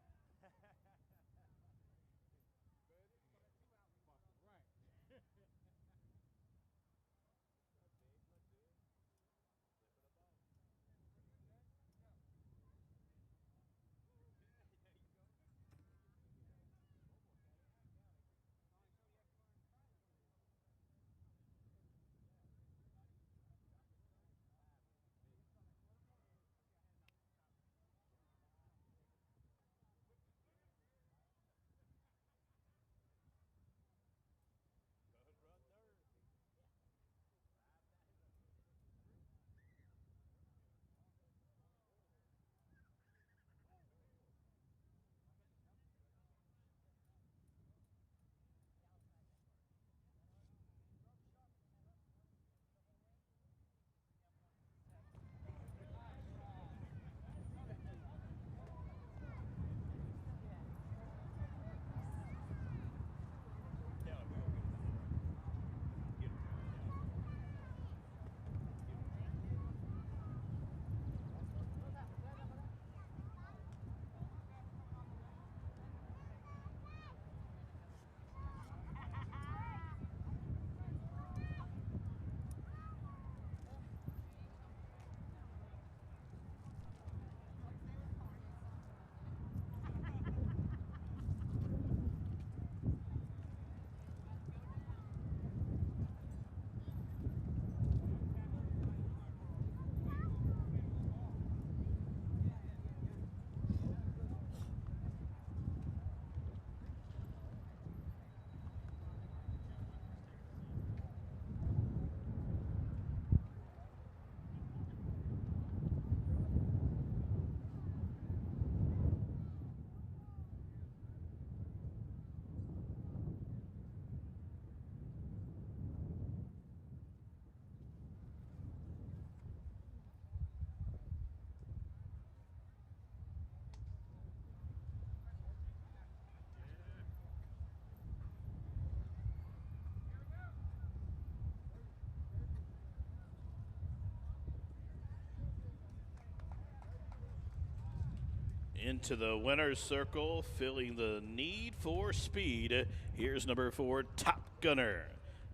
Into the winner's circle, filling the need for speed. Here's number 4, Top Gunner.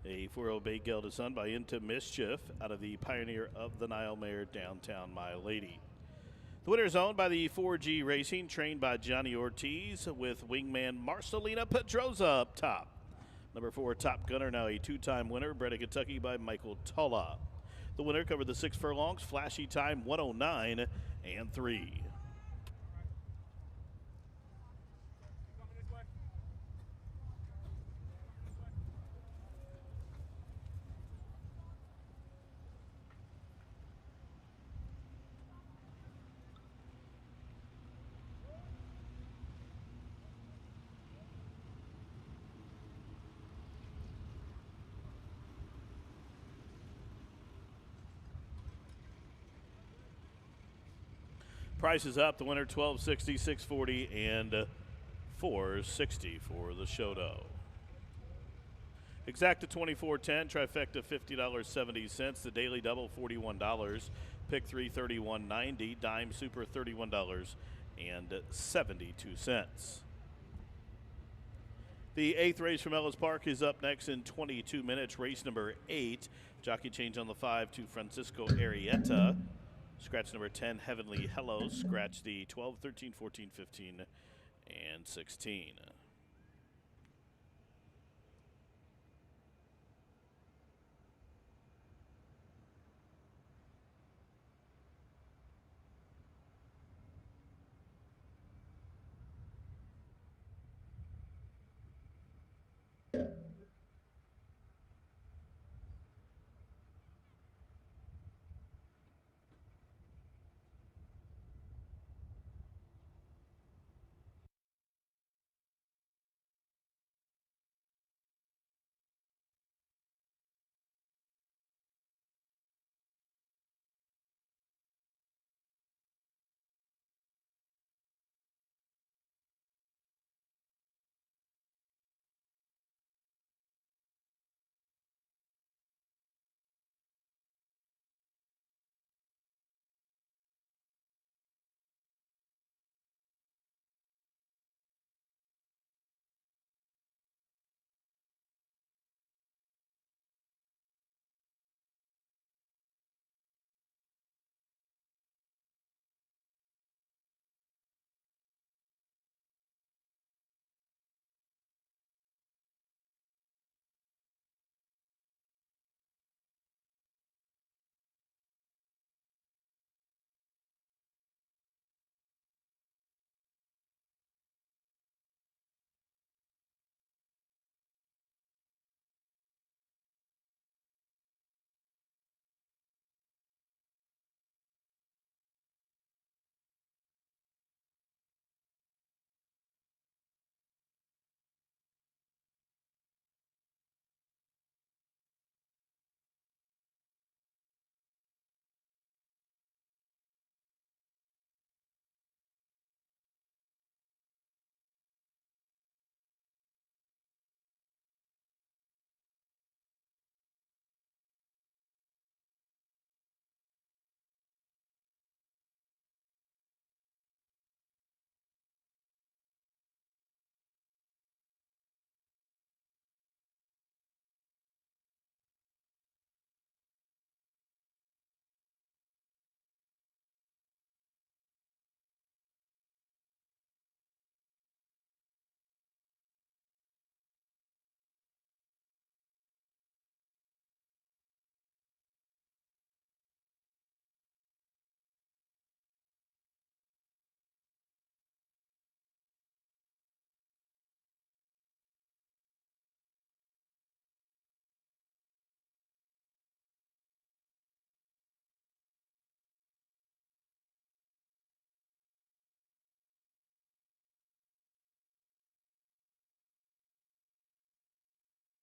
A 4-0 Bay Gelded Sun by Into Mischief out of the Pioneer of the Nile mare, Downtown My Lady. The winner is owned by the 4G Racing, trained by Johnny Ortiz, with wingman Marcelina Pedroza up top. Number 4, Top Gunner, now a 2-time winner, bred in Kentucky by Michael Tulla. The winner covered the 6 furlongs, flashy time 109 and 3. Price is up. The winner $12.60, $6.40, and $4.60 for the Shoto. Exacta $24.10, trifecta $50.70, the daily double $41, pick 3 $31.90, dime super $31.72. The 8th race from Ellis Park is up next in 22 minutes. Race number 8. Jockey change on the 5 to Francisco Arietta. Scratch number 10, Heavenly Hello. Scratch the 12, 13, 14, 15, and 16.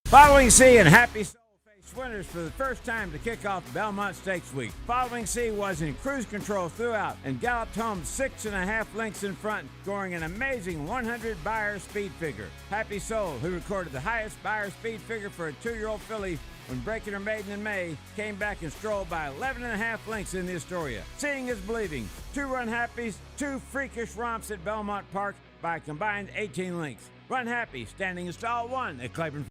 Following C and Happy Soul faced winners for the first time to kick off Belmont Stakes Week. Following C was in cruise control throughout and galloped home 6.5 lengths in front, scoring an amazing 100 Beyer speed figure. Happy Soul, who recorded the highest Beyer speed figure for a 2-year-old filly when breaking her maiden in May, came back and strolled by 11.5 lengths in the Astoria. Seeing is believing. 2 Run Happies, 2 freakish romps at Belmont Park by a combined 18 lengths. Run Happy, standing in stall 1 at Claiborne.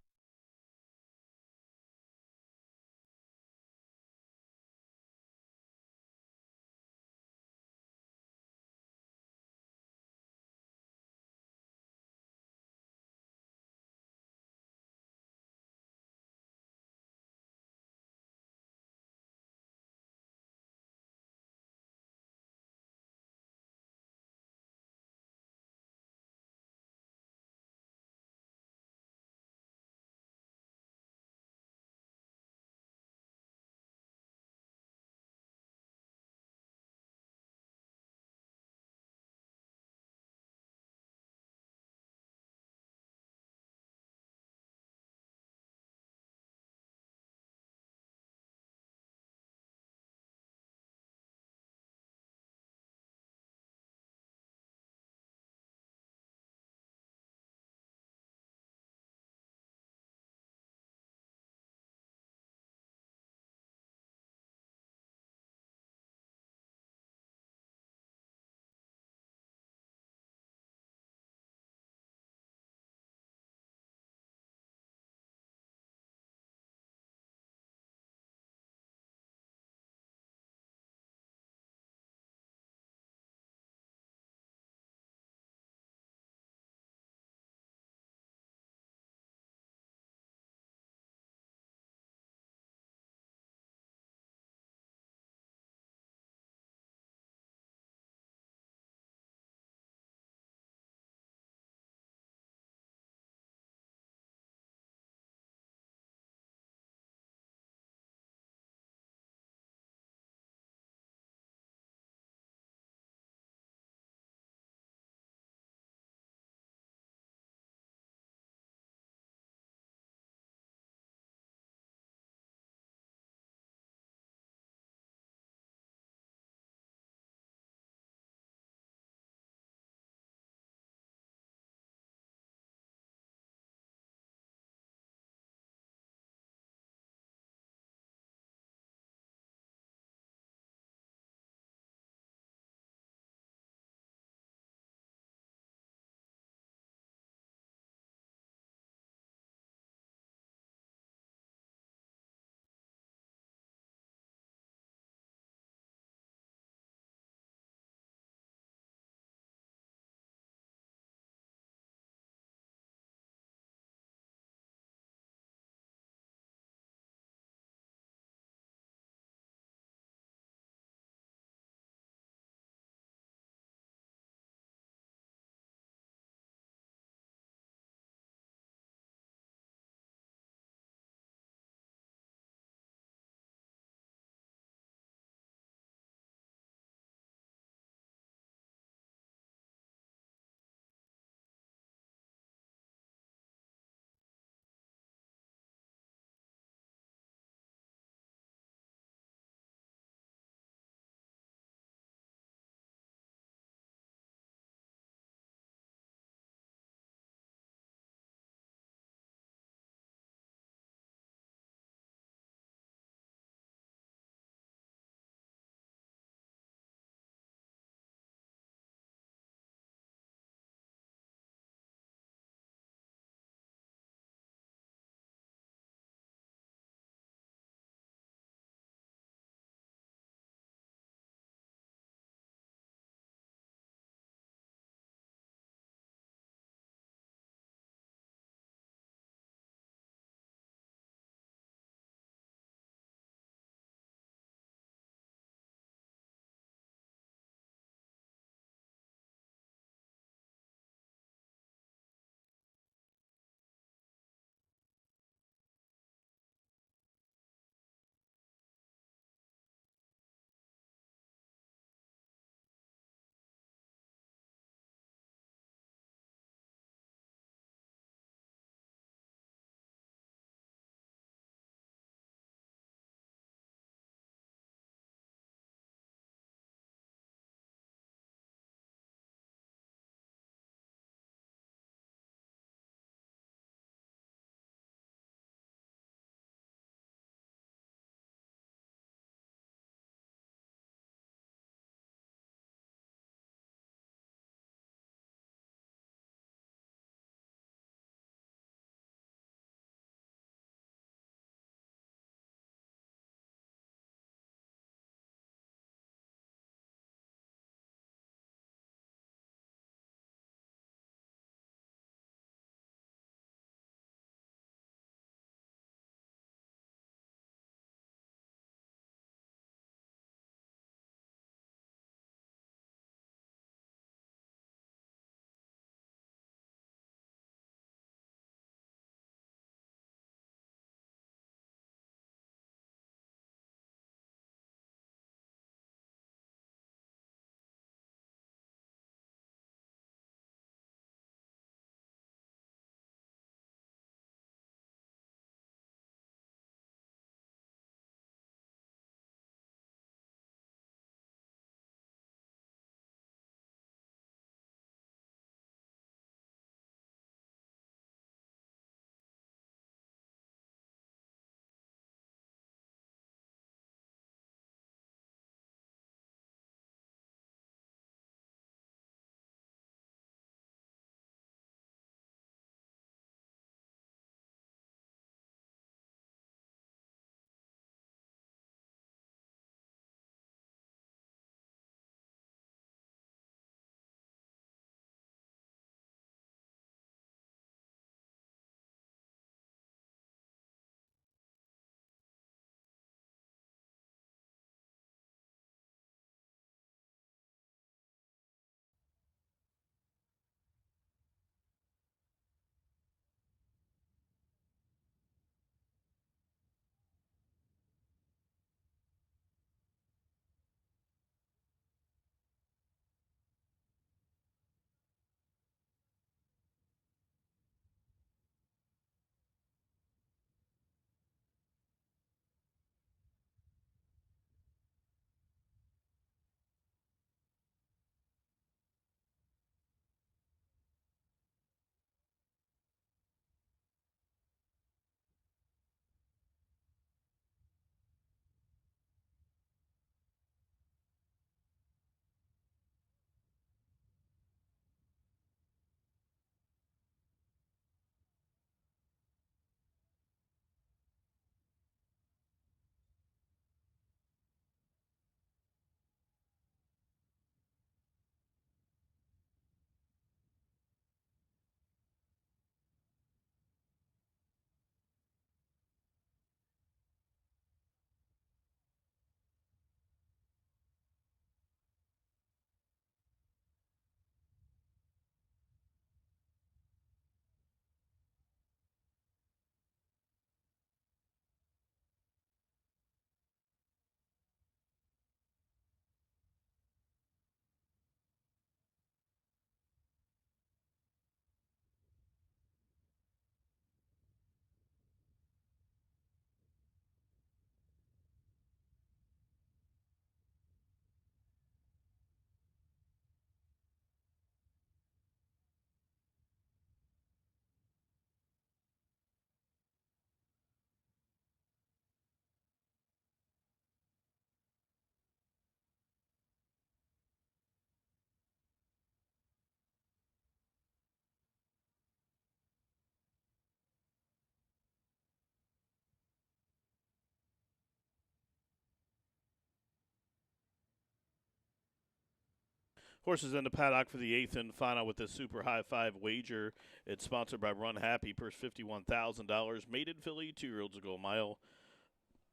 Horses in the paddock for the eighth and final with the Super High Five wager. It's sponsored by Run Happy. Purse $51,000. Maiden filly, 2-year-olds to go a mile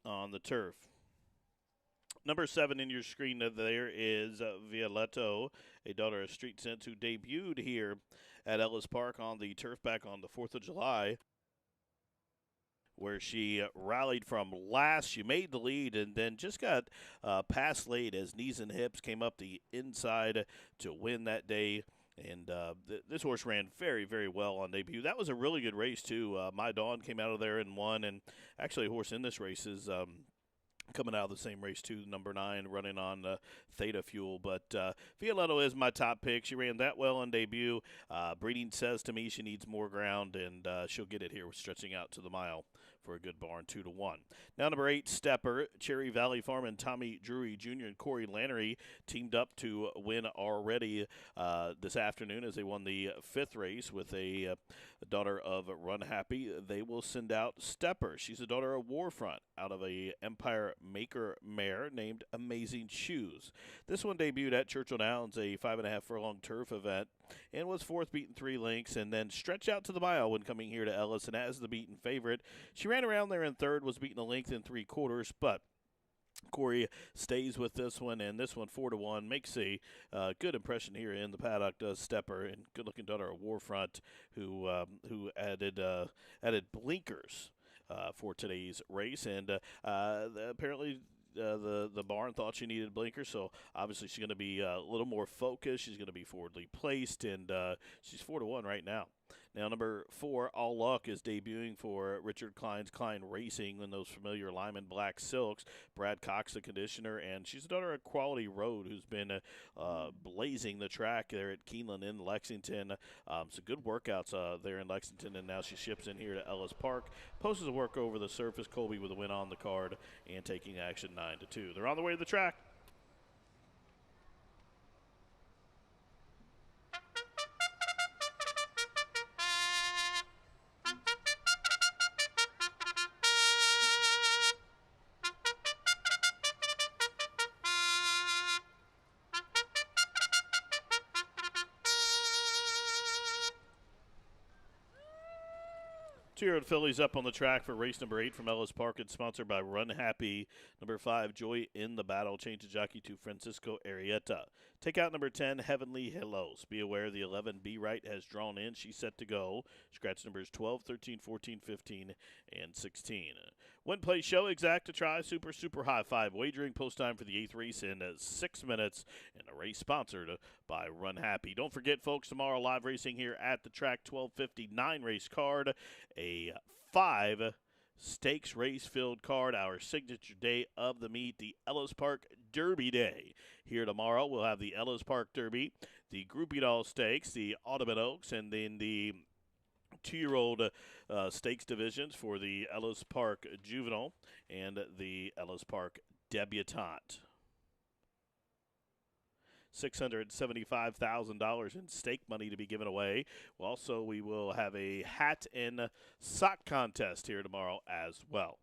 on the turf. Number 7 in your screen there is Violetto, a daughter of Street Sense, who debuted here at Ellis Park on the turf back on the 4th of July, where she rallied from last. She made the lead and then just got passed late as knees and hips came up the inside to win that day. And this horse ran very, very well on debut. That was a really good race, too. My Dawn came out of there and won. And actually, a horse in this race is coming out of the same race, too, number 9, running on Theta Fuel. But Violetto is my top pick. She ran that well on debut. Breeding says to me she needs more ground, and she'll get it here, stretching out to the mile for a good barn, 2-1. Now, number 8, Stepper. Cherry Valley Farm and Tommy Drury Jr. and Corey Lannery teamed up to win already this afternoon as they won the 5th race with a daughter of Run Happy. They will send out Stepper. She's a daughter of Warfront out of a Empire Maker mare named Amazing Shoes. This one debuted at Churchill Downs, a 5.5 furlong turf event, and was 4th beaten 3 lengths, and then stretched out to the mile when coming here to Ellis, and as the beaten favorite. She ran around there in 3rd, was beaten a length in 3/4, but Corey stays with this one, and this one 4-1 makes a good impression here in the paddock. Does Stepper, and good-looking daughter of Warfront, who added blinkers for today's race, and apparently. The barn thought she needed blinkers, so obviously she's going to be a little more focused. She's going to be forwardly placed, and she's 4-1 right now. Now, number 4, All Luck, is debuting for Richard Klein's Klein Racing in those familiar Lyman Black Silks. Brad Cox, the conditioner, and she's a daughter of Quality Road, who's been blazing the track there at Keeneland in Lexington. Some good workouts there in Lexington, and now she ships in here to Ellis Park. Posts a work over the surface. Colby with a win on the card and taking action 9-2. They're on the way to the track. Two-year-old fillies up on the track for race number 8 from Ellis Park. It's sponsored by Run Happy. Number 5, Joy in the Battle. Change the jockey to Francisco Arietta. Take out number 10, Heavenly Hellos. Be aware the 11, Be Right, has drawn in. She's set to go. Scratch numbers 12, 13, 14, 15, and 16. Win, play, show, exact to try. Super high 5 wagering. Post time for the 8th race in 6 minutes. And a race sponsored by Run Happy. Don't forget, folks, tomorrow live racing here at the track, 12:59 race card. A 5 stakes race filled card, our signature day of the meet, the Ellis Park Derby Day. Here tomorrow we'll have the Ellis Park Derby, the Groupie Doll Stakes, the Audubon Oaks, and then the 2-year-old stakes divisions for the Ellis Park Juvenile and the Ellis Park Debutante. $675,000 in stake money to be given away. Also, we will have a hat and sock contest here tomorrow as well.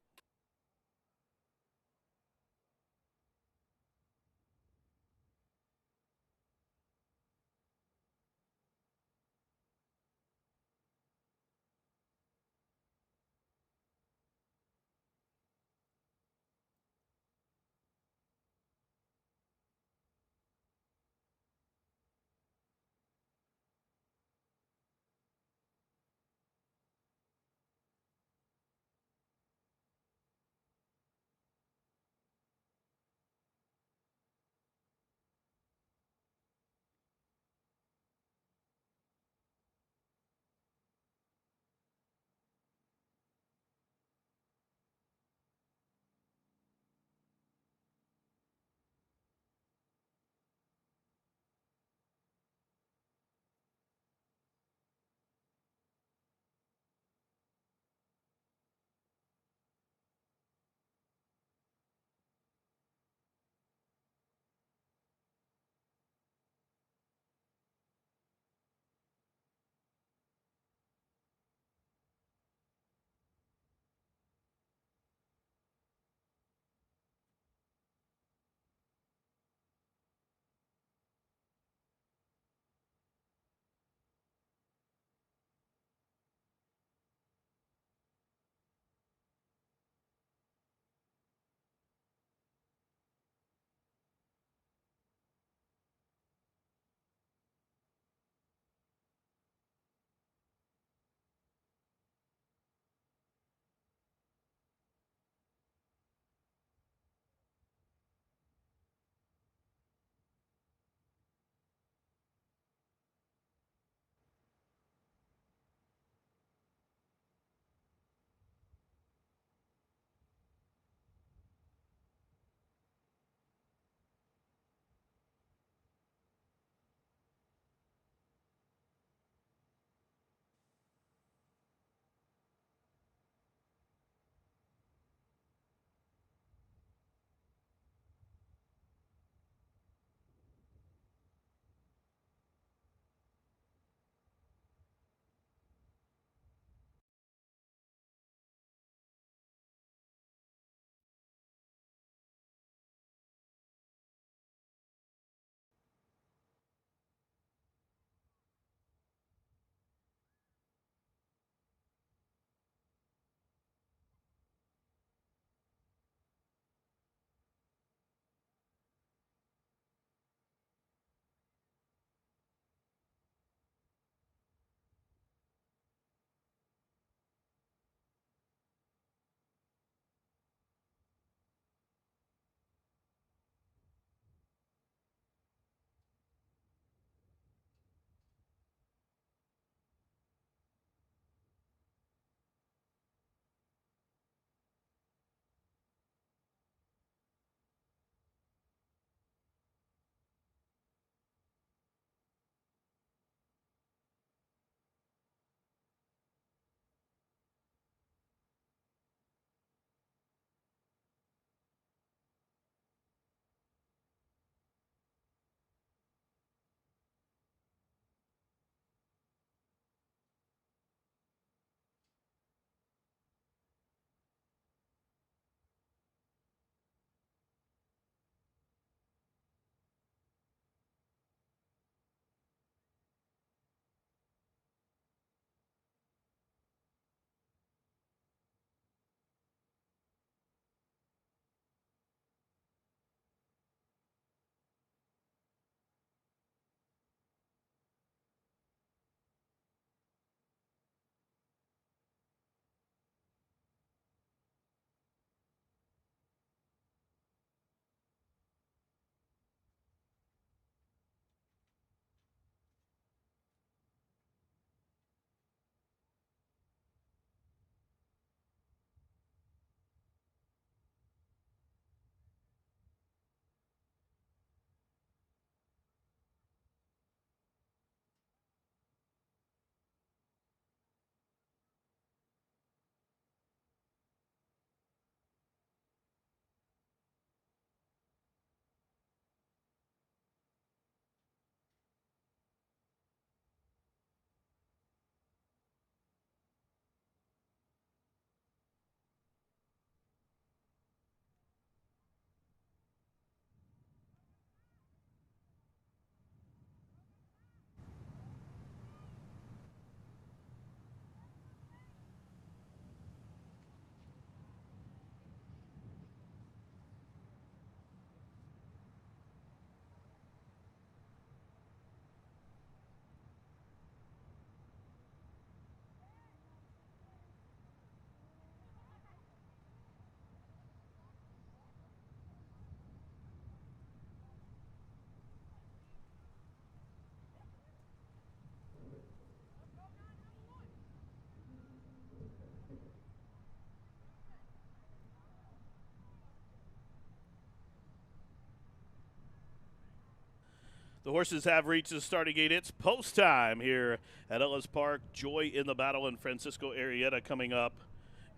The horses have reached the starting gate. It's post time here at Ellis Park. Joy in the Battle and Francisco Arrieta coming up.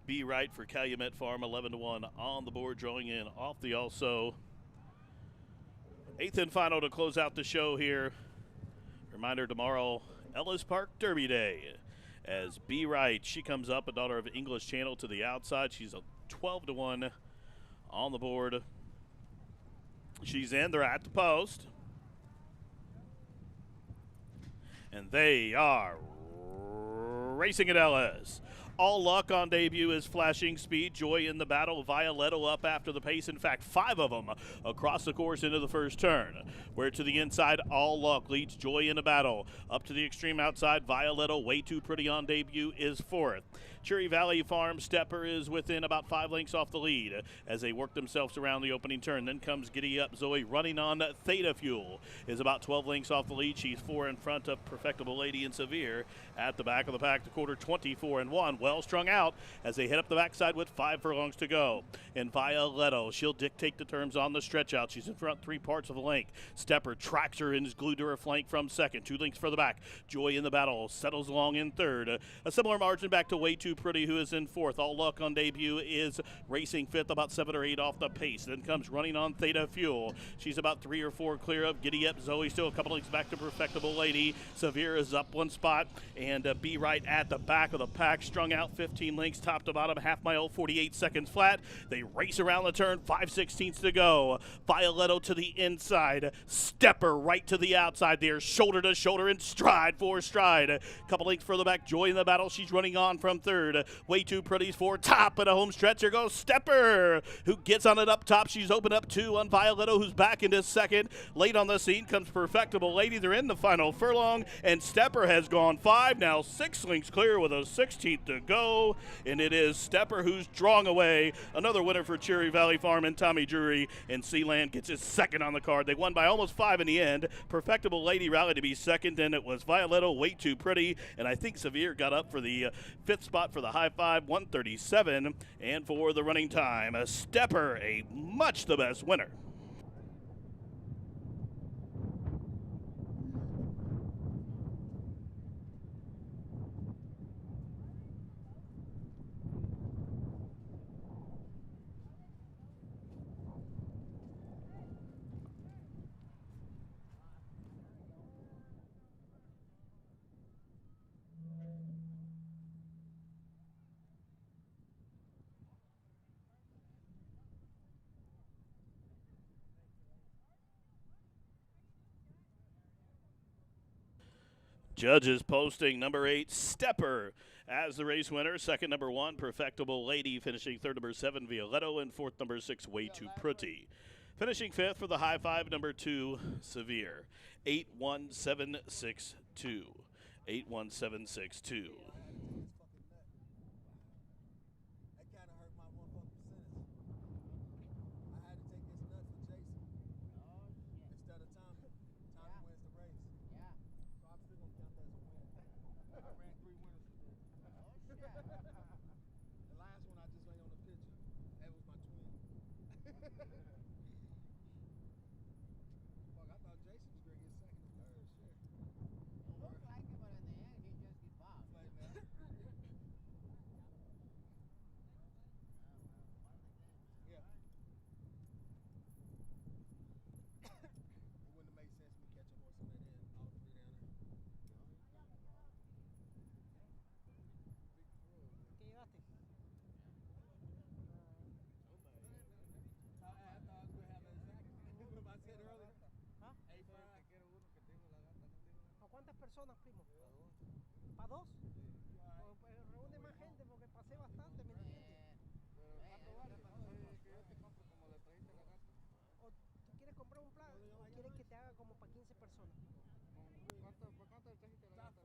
Be Right for Calumet Farm, 11-1 on the board, drawing in off the also. Eighth and final to close out the show here. Reminder tomorrow, Ellis Park Derby Day. As Be Right, she comes up, a daughter of English Channel, to the outside. She's a 12-1 on the board. She's in. They're at the post. And they are racing at Ellis. All Luck on debut is flashing speed. Joy in the Battle. Violetto up after the pace. In fact, 5 of them across the course into the first turn. Where to the inside, All Luck leads Joy in the Battle. Up to the extreme outside, Violetto, Way Too Pretty on debut, is 4th. Cherry Valley Farm Stepper is within about 5 lengths off the lead as they work themselves around the opening turn. Then comes Giddy Up Zoe running on Theta Fuel. Is about 12 lengths off the lead. She's 4 in front of Perfectible Lady and Severe. At the back of the pack, the quarter 24-1. Well strung out as they head up the backside with 5 furlongs to go. And Violetto, she'll dictate the terms on the stretch out. She's in front 3 parts of the length. Stepper tracks her and is glued to her flank from second. 2 lengths further back. Joy in the Battle settles along in third. A similar margin back to Way Too Pretty, who is in 4th. All Luck on debut is racing 5th, about 7 or 8 off the pace. Then comes running on Theta Fuel. She's about 3 or 4 clear of Giddy Up Zoe, still a couple lengths back to Perfectible Lady. Severe is up 1 spot, and Be Right at the back of the pack, strung out 15 lengths, top to bottom, half mile, 48 seconds flat. They race around the turn, 5/16 to go. Violetto to the inside, Stepper right to the outside there, shoulder to shoulder and stride for stride. A couple lengths further back, Joy in the Battle, she's running on from third. Way Too Pretty's 4, top at a home stretch. Here goes Stepper, who gets on it up top. She's opened up 2 on Violetto, who's back into second. Late on the scene comes Perfectible Lady. They're in the final furlong, and Stepper has gone 5, now 6 lengths clear with a 16th to go, and it is Stepper who's drawing away. Another winner for Cherry Valley Farm and Tommy Drury, and Sealand gets his second on the card. They won by almost 5 in the end. Perfectible Lady rallied to be second, and it was Violetto, Way Too Pretty, and I think Severe got up for the 5th spot for the high five, 1:37, and for the running time, a Stepper, a much the best winner. Judges posting number 8, Stepper, as the race winner. Second, number 1, Perfectible Lady. Finishing third, number 7, Violetto. And fourth, number 6, Way Too Pretty. Finishing fifth for the high five, number 2, Severe. 81762. 81762. ¿Cuántas personas, primo? ¿Para 2? Reúne más gente porque pasé bastante, ¿me entiendes? ¿O tú quieres comprar un plan o quieres que te haga como para 15 personas?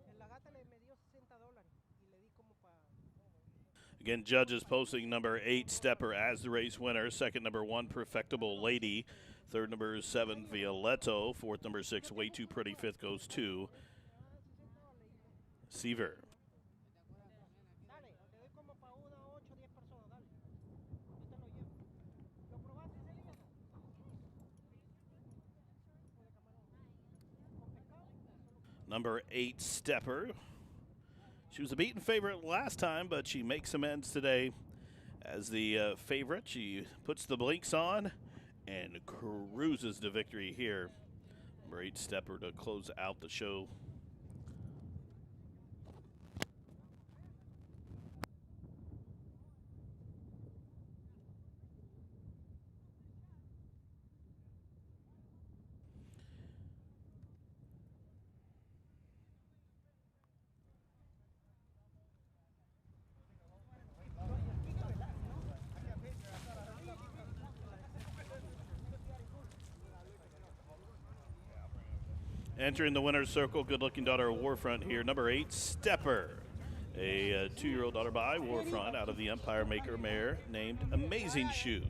En la gata me dio $60 y le di como para... Again, judges posting number 8, Stepper, as the race winner. Second, number 1, Perfectible Lady. Third, number 7, Violetto. Fourth, number 6, Way Too Pretty. Fifth goes to Seaver. Dale, te doy como para 1, 8, 10 personas, dale. Yo te lo llevo. ¿Lo probaste ese día? Number 8, Stepper. She was a beaten favorite last time, but she makes amends today as the favorite. She puts the blinks on and cruises to victory here. Number 8, Stepper, to close out the show. Entering the winner's circle, good-looking daughter of Warfront here, number 8, Stepper. A 2-year-old daughter by Warfront out of the Empire Maker mare named Amazing Shoes.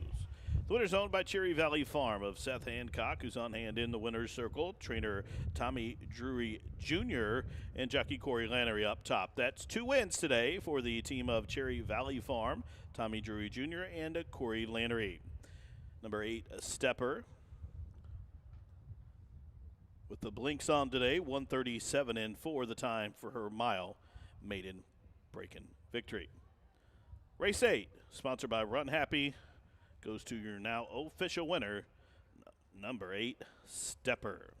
The winner's owned by Cherry Valley Farm of Seth Hancock, who's on hand in the winner's circle. Trainer Tommy Drury Jr. and jockey Corey Lannery up top. That's 2 wins today for the team of Cherry Valley Farm, Tommy Drury Jr. and Corey Lannery. Number 8, Stepper. With the blinks on today, 1:37.4 the time for her mile maiden breaking victory. Race 8, sponsored by Run Happy, goes to your now official winner, number 8, Stepper.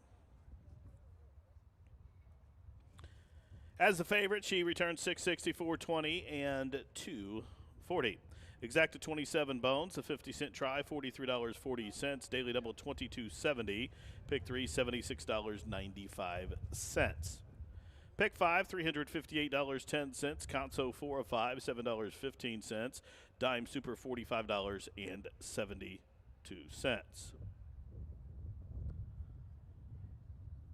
As the favorite, she returns 664.20 and 240. Exacta 27 bones, a 50-cent try, $43.40. Daily double, $22.70. Pick 3, $76.95. Pick 5, $358.10. Conso 4 of 5, $7.15. Dime Super, $45.72.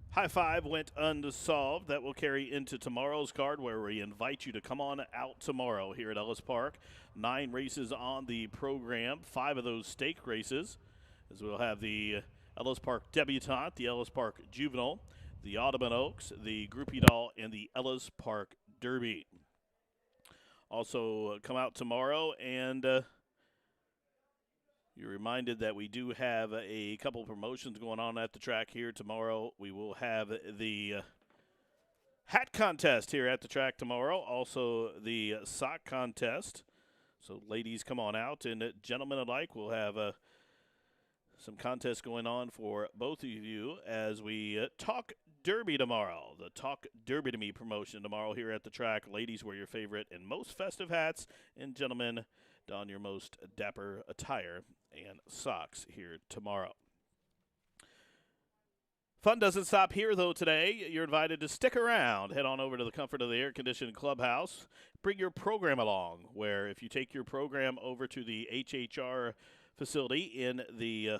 High Five went unsolved. That will carry into tomorrow's card, where we invite you to come on out tomorrow here at Ellis Park. 9 races on the program, 5 of those stake races, as we'll have the Ellis Park Debutante, the Ellis Park Juvenile, the Audubon Oaks, the Groupie Doll, and the Ellis Park Derby. Also, come out tomorrow, and you're reminded that we do have a couple of promotions going on at the track here tomorrow. We will have the hat contest here at the track tomorrow, also the sock contest. So ladies, come on out, and gentlemen alike, we'll have some contests going on for both of you as we talk Derby tomorrow. The Talk Derby to Me promotion tomorrow here at the track. Ladies, wear your favorite and most festive hats, and gentlemen, don your most dapper attire and socks here tomorrow. Fun doesn't stop here, though, today. You're invited to stick around. Head on over to the comfort of the air-conditioned clubhouse. Bring your program along, where if you take your program over to the HHR facility in the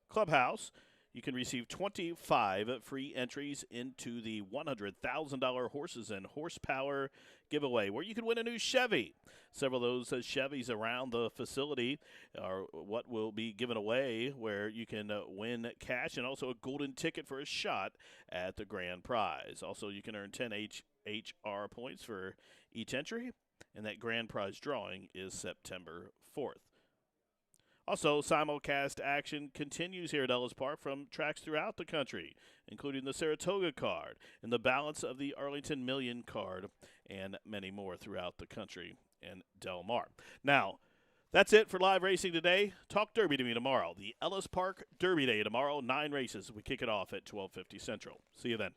clubhouse, you can receive 25 free entries into the $100,000 Horses and Horsepower giveaway, where you can win a new Chevy. Several of those Chevys around the facility are what will be given away, where you can win cash and also a golden ticket for a shot at the grand prize. Also, you can earn 10 HHR points for each entry, and that grand prize drawing is September 4th. Also, simulcast action continues here at Ellis Park from tracks throughout the country, including the Saratoga card and the balance of the Arlington Million card, and many more throughout the country and Del Mar. Now, that's it for live racing today. Talk Derby to Me tomorrow. The Ellis Park Derby Day tomorrow, 9 races. We kick it off at 12:50 Central. See you then.